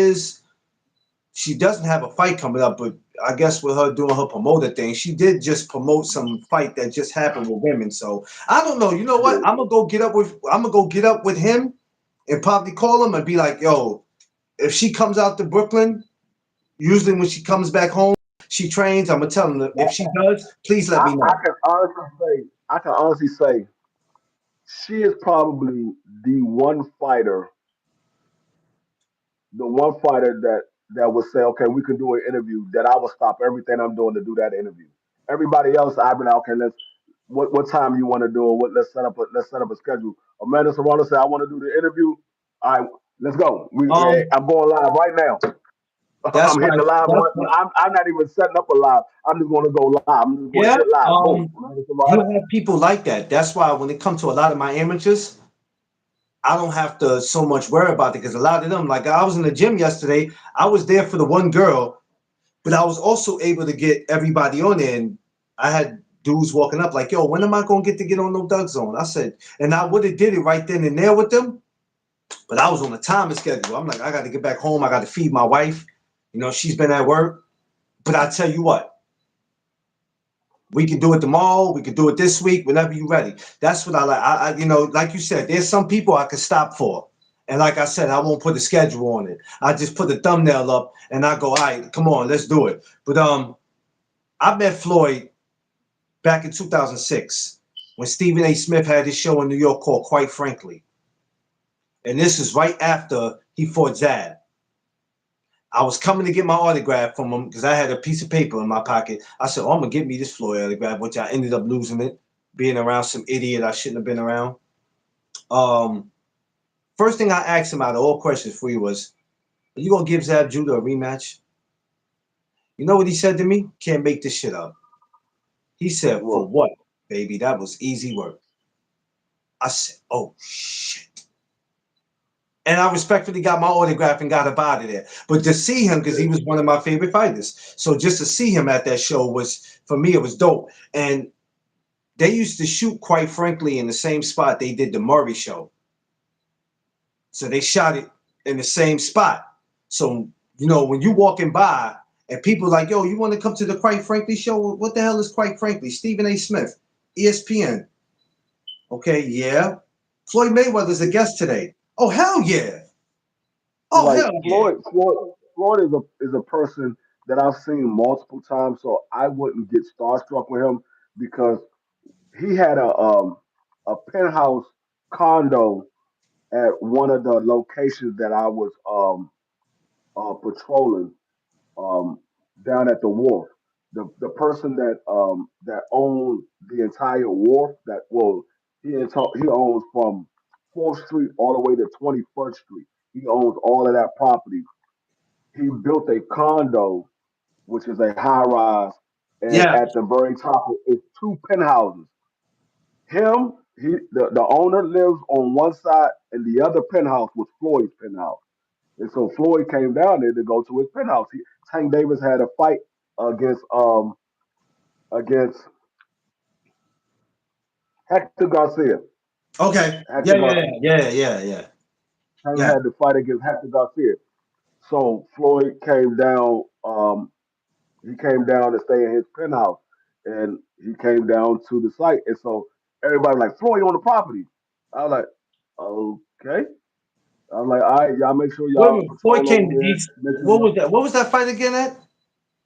doesn't have a fight coming up, but I guess with her doing her promoter thing, she did just promote some fight that just happened with women. So I don't know. You know what? yeah, I'm gonna go get up with him and probably call him and be like, yo, if she comes out to Brooklyn, usually when she comes back home, she trains. I'm gonna tell him that if she does, please let I, me I know. can honestly say I can honestly say she is probably the one fighter that would say, okay, we can do an interview. That I would stop everything I'm doing to do that interview. Everybody else, I've been like, okay. What time you want to do it? Let's set up a schedule. Amanda Serrano said, I want to do the interview. All right, let's go. Um, I'm going live right now. That's I'm why. hitting the live That's button. why I'm not even setting up a live. I'm just going to go live. I'm just going to yeah. hit live. Boom. I'm gonna hit the You live. have people like that. That's why when it comes to a lot of my amateurs, I don't have to so much worry about it because a lot of them, like I was in the gym yesterday, I was there for the one girl, but I was also able to get everybody on there. And I had dudes walking up like, yo, when am I going to get on no Doug Zone? I said, and I would have did it right then and there with them, but I was on a timing schedule. I'm like, I got to get back home. I got to feed my wife. You know, she's been at work. But I tell you what, we can do it tomorrow. We can do it this week, whenever you're ready. That's what I like. You know, like you said, there's some people I can stop for. And like I said, I won't put a schedule on it. I just put the thumbnail up and I go, all right, come on, let's do it. But I met Floyd back in 2006 when Stephen A. Smith had his show in New York called Quite Frankly. And this is right after he fought Zab. I was coming to get my autograph from him because I had a piece of paper in my pocket. I said, oh, I'm going to get me this Floyd autograph, which I ended up losing it, being around some idiot I shouldn't have been around. First thing I asked him out of all questions for you was, are you going to give Zab Judah a rematch? You know what he said to me? Can't make this shit up. He said, for Well, what, baby? That was easy work. I said, oh, shit. And I respectfully got my autograph and got up out of there. But to see him, because he was one of my favorite fighters. So just to see him at that show was, for me, it was dope. And they used to shoot, quite frankly, in the same spot they did the Murray show. So they shot it in the same spot. So, you know, when you walking by and people like, yo, you want to come to the Quite Frankly show? What the hell is Quite Frankly? Stephen A. Smith, ESPN. Okay, yeah. Floyd Mayweather's a guest today. Oh, hell yeah. Oh, like hell yeah. Floyd is a person that I've seen multiple times, so I wouldn't get starstruck with him because he had a penthouse condo at one of the locations that I was patrolling um, down at the wharf. The person that owned the entire wharf that well he owns from 4th Street all the way to 21st Street. He owns all of that property. He built a condo, which is a high rise, and Yeah. at the very top is two penthouses. The owner lives on one side, and the other penthouse was Floyd's penthouse. And so Floyd came down there to go to his penthouse. Tank Davis had a fight against against Hector Garcia. Okay. Hector Yeah, yeah, Garcia. yeah, yeah, yeah, Tank yeah. had to fight against Hector Garcia. So Floyd came down. He came down to stay in his penthouse, and he came down to the site. And so everybody was like, Floyd on the property. I was like, okay. I was like, all right, y'all make sure Wait a y'all minute. Floyd patrol came over to there. DC. Make sure What was y'all. that? What was that fight again at?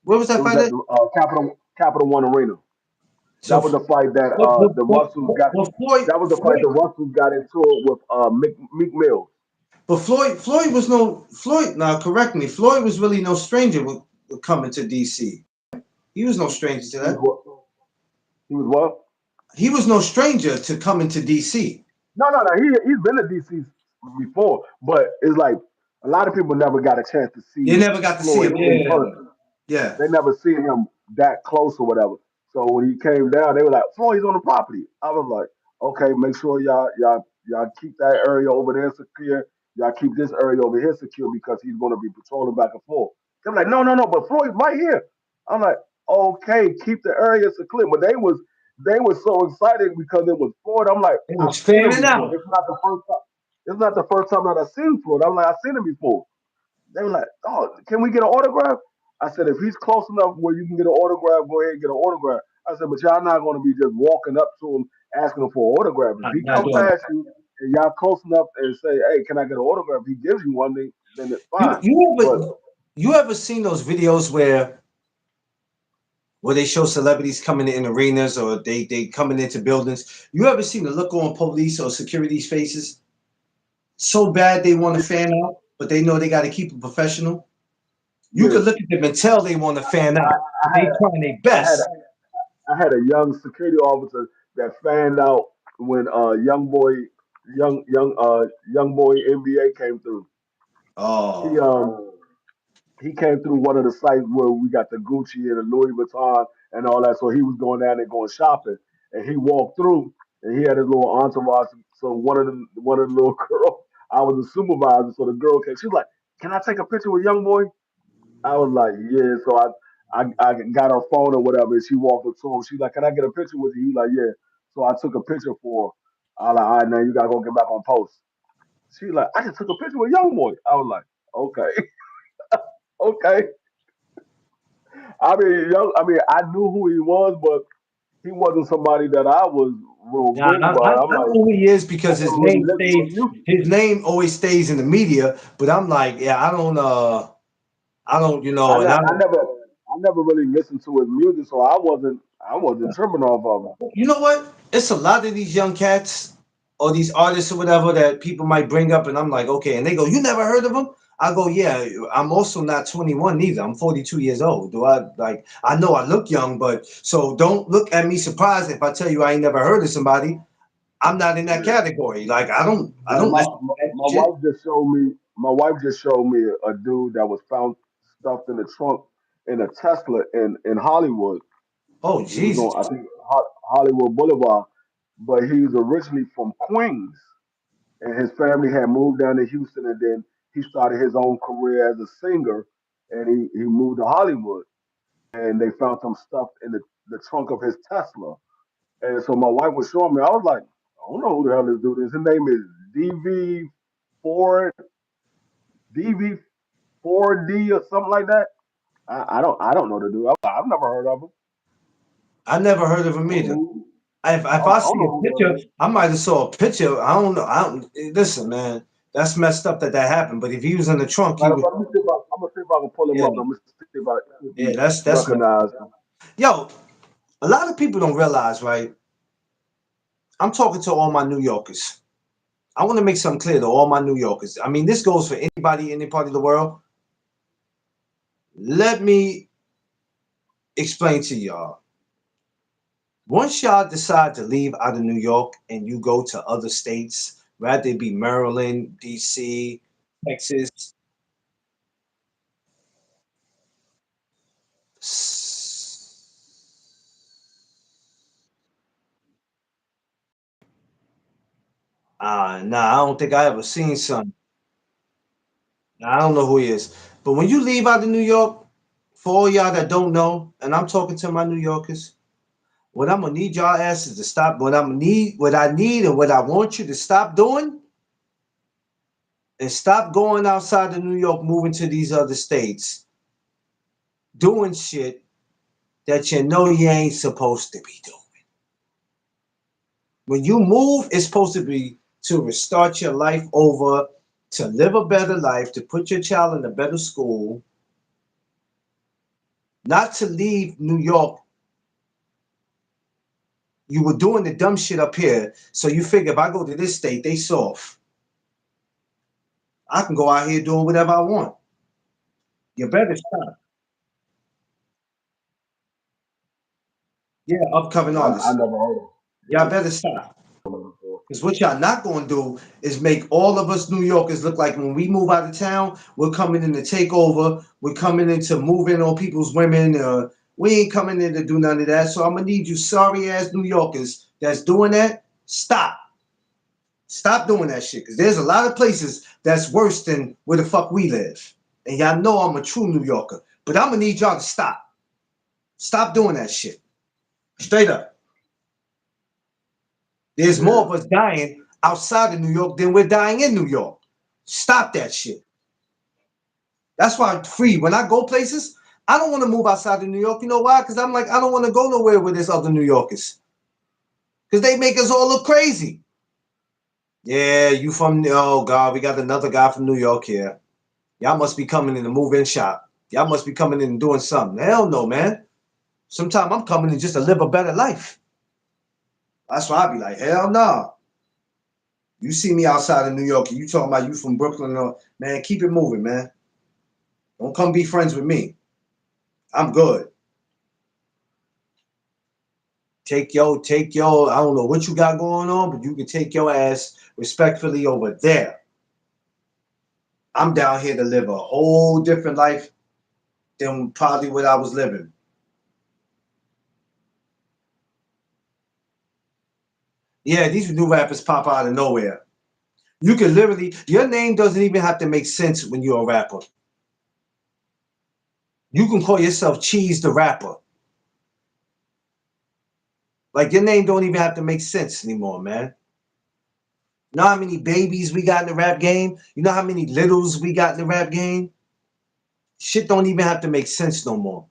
Where was It that was fight at at? the Capital One Arena. So, That was the fight that the Russells got. well, Floyd, That was the fight Floyd, the Russells got into it with Meek Mills. but Floyd was no Floyd. Now, correct me. Floyd was really no stranger with coming to DC. He was no stranger to He was that. what? He was what? He was no stranger to coming to DC. No. He's been to DC before, but it's like a lot of people never got a chance to You see never got to see Floyd him. in Yeah, person. yeah. They never seen him that close or whatever. So when he came down, they were like, "Floyd's on the property." I was like, "Okay, make sure y'all keep that area over there secure. Y'all keep this area over here secure because he's going to be patrolling back and forth." They're like, "No, but Floyd's right here." I'm like, "Okay, keep the area secure." But they were so excited because it was Floyd. I'm like, It "I've was seen him fanning before. out. It's not the first time. It's not the first time that I've seen Floyd." I'm like, "I've seen him before." They were like, "Oh, can we get an autograph?" I said, "If he's close enough where you can get an autograph, go ahead and get an autograph." I said, "But y'all not going to be just walking up to him asking him for an autograph. If he Not come doing past you and y'all close enough and say, 'Hey, can I get an autograph?' He gives you one, then it's You fine." you But ever you ever seen those videos where they show celebrities coming in arenas or they coming into buildings? You ever seen the look on police or security's faces? So bad they want to fan out, but they know they got to keep it professional. You yeah, could look at them and tell they want to fan I, out, I but had they trying their I had best. I had a young security officer that fanned out when young boy NBA came through. He Oh, um he came through one of the sites where we got the Gucci and the Louis Vuitton and all that. So he was going down there going shopping, and he walked through, and he had his little entourage. So one of the little girls, I was a supervisor, so the girl came. She was like, "Can I take a picture with young boy?" I was like, "Yeah." So I got her phone or whatever, and she walked up to him. She's like, "Can I get a picture with you?" He like, "Yeah." So I took a picture for her. I was like, "All right, now you gotta go get back on post." She like, "I just took a picture with young boy." I was like, "Okay, okay." I knew who he was, but he wasn't somebody that I was real Yeah, big about. I'm I like, know who he is I because his never really name listened to his stays. music. His name always stays in the media. But I'm like, yeah, I don't, I, and ne- I I don't. never, I never really listened to his music, so I wasn't tripping off of him. You know what? It's a lot of these young cats or these artists or whatever that people might bring up, and I'm like, okay, and they go, you never heard of them? I go, yeah. I'm also not 21 neither. I'm 42 years old. Do I like? I know I look young, but so don't look at me surprised if I tell you I ain't never heard of somebody. I'm not in that Yeah. category. Like I Man, don't my, listen to my that my shit. wife just showed me. My wife just showed me a dude that was found stuffed in the trunk in a Tesla in Hollywood. Oh He was Jesus. on, I think, Hollywood Boulevard, but he's originally from Queens, and his family had moved down to Houston, and then he started his own career as a singer, and he moved to Hollywood, and they found some stuff in the trunk of his Tesla, and so my wife was showing me. I was like, I don't know who the hell this dude is. His name is DV Ford, DV4D or something like that. I don't know the dude. I've never heard of him. I never heard of I him don't either. know. If I I don't see know a who the hell picture, it is. I might have saw a picture. I don't know. I don't listen, man. That's messed up that happened. But if he was in the trunk, he Matter of would. fact, I'm gonna see if I can pull him Yeah, up. I'm gonna see if yeah. he That's messed up. recognize him. Yo, a lot of people don't realize, right? I'm talking to all my New Yorkers. I want to make something clear to all my New Yorkers. I mean, this goes for anybody, any part of the world. Let me explain to y'all. Once y'all decide to leave out of New York and you go to other states, rather it be Maryland, DC, Texas, nah, I don't think I ever seen son. Nah, I don't know who he is. But when you leave out of New York, for all y'all that don't know, and I'm talking to my New Yorkers, what I'm gonna need y'all asses to stop. What I need, and what I want you to stop doing, and stop going outside of New York, moving to these other states, doing shit that you know you ain't supposed to be doing. When you move, it's supposed to be to restart your life over, to live a better life, to put your child in a better school, not to leave New York. You were doing the dumb shit up here, so you figure if I go to this state, they soft. I can go out here doing whatever I want. You better stop. Yeah, upcoming I artists. never heard of Y'all better stop. him before. Because what y'all not gonna do is make all of us New Yorkers look like when we move out of town, we're coming in to take over. We're coming in to move in on people's women. We ain't coming in to do none of that. So I'm gonna need you sorry ass New Yorkers that's doing that. Stop. Stop doing that shit. Because there's a lot of places that's worse than where the fuck we live. And y'all know I'm a true New Yorker. But I'm gonna need y'all to stop. Stop doing that shit. Straight up. There's more Yeah, of us dying outside of New York than we're dying in New York. Stop that shit. That's why I'm free. When I go places, I don't want to move outside of New York. You know why? Because I'm like, I don't want to go nowhere with this other New Yorkers. Because they make us all look crazy. Yeah, you from, oh God, we got another guy from New York here. Y'all must be coming in the move-in shop. Y'all must be coming in and doing something. Hell no, man. Sometimes I'm coming in just to live a better life. That's why I be like, hell no. You see me outside of New York and you talking about you from Brooklyn, man, keep it moving, man. Don't come be friends with me. I'm good. Take your, I don't know what you got going on, but you can take your ass respectfully over there. I'm down here to live a whole different life. than probably what I was living. Yeah, these new rappers pop out of nowhere. You can literally, your name doesn't even have to make sense when you're a rapper. You can call yourself Cheese the Rapper. Like your name don't even have to make sense anymore, man. You know how many babies we got in the rap game? You know how many littles we got in the rap game? Shit don't even have to make sense no more.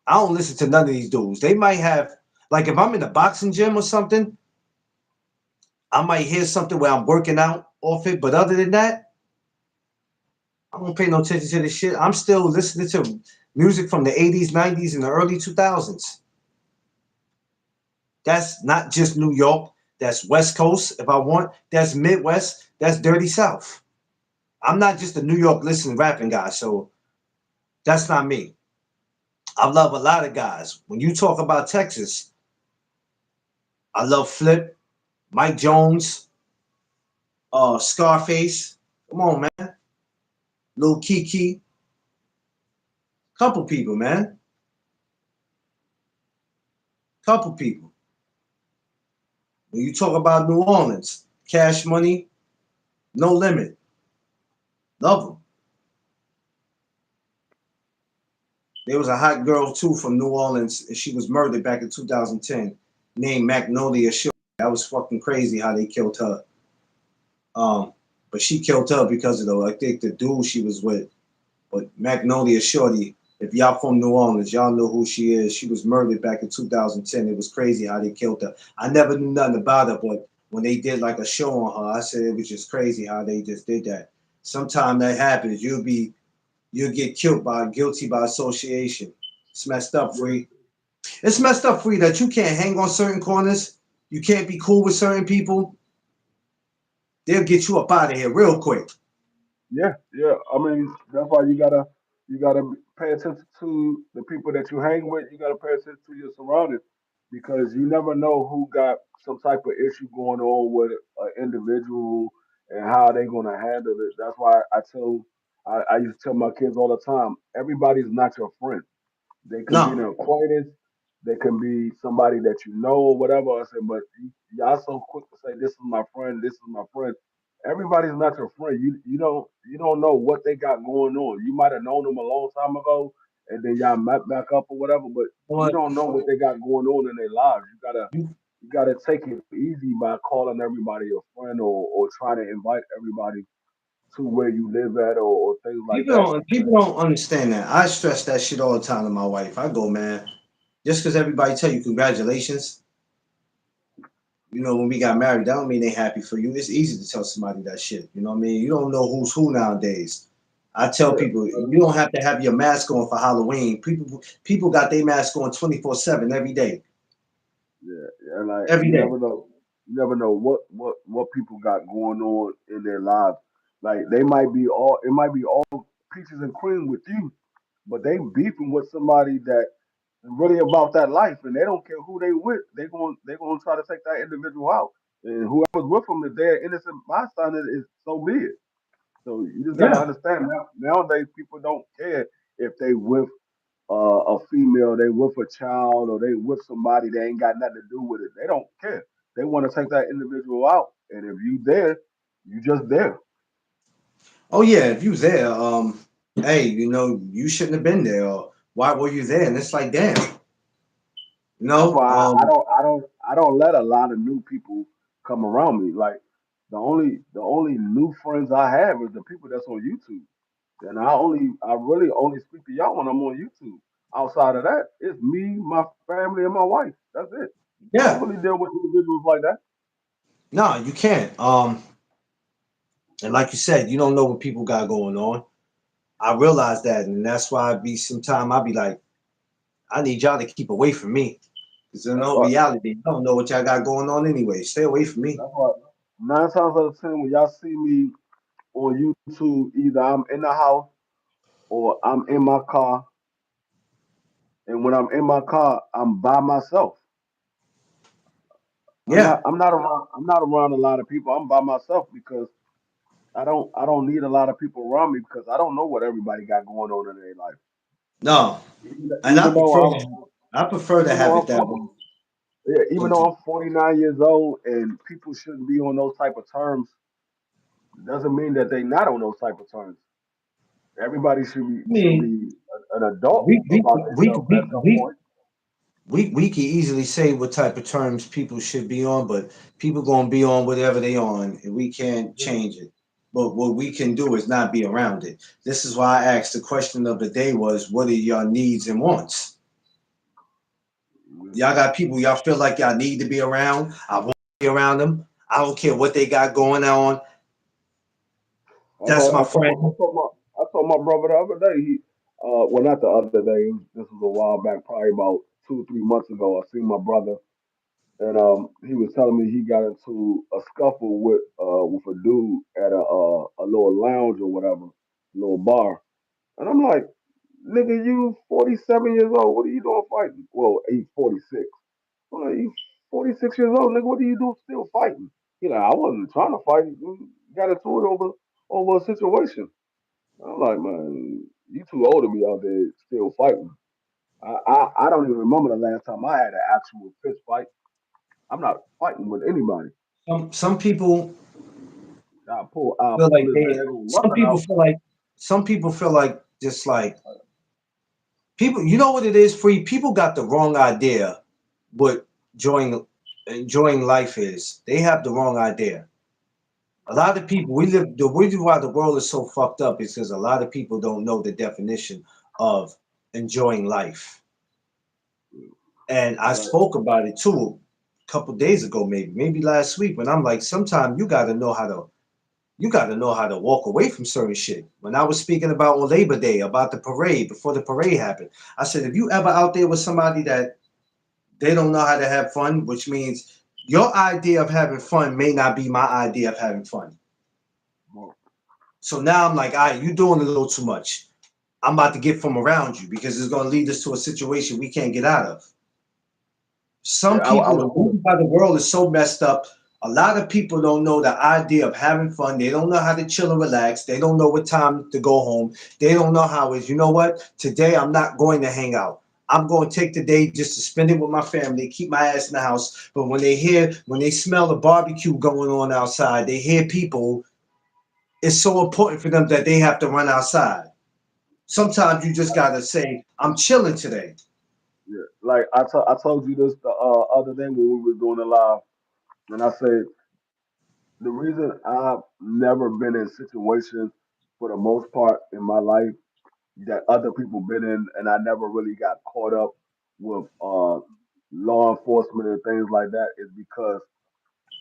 I don't listen to none of these dudes. They might have, like, if I'm in a boxing gym or something, I might hear something where I'm working out off it. But other than that, I don't pay no attention to this shit. I'm still listening to music from the 80s, 90s, and the early 2000s. That's not just New York. That's West Coast, if I want. That's Midwest. That's Dirty South. I'm not just a New York listening rapping guy, so that's not me. I love a lot of guys. When you talk about Texas, I love Flip, Mike Jones, Scarface. Come on, man. Lil Kiki. Couple people, man. Couple people. When you talk about New Orleans, Cash Money, No Limit. Love them. There was a hot girl too from New Orleans, and she was murdered back in 2010, named Magnolia Shorty. That was fucking crazy how they killed her. But she killed her because of I think the dude she was with. But Magnolia Shorty, if y'all from New Orleans, y'all know who she is. She was murdered back in 2010. It was crazy how they killed her. I never knew nothing about her, but when they did like a show on her, I said it was just crazy how they just did that. Sometimes that happens. You'll get killed by guilty by association. It's messed up, Free. It's messed up, Free, that you can't hang on certain corners. You can't be cool with certain people. They'll get you up out of here real quick. Yeah, yeah. I mean, that's why you gotta pay attention to the people that you hang with. You gotta pay attention to your surroundings because you never know who got some type of issue going on with an individual and how they gonna handle it. That's why I used to tell my kids all the time, everybody's not your friend. They can be an No. acquaintance. They can be somebody that you know or whatever. I said, but y'all so quick to say this is my friend, this is my friend. Everybody's not your friend. You don't know what they got going on. You might have known them a long time ago, and then y'all met back up or whatever. But you But don't know what they got going on in their lives. you You gotta take it easy by calling everybody a friend or trying to invite everybody to where you live at or things like that. people don't understand that. I stress that shit all the time to my wife. I go, man, just because everybody tell you congratulations, when we got married, that don't mean they happy for you. It's easy to tell somebody that shit. You know what I mean? You don't know who's who nowadays. I tell Yeah. people you don't have to have your mask on for Halloween. People got their mask on 24/7 every day. Yeah, and like Every day. you never know what people got going on in their lives. Like it might be all peaches and cream with you, but they beefing with somebody that really about that life, and they don't care who they with. They going to try to take that individual out, and whoever's with them, if they're innocent bystander, is so be it. So you just gotta Yeah. understand nowadays people don't care if they with a female, they with a child, or they with somebody that ain't got nothing to do with it. They don't care. They want to take that individual out, and if you there, you just there. Oh yeah, if you there, hey, you shouldn't have been there, or why were you there? And it's like, damn, you That's know, why um, I don't let a lot of new people come around me. Like the only new friends I have is the people that's on YouTube, and I really only speak to y'all when I'm on YouTube. Outside of that, it's me, my family, and my wife. That's it. I don't yeah, really deal with individuals like that. no, you can't. And like you said, you don't know what people got going on. I realize that, and that's why I be like, I need y'all to keep away from me, because in That's all why. reality, I don't know what y'all got going on anyway. Stay away from me. That's why. 9 times out of 10, when y'all see me on YouTube, either I'm in the house or I'm in my car. And when I'm in my car, I'm by myself. Yeah, I'm not around a lot of people. I'm by myself because I don't need a lot of people around me because I don't know what everybody got going on in their life. No, and Even though I prefer to even have though it I'm that way. yeah, even But though I'm 49 years old and people shouldn't be on those type of terms, doesn't mean that they not on those type of terms. Everybody I should mean, be an adult we we about we themselves at we some we point. we can easily say what type of terms people should be on, but people gonna be on whatever they on, and we can't Yeah. change it. But what we can do is not be around it. This is why I asked the question of the day was, what are your needs and wants? Y'all got people y'all feel like y'all need to be around. I want to be around them. I don't care what they got going on. That's my friend. I told my brother the other day. Well, not the other day. This was a while back, probably about 2 or 3 months ago. I seen my brother, and he was telling me he got into a scuffle with a dude at a little lounge or whatever, little bar. And I'm like, nigga, you 47 years old. What are you doing fighting? Well, he's 46. I'm like, you 46 years old, nigga. What do you do still fighting? He like, I wasn't trying to fight. We got into it over a situation. I'm like, man, you too old to be out there still fighting. I don't even remember the last time I had an actual fist fight. I'm not fighting with anybody. Some people I'll feel pull like his they. bag or Some weapon people out. feel like. Some people feel like just like people. You know what it is? Free people got the wrong idea what enjoying life is. They have the wrong idea. A lot of people we live. The reason why the world is so fucked up is because a lot of people don't know the definition of enjoying life. And I Right. spoke about it too a couple days ago, maybe last week, when I'm like, sometimes you got to know how to walk away from certain shit. When I was speaking about on Labor Day about the parade before the parade happened, I said if you ever out there with somebody that they don't know how to have fun, which means your idea of having fun may not be my idea of having fun. Well, So now I'm like, all right, you doing a little too much. I'm about to get from around you because it's going to lead us to a situation we can't get out of. Some yeah, I people, the was gonna. reason why the world is so messed up, a lot of people don't know the idea of having fun. They don't know how to chill and relax. They don't know what time to go home. They don't know how it's, you know what? Today I'm not going to hang out. I'm going to take the day just to spend it with my family, keep my ass in the house. But when they smell the barbecue going on outside, they hear people, it's so important for them that they have to run outside. Sometimes you just got to say, I'm chilling today. Yeah, like I told you this the other day when we was doing the live, and I said the reason I've never been in situations for the most part in my life that other people been in, and I never really got caught up with law enforcement and things like that is because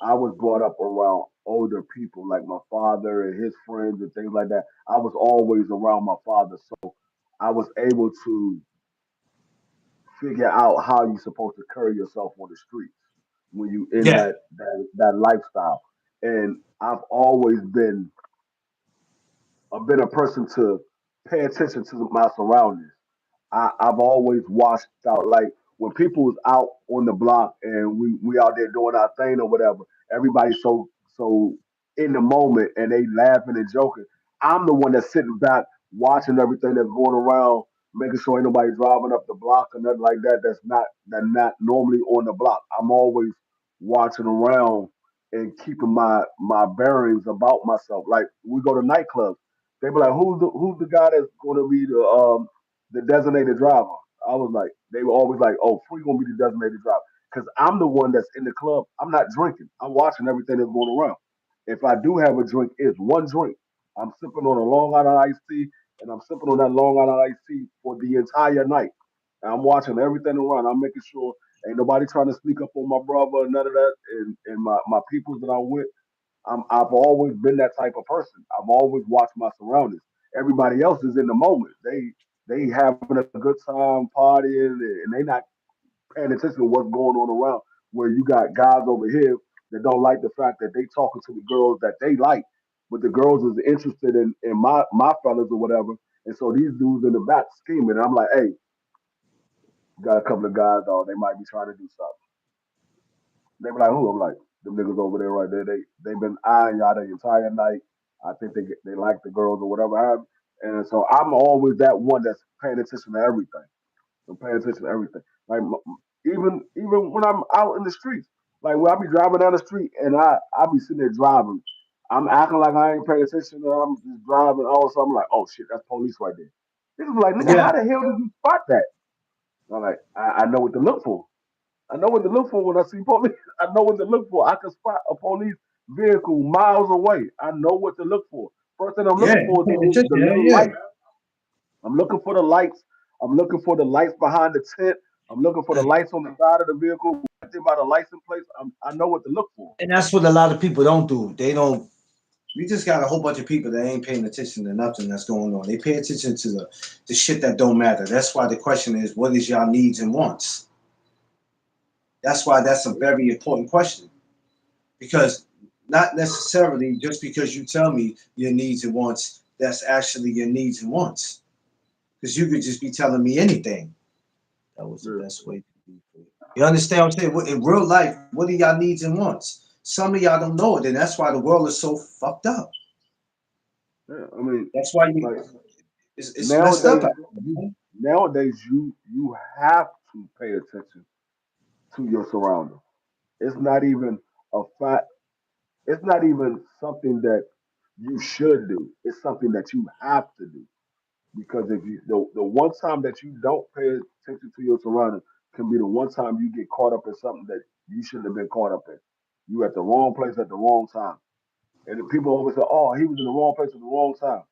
I was brought up around older people like my father and his friends and things like that. I was always around my father, so I was able to figure out how you're supposed to carry yourself on the streets when you in Yeah. that lifestyle. And I've been a person to pay attention to my surroundings. I've always watched out. Like when people was out on the block and we out there doing our thing or whatever, everybody's so in the moment and they laughing and joking. I'm the one that's sitting back watching everything that's going around, making sure ain't nobody driving up the block or nothing like that. That not normally on the block. I'm always watching around and keeping my bearings about myself. Like we go to nightclubs, they be like, who's the guy that's going to be the designated driver. I was like, they were always like, oh, Free gonna be the designated driver. Because I'm the one that's in the club. I'm not drinking. I'm watching everything that's going around. If I do have a drink, it's one drink. I'm sipping on a Long Island iced tea, and I'm sipping on that Long Island iced tea for the entire night. And I'm watching everything around. I'm making sure ain't nobody trying to sneak up on my brother, none of that. And my peoples that I'm with, I've always been that type of person. I've always watched my surroundings. Everybody else is in the moment. They having a good time partying and they not paying attention to what's going on around. Where you got guys over here that don't like the fact that they talking to the girls that they like, but the girls is interested in my fellas or whatever. And so these dudes in the back scheming. And I'm like, hey, got a couple of guys on. They might be trying to do something. They be like, who? I'm like, them niggas over there right there. They been eyeing y'all the entire night. I think they like the girls or whatever have you. And so I'm always that one that's paying attention to everything. I'm paying attention to everything. Like even when I'm out in the streets, like when I be driving down the street and I be sitting there driving, I'm acting like I ain't paying attention. And I'm just driving. All of a sudden, I'm like, oh shit, that's police right there. This is like, nigga, Yeah, how the hell did you spot that? I'm like, I know what to look for. I know what to look for when I see police. I know what to look for. I can spot a police vehicle miles away. I know what to look for. First thing I'm yeah, looking you for is paying attention, the hell little yeah. light. I'm looking for the lights. I'm looking for the lights behind the tent. I'm looking for the lights on the side of the vehicle. Right there by the license plate. I know what to look for. And that's what a lot of people don't do. They don't. We just got a whole bunch of people that ain't paying attention to nothing that's going on. They pay attention to the shit that don't matter. That's why the question is, what is y'all needs and wants? That's why that's a very important question. Because not necessarily just because you tell me your needs and wants, that's actually your needs and wants. Because you could just be telling me anything. That was the Yeah, best way to be. You understand what I'm saying? In real life, what are y'all needs and wants? Some of y'all don't know it, and that's why the world is so fucked up. yeah. I mean, That's why like it's messed up. nowadays, you have to pay attention to your surroundings. It's not even a fact. It's not even something that you should do. It's something that you have to do. Because if you the one time that you don't pay attention to your surroundings can be the one time you get caught up in something that you shouldn't have been caught up in. You at the wrong place at the wrong time. And then people always say, "Oh, he was in the wrong place at the wrong time."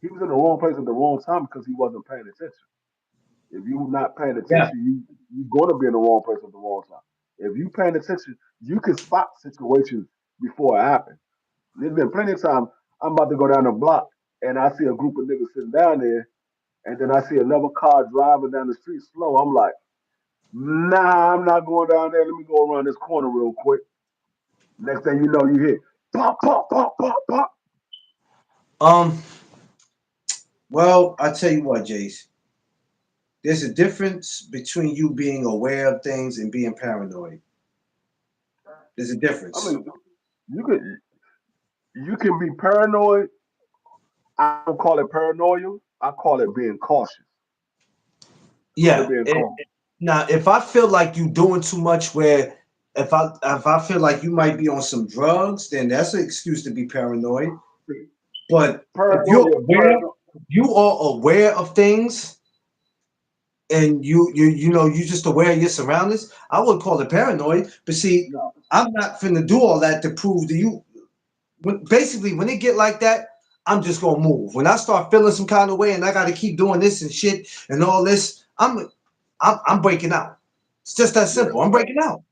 He was in the wrong place at the wrong time because he wasn't paying attention. If you're not paying Yeah, attention, you're gonna be in the wrong place at the wrong time. If you paying attention, you can spot situations before it happens. There's been plenty of times I'm about to go down the block and I see a group of niggas sitting down there, and then I see another car driving down the street slow. I'm like, nah, I'm not going down there. Let me go around this corner real quick. Next thing you know, you hear pop, pop, pop, pop, pop. Um, well, I tell you what, Jace, there's a difference between you being aware of things and being paranoid. There's a I difference. mean, you can be paranoid. I don't call it paranoia. I call it being cautious. Call it Yeah. being cautious. Now, if I feel like you doing too much, where if I feel like you might be on some drugs, then that's an excuse to be paranoid. But if Paranoia, you are aware of things, and you just aware of your surroundings, I would call it paranoid. But see, no, I'm not finna do all that to prove to you. Basically, when it get like that, I'm just gonna move. When I start feeling some kind of way and I got to keep doing this and shit and all this, I'm breaking out. It's just that yeah, simple. I'm breaking out.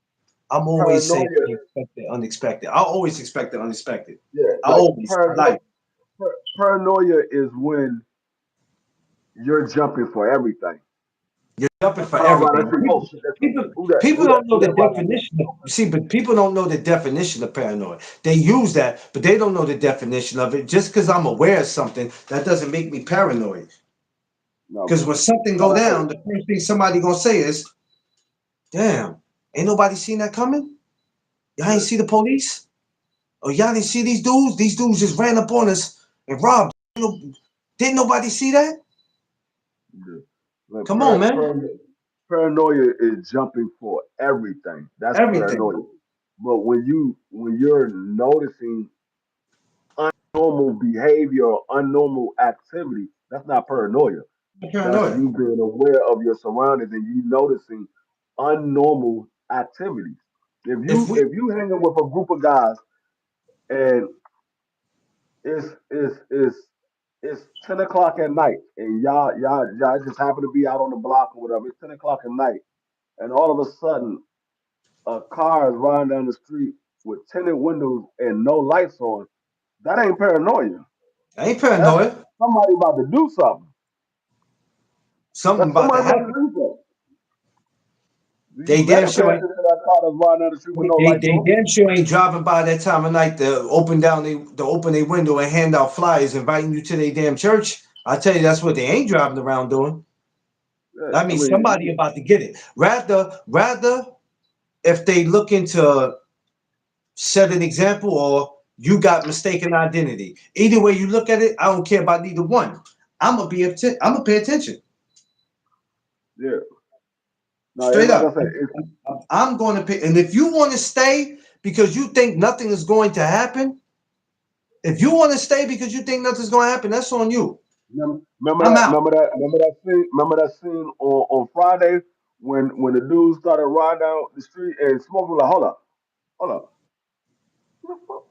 I'm always saying paranoia, unexpected, unexpected. I always expect the unexpected. yeah, I like always like paranoia is when you're jumping for everything. you're jumping for Oh, right, everything. that's it. Oh shit, that's People, who that? people Who that? don't know Who the that riding there? definition of see, but people don't know the definition of paranoid. They use that, but they don't know the definition of it. Just because I'm aware of something, that doesn't make me paranoid. No, Because when something go down, the first thing somebody gonna say is, "Damn, ain't nobody seen that coming? Y'all ain't yeah, see the police? Or y'all didn't see these dudes? These dudes just ran up on us and robbed. Didn't nobody see that? yeah. Like Come on, man. paranoia is jumping for everything. That's Everything. paranoia. But when you're noticing normal behavior or unnormal activity, that's not paranoia. That's Paranoia. you being aware of your surroundings and you noticing unnormal activities. If we, If you hanging with a group of guys and it's it's it's it's 10 o'clock at night and y'all just happen to be out on the block or whatever. It's 10 o'clock at night and all of a sudden a car is riding down the street with tinted windows and no lights on. That ain't paranoia. I ain't That's paranoid. somebody about to do something. Something That's about to somebody about to happen. do something. They You damn better pay sure ain't. attention to that car that's riding down the street with no lights They on. damn sure ain't driving by that time of night to open their window and hand out flyers inviting you to their damn church. I tell you, that's what they ain't driving around doing. Yeah, I I mean, mean, somebody about to get it. Rather if they looking to set an example or you got mistaken identity. Either way you look at it, I don't care about neither one. I'm gonna pay attention. Yeah. No, it's Straight like up. I said, it's I'm going to pay. And if you want to stay because you think nothing is going to happen, if you want to stay because you think nothing's going to happen, that's on you. I'm out. remember that scene on Friday when the dude started riding down the street and smoking like, hold up, who the fuck?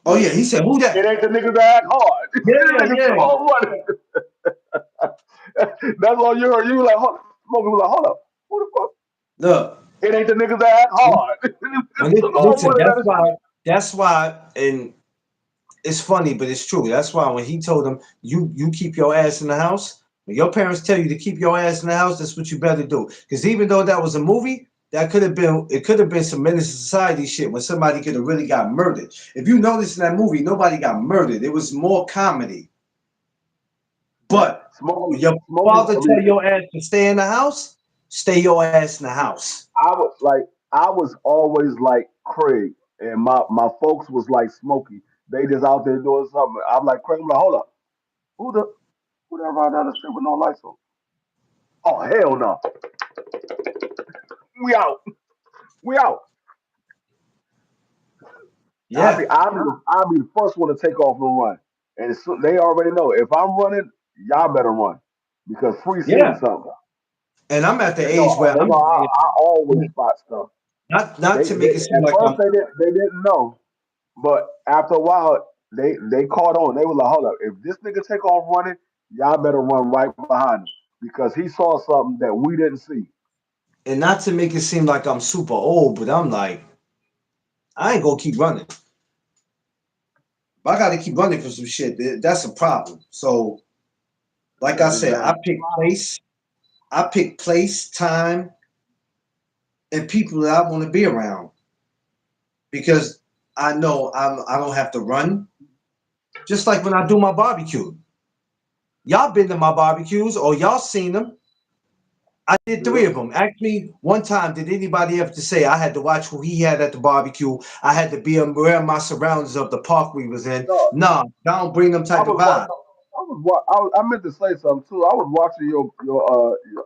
Oh yeah, he said, "Who It that?" ain't the niggas that act hard. The Yeah, niggas yeah. come on running. That's all you heard. You were like, smoking was like, hold up, who the fuck? Look, It ain't the niggas that act hard. Just took off listen, running down that's the why. street. That's why, and it's funny, but it's true. That's why when he told him, "You keep your ass in the house." When your parents tell you to keep your ass in the house, that's what you better do. Because even though that was a movie, that could have been it could have been some menace to society shit when somebody could have really got murdered. If you notice in that movie, nobody got murdered. It was more comedy. Yeah, But when your smoking. father I tell mean, your ass to stay in the house, stay your ass in the house. I was always like Craig, and my folks was like Smokey. They just out there doing something. I'm like Craig. I'm like, hold up, who the who that ride down the street with no lights on? Oh hell no, we out, we out. Yeah, I'll be the first one to take off and run, and so they already know if I'm running, y'all better run because free seen yeah. something. And I'm at the They age know where they I'm know I always spot stuff. not to They make it seem at like first I'm they didn't know. But after a while, they caught on. They were like, hold up, if this nigga take off running, y'all better run right behind him because he saw something that we didn't see. and not to make it seem like I'm super old, but I'm like, I ain't gonna keep running. If I gotta keep running for some shit, that's a problem. So, like I Yeah, said, exactly. I pick place, time, and people that I want to be around because I know I don't have to run. Just like when I do my barbecue. Y'all been to my barbecues or y'all seen them. I did three Yeah. of them. Ask me one time, did anybody ever to say I had to watch who he had at the barbecue? I had to be aware of my surroundings of the park we was in. No, Nah, I don't bring them I type of was wa- vibe. I meant to say something too. I was watching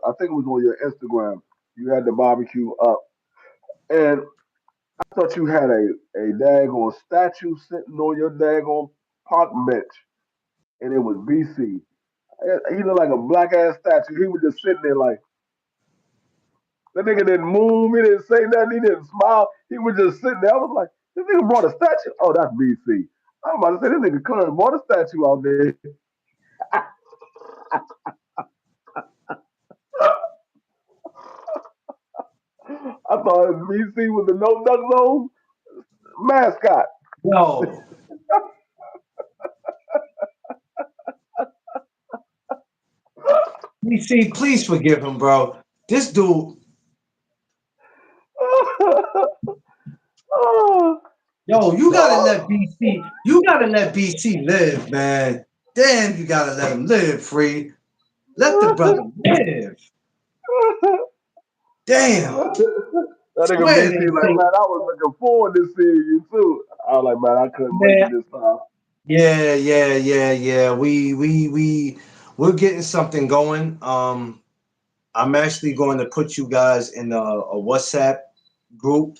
I think it was on your Instagram. You had the barbecue up, and I thought you had a daggone statue sitting on your daggone park bench, and it was BC. He looked like a black ass statue. He was just sitting there like that nigga didn't move. He didn't say nothing. He didn't smile. He was just sitting there. I was like, this nigga brought a statue. Oh, that's BC. I'm about to say this nigga Clarence brought a statue out there. I thought BC was the no duck zone mascot. Yo, PC, please forgive him, bro. This dude, yo, no, You gotta let BC live, man. Damn, you gotta let him live, free. Let the brother live. Damn. that nigga Swear BC they like, say, man, I was looking forward to seeing you too. I was like, man, I couldn't make it man. this time. Yeah. We're getting something going. I'm actually going to put you guys in a WhatsApp group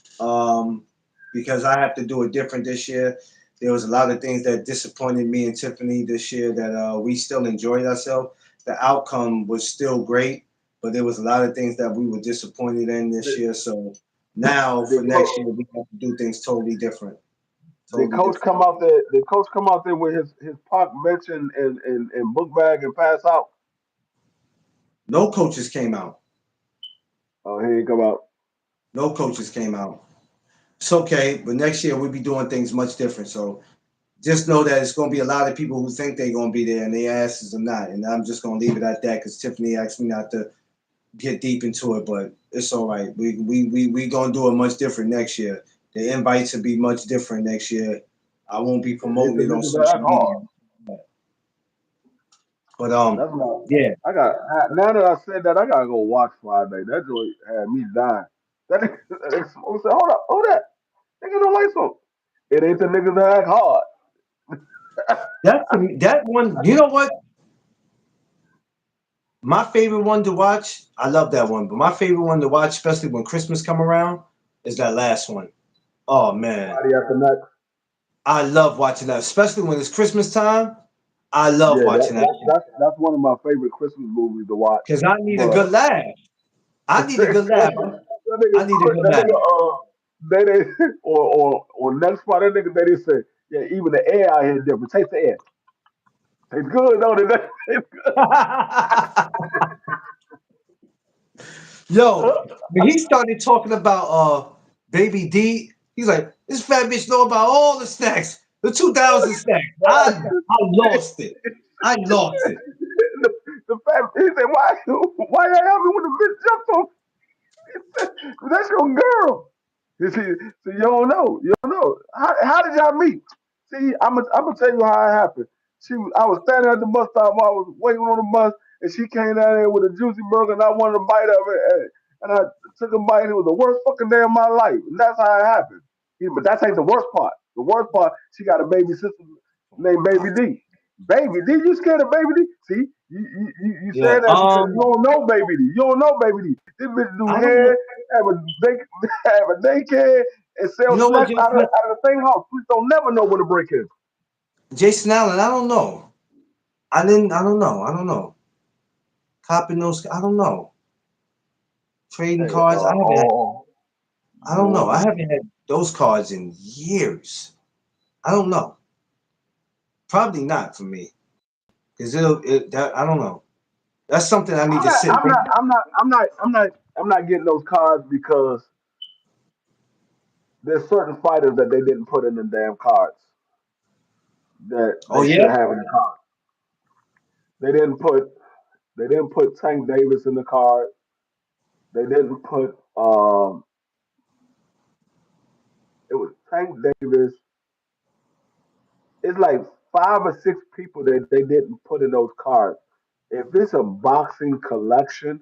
because I have to do it different this year. There was a lot of things that disappointed me and Tiffany this year that we still enjoyed ourselves. The outcome was still great, but there was a lot of things that we were disappointed in this year. So now for Did next year, we have to do things totally different. Did Totally coach different. come out there? Did coach come out there with his park bench and book bag and pass out? No coaches came out. Oh, he ain't come out. No coaches came out. It's okay, but next year we'll be doing things much different. So just know that it's going to be a lot of people who think they're going to be there and their asses are not. And I'm just going to leave it at that because Tiffany asked me not to get deep into it, but it's all right. We going to do it much different next year. The invites will be much different next year. I won't be It ain't promoting the it on niggas that social act media. hard. But That's not. yeah, I got now that I said that I gotta go watch Friday. That joint had me dying. That nigga said, hold up, hold that. Nigga, no lights on. It ain't the niggas that act hard. That one, you know what? My favorite one to watch, I love that one, but my favorite one to watch, especially when Christmas come around, is that last one. Oh man, Friday after next. I love watching that, especially when it's Christmas time. I love Yeah, watching that that's one of my favorite Christmas movies to watch. because I need a But good laugh. I need a good laugh. I need a good that laugh. nigga, they or next part that nigga they say, yeah, even the air out here different. Taste the air. Tastes good, don't it? Tastes Yo, good. when he started talking about Baby D, he's like, this fat bitch know about all the snacks, the 2000 snacks. I lost it. I lost it. The fact he said, why you help me when the bitch jumped on? That's your girl. You see, you don't know. You don't know. How did y'all meet? See, I'm gonna tell you how it happened. I was standing at the bus stop while I was waiting on the bus, and she came down there with a juicy burger, and I wanted a bite of it, and I took a bite, and it was the worst fucking day of my life. And that's how it happened. But that ain't the worst part. The worst part, she got a baby sister named Baby D. Baby D, you scared of Baby D? See, you Yeah. said that because you don't know Baby D. You don't know Baby D. This bitch do I don't know. hair, have a day, have a daycare, and You sell know what, snacks Jason? out of the same house. Please don't never know where the break is. Jason Allen, I don't know. I don't know. I don't know. Copping those, I don't know. Trading Hey, cards, I don't know. I boy. haven't had those cards in years. I don't know. Probably not for me. Because I don't know. That's something I need I'm to not, sit I'm and not, think. I'm not, I'm not, I'm not, I'm not getting those cards because there's certain fighters that they didn't put in the damn cards that Oh they yeah? should have in the card. They didn't put, they didn't put Tank Davis in the card. They didn't put, it was Tank Davis. It's like 5 or 6 people that they didn't put in those cards. If it's a boxing collection,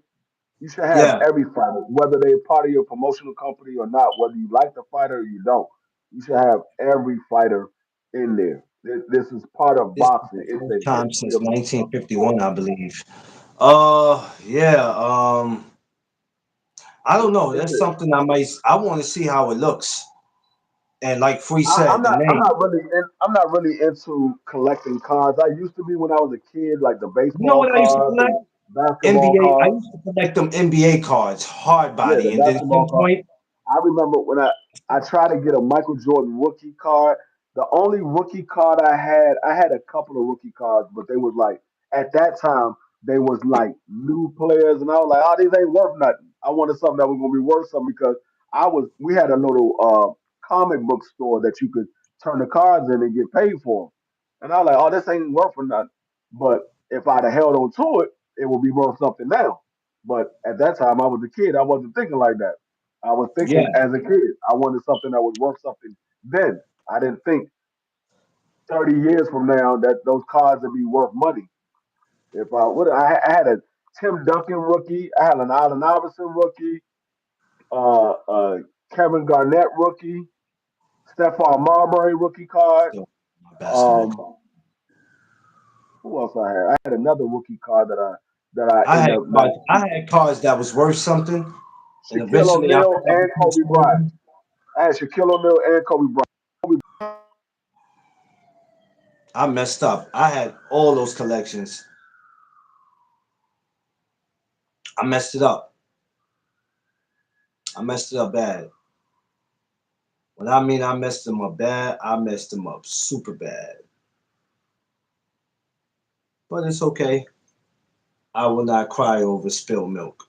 you should have Yeah. every fighter, whether they're part of your promotional company or not, whether you like the fighter or you don't. You should have every fighter in there. This is part of This is boxing. the It's first the time history since of the sport. 1951, I believe. Yeah. I don't know. It's That's a, something I want to see how it looks. And like Free I'm said, the not. I'm name. not really. I'm not really into collecting cards. I used to be when I was a kid, like the You know baseball what I used to cards collect? and basketball NBA. I cards. used to collect them NBA cards, hard Yeah, body, the and then at basketball some card. point, I remember when I tried to get a Michael Jordan rookie card. The only rookie card I had a couple of rookie cards, but they was like at that time they was like new players, and I was like, oh, these ain't worth nothing. I wanted something that was gonna be worth something because we had a little comic book store that you could turn the cards in and get paid for 'em. And I was like, oh, this ain't worth for nothing. But if I'd have held on to it, it would be worth something now. But at that time, I was a kid. I wasn't thinking like that. I was thinking yeah, as a kid, I wanted something that was worth something then. I didn't think 30 years from now that those cards would be worth money. If I would, I had a Tim Duncan rookie, I had an Allen Iverson rookie, uh, uh, Kevin Garnett rookie, Stephon Marbury rookie card. still my basketball. Um, who else I had? I had another rookie card that I ended up not I keeping. had cards that was worth something, and Shaquille eventually I O'Neal forgot and to Kobe expose Bryant. them. I had Shaquille O'Neal and Kobe Bryant. I messed up. I had all those collections. I messed it up. I messed it up bad. When I mean I messed them up bad, I messed them up super bad. But it's okay. I will not cry over spilled milk.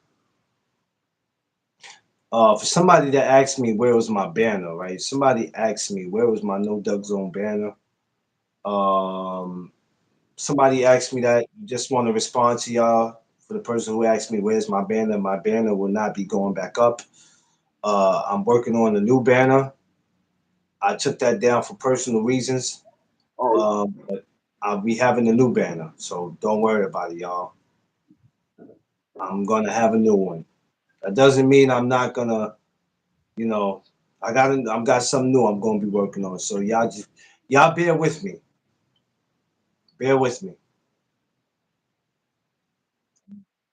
For somebody that asked me where was my banner, right? Somebody asked me where was my No Doug Zone banner. Um, Somebody asked me that. Just want to respond to y'all. For the person who asked me where's my banner will not be going back up. I'm working on a new banner. I took that down for personal reasons. Oh, But I'll be having a new banner, so don't worry about it, y'all. I'm gonna have a new one. That doesn't mean I'm not gonna, you know, I've got something new I'm gonna be working on. So y'all bear with me. Bear with me.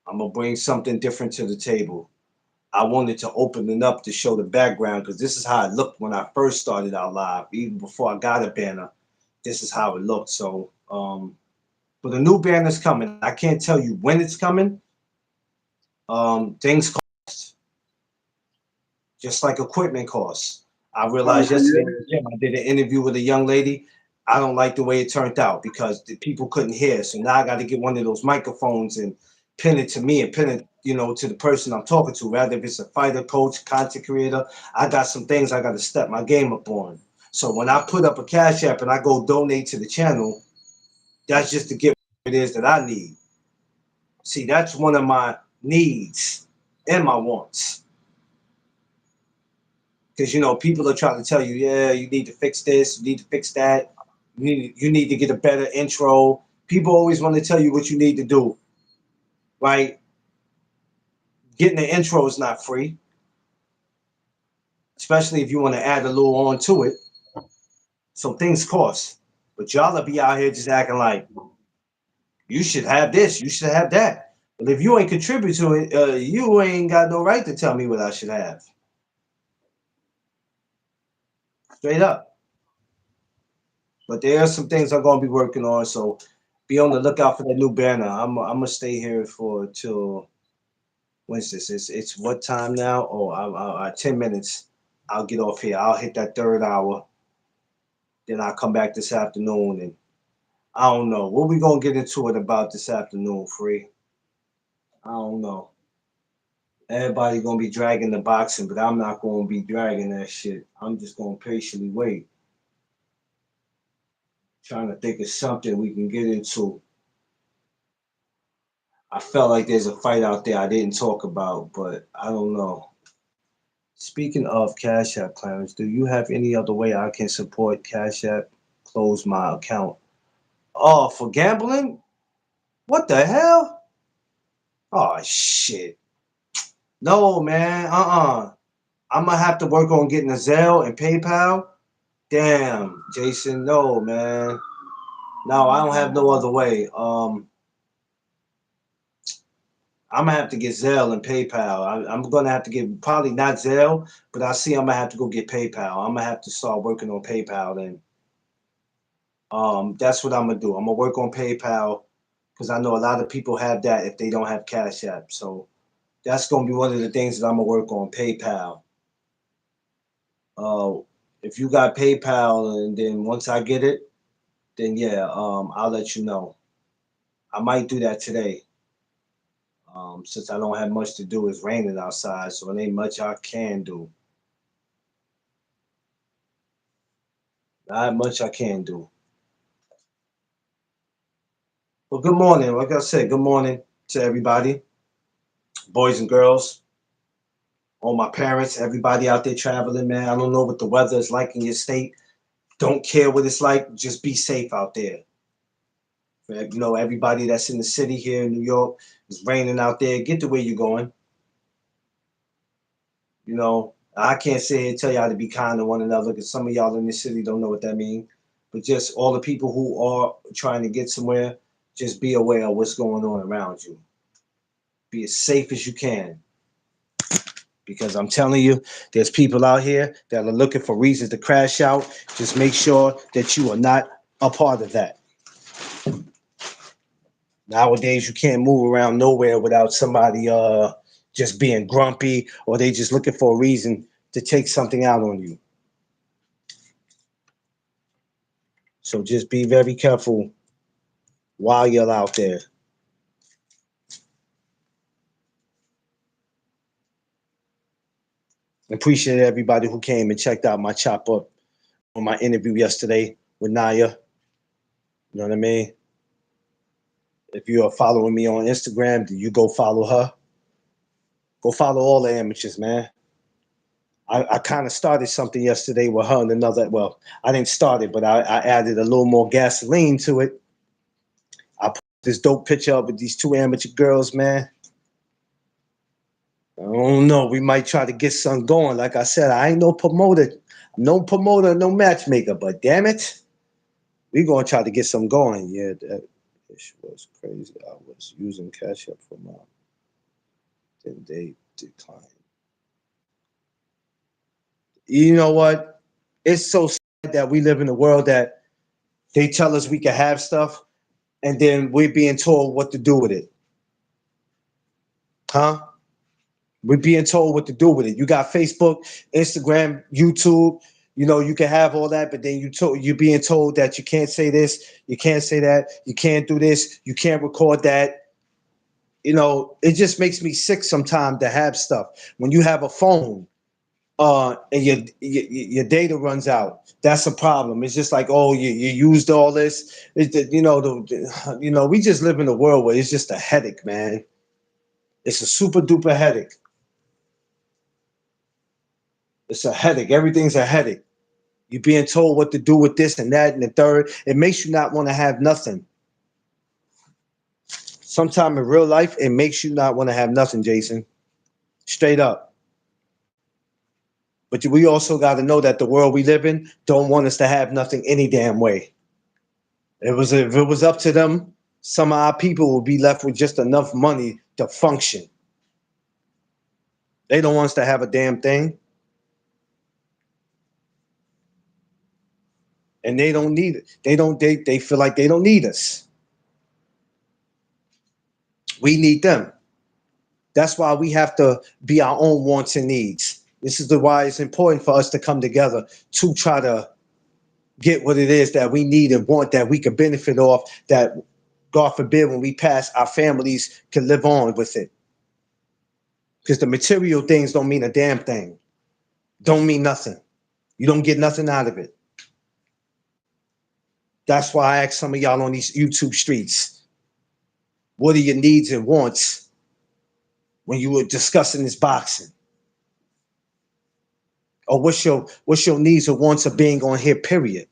I'm gonna bring something different to the table. I wanted to open it up to show the background because this is how it looked when I first started out live. Even before I got a banner, this is how it looked. So, but a new banner's coming. I can't tell you when it's coming. Things cost, just like equipment costs. I Coming realized to yesterday in you. the gym, I did an interview with a young lady. I don't like the way it turned out because the people couldn't hear. So now I got to get one of those microphones and pin it to me and pin it, to the person I'm talking to. Rather if it's a fighter, coach, content creator, I got some things I got to step my game up on. So when I put up a cash app and I go donate to the channel, that's just to get what it is that I need. See, that's one of my needs and my wants. Because people are trying to tell you, yeah, you need to fix this, you need to fix that, you need to get a better intro. People always want to tell you what you need to do, right? Getting the intro is not free, especially if you want to add a little on to it. So things cost. But y'all will be out here just acting like you should have this, you should have that. But if you ain't contribute to it, you ain't got no right to tell me what I should have. Straight up. But there are some things I'm gonna be working on, so be on the lookout for that new banner. I'm gonna stay here for till when's this? It's what time now? Oh, 10 minutes. I'll get off here. I'll hit that third hour. Then I'll come back this afternoon, and I don't know what we gonna get into it about this afternoon. Free. I don't know. Everybody gonna be dragging the boxing, but I'm not gonna be dragging that shit. I'm just gonna patiently wait, trying to think of something we can get into. I felt like there's a fight out there I didn't talk about, but I don't know. Speaking of Cash App, Clarence, do you have any other way I can support Cash App? Close my account. Oh, for gambling? What the hell? Oh shit. No, man. I'm gonna have to work on getting a Zelle and PayPal. Damn, Jason. No, man. No, I don't have no other way. I'm gonna have to get Zelle and PayPal. I'm gonna have to get probably not Zelle, but I see I'm gonna have to go get PayPal. I'm gonna have to start working on PayPal then. That's what I'm gonna do. I'm gonna work on PayPal because I know a lot of people have that if they don't have Cash App. So that's gonna be one of the things that I'm gonna work on PayPal. Uh, if you got PayPal, and then once I get it, then yeah, I'll let you know. I might do that today. Since I don't have much to do, it's raining outside, so it ain't much I can do. Not much I can do. Well, good morning. Like I said, good morning to everybody, boys and girls, all my parents, everybody out there traveling, man. I don't know what the weather is like in your state. Don't care what it's like. Just be safe out there. Everybody that's in the city here in New York, it's raining out there. Get to where you're going. I can't sit here and tell y'all to be kind to one another because some of y'all in the city don't know what that means. But just all the people who are trying to get somewhere, just be aware of what's going on around you. Be as safe as you can. Because I'm telling you, there's people out here that are looking for reasons to crash out. Just make sure that you are not a part of that. Nowadays, you can't move around nowhere without somebody just being grumpy or they just looking for a reason to take something out on you. So just be very careful while you're out there. Appreciate everybody who came and checked out my chop up on my interview yesterday with Naya. You know what I mean? If you are following me on Instagram, do you go follow her? Go follow all the amateurs, man. I kind of started something yesterday with her and another. Well, I didn't start it, but I added a little more gasoline to it. I put this dope picture up with these two amateur girls, man. I don't know. We might try to get something going. Like I said, I ain't no promoter, no matchmaker. But damn it, we gonna try to get something going. Yeah, that ish was crazy. I was using Cash App for my, then they declined. You know what? It's so sad that we live in a world that they tell us we can have stuff, and then we're being told what to do with it, huh? We're being told what to do with it. You got Facebook, Instagram, YouTube. You know, you can have all that, but then you're being told that you can't say this, you can't say that, you can't do this, you can't record that. You know, it just makes me sick sometimes to have stuff. When you have a phone, and your data runs out, that's a problem. It's just like, oh, you used all this. We just live in a world where it's just a headache, man. It's a super duper headache. It's a headache. Everything's a headache. You're being told what to do with this and that and the third. It makes you not want to have nothing. Sometime in real life, it makes you not want to have nothing, Jason. Straight up. But we also got to know that the world we live in don't want us to have nothing any damn way. If it was up to them, some of our people would be left with just enough money to function. They don't want us to have a damn thing. And they don't need it. They feel like they don't need us. We need them. That's why we have to be our own wants and needs. This is why it's important for us to come together to try to get what it is that we need and want, that we can benefit off, that God forbid when we pass, our families can live on with it. Because the material things don't mean a damn thing. Don't mean nothing. You don't get nothing out of it. That's why I ask some of y'all on these YouTube streets, what are your needs and wants when you were discussing this boxing? Or what's your needs or wants of being on here, period?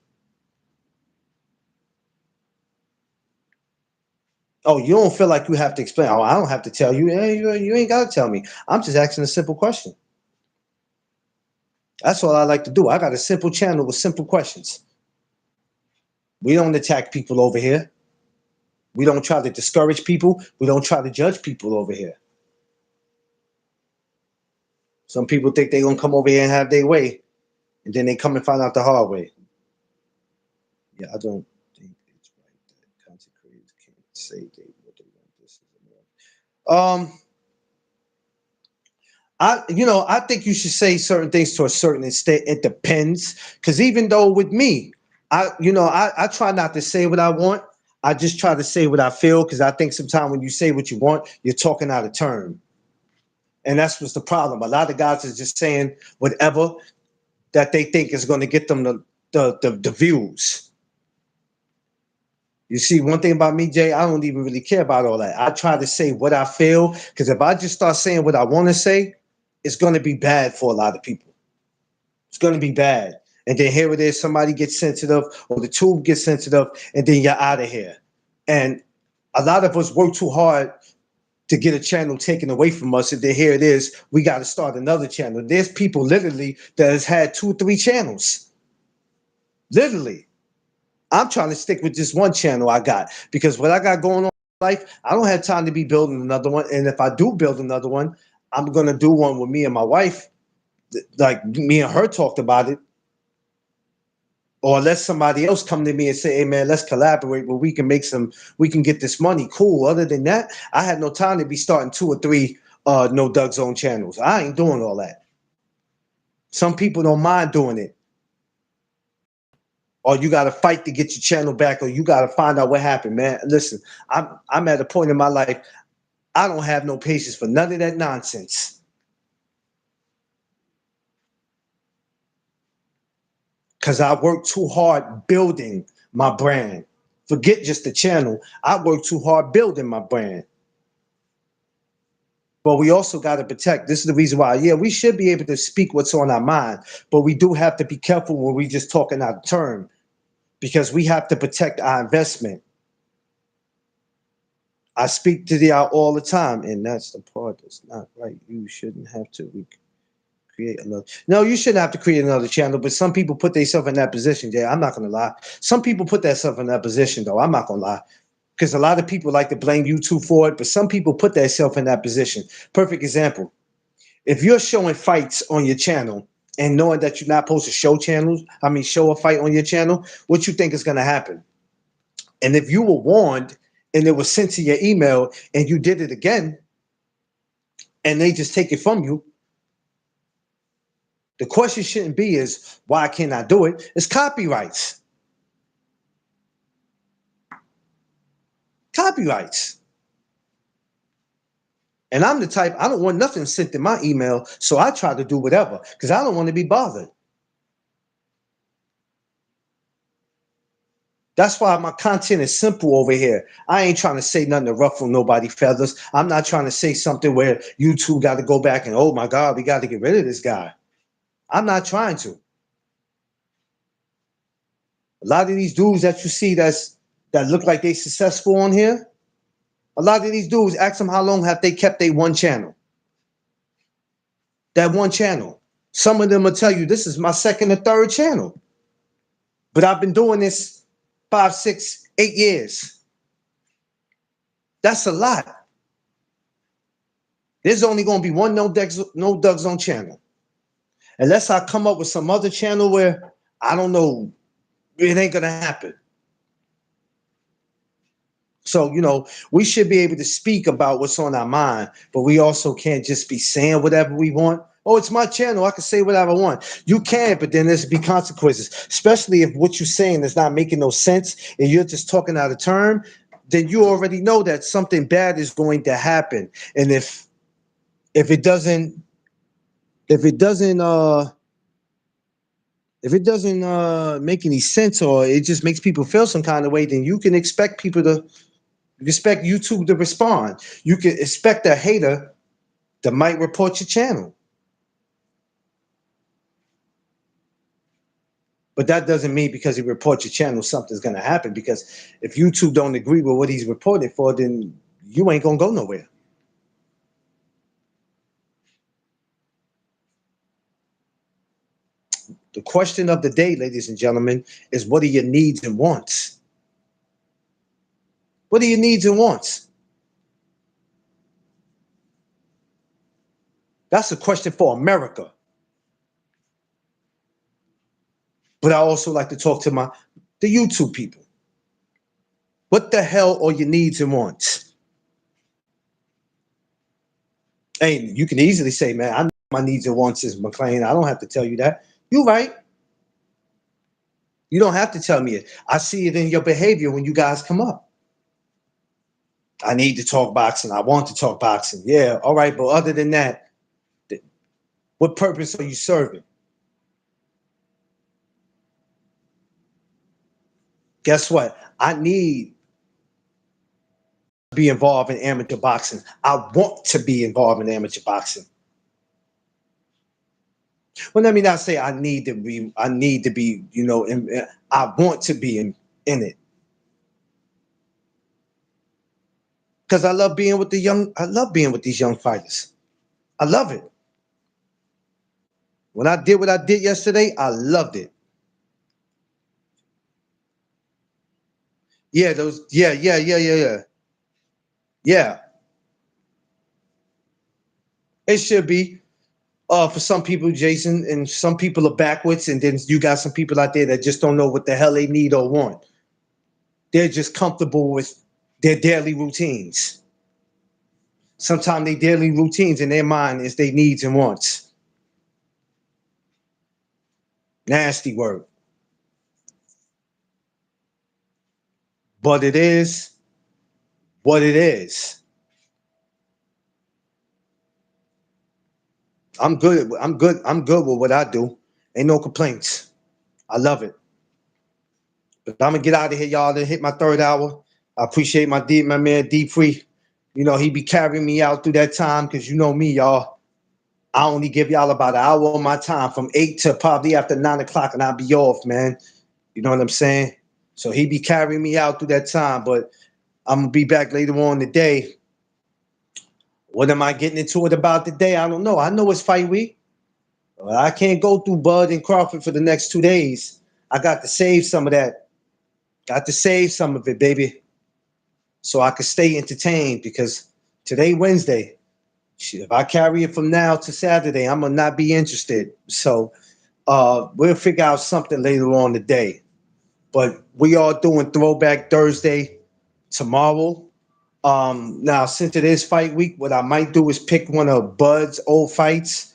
Oh, you don't feel like you have to explain. Oh, I don't have to tell you. Hey, you ain't got to tell me. I'm just asking a simple question. That's all I like to do. I got a simple channel with simple questions. We don't attack people over here. We don't try to discourage people. We don't try to judge people over here. Some people think they're going to come over here and have their way, and then they come and find out the hard way. Yeah, I don't think it's right that content creators can't say what they want. This is I think you should say certain things to a certain extent. It depends, because even though with me, I try not to say what I want. I just try to say what I feel, because I think sometimes when you say what you want, you're talking out of turn, and that's what's the problem. A lot of guys is just saying whatever that they think is going to get them the views. You see, one thing about me, Jay, I don't even really care about all that. I try to say what I feel, because if I just start saying what I want to say, it's going to be bad for a lot of people. It's going to be bad. And then here it is, somebody gets sensitive, or the tube gets sensitive, and then you're out of here. And a lot of us work too hard to get a channel taken away from us. And then here it is, we got to start another channel. There's people literally that has had 2-3 channels. Literally. I'm trying to stick with just one channel I got, because what I got going on in life, I don't have time to be building another one. And if I do build another one, I'm going to do one with me and my wife. Like me and her talked about it. Or let somebody else come to me and say, hey man, let's collaborate where we can get this money. Cool. Other than that, I had no time to be starting 2 or 3 No Doug Zone channels. I ain't doing all that. Some people don't mind doing it. Or you got to fight to get your channel back, or you got to find out what happened, man. Listen, I'm at a point in my life, I don't have no patience for none of that nonsense. Because I work too hard building my brand. Forget just the channel. I work too hard building my brand. But we also got to protect. This is the reason why, yeah, we should be able to speak what's on our mind, but we do have to be careful when we just talking out of turn, because we have to protect our investment. I speak to thee out all the time, and that's the part that's not right. You shouldn't have to create another. No, you shouldn't have to create another channel. But some people put themselves in that position. Yeah, I'm not gonna lie. Some people put themselves in that position, though. I'm not gonna lie, because a lot of people like to blame YouTube for it, but some people put themselves in that position. Perfect example. If you're showing fights on your channel and knowing that you're not supposed to show a fight on your channel, what you think is gonna happen? And if you were warned and it was sent to your email and you did it again, and they just take it from you, the question shouldn't be is why can't I do it? It's copyrights. Copyrights. And I'm the type, I don't want nothing sent in my email, so I try to do whatever because I don't want to be bothered. That's why my content is simple over here. I ain't trying to say nothing to ruffle nobody's feathers. I'm not trying to say something where YouTube got to go back and, oh my God, we got to get rid of this guy. I'm not trying to. A lot of these dudes that you see that look like they successful on here, a lot of these dudes, ask them how long have they kept their one channel. That one channel. Some of them will tell you this is my second or third channel. But I've been doing this 5, 6, 8 years. That's a lot. There's only going to be one No Doug Zone channel. Unless I come up with some other channel where, I don't know, it ain't going to happen. So, we should be able to speak about what's on our mind, but we also can't just be saying whatever we want. Oh, it's my channel. I can say whatever I want. You can, but then there's be consequences, especially if what you're saying is not making no sense and you're just talking out of turn, then you already know that something bad is going to happen. And if it doesn't make any sense or it just makes people feel some kind of way, then you can expect YouTube to respond. You can expect a hater that might report your channel. But that doesn't mean because he reports your channel, something's going to happen. Because if YouTube don't agree with what he's reported for, then you ain't going to go nowhere. The question of the day, ladies and gentlemen, is what are your needs and wants? What are your needs and wants? That's a question for America. But I also like to talk to the YouTube people. What the hell are your needs and wants? And you can easily say, man, I know my needs and wants is McLean. I don't have to tell you that. You're right. You don't have to tell me it. I see it in your behavior when you guys come up. I need to talk boxing. I want to talk boxing. Yeah, all right. But other than that, what purpose are you serving? Guess what? I need to be involved in amateur boxing. I want to be involved in amateur boxing. Well, let me not say I need to be, I want to be in it. Because I love being with these young fighters. I love it. When I did what I did yesterday, I loved it. Yeah, Yeah. It should be. For some people, Jason, and some people are backwards, and then you got some people out there that just don't know what the hell they need or want. They're just comfortable with their daily routines. Sometimes their daily routines in their mind is their needs and wants. Nasty word. But it is what it is. I'm good with what I do. Ain't no complaints. I love it. But I'm gonna get out of here, y'all. To hit my third hour. I appreciate my man D Free. He be carrying me out through that time because you know me, y'all. I only give y'all about an hour of my time from 8 to probably after 9 o'clock, and I'll be off, man. You know what I'm saying? So he be carrying me out through that time. But I'm gonna be back later on today. What am I getting into it about today? I don't know. I know it's fight week. I can't go through Bud and Crawford for the next 2 days. I got to save some of that. Got to save some of it, baby, so I could stay entertained because today, Wednesday, shit, if I carry it from now to Saturday, I'm gonna not be interested. So we'll figure out something later on today. But we are doing Throwback Thursday tomorrow. Now, since it is fight week, what I might do is pick one of Bud's old fights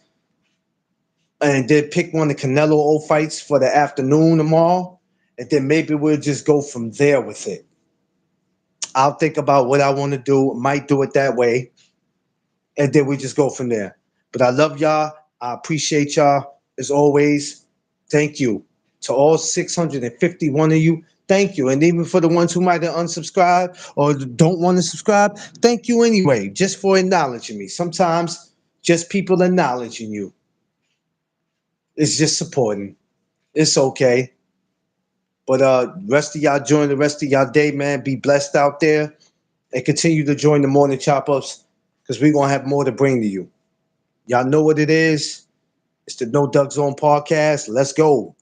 and then pick one of Canelo old fights for the afternoon tomorrow. And then maybe we'll just go from there with it. I'll think about what I want to do, might do it that way. And then we just go from there. But I love y'all. I appreciate y'all as always. Thank you to all 651 of you. Thank you. And even for the ones who might have unsubscribed or don't want to subscribe, thank you anyway, just for acknowledging me. Sometimes just people acknowledging you. It's just supporting. It's okay. But rest of y'all join the rest of y'all day, man. Be blessed out there and continue to join the morning chop ups because we're gonna have more to bring to you. Y'all know what it is. It's the No Duck Zone podcast. Let's go.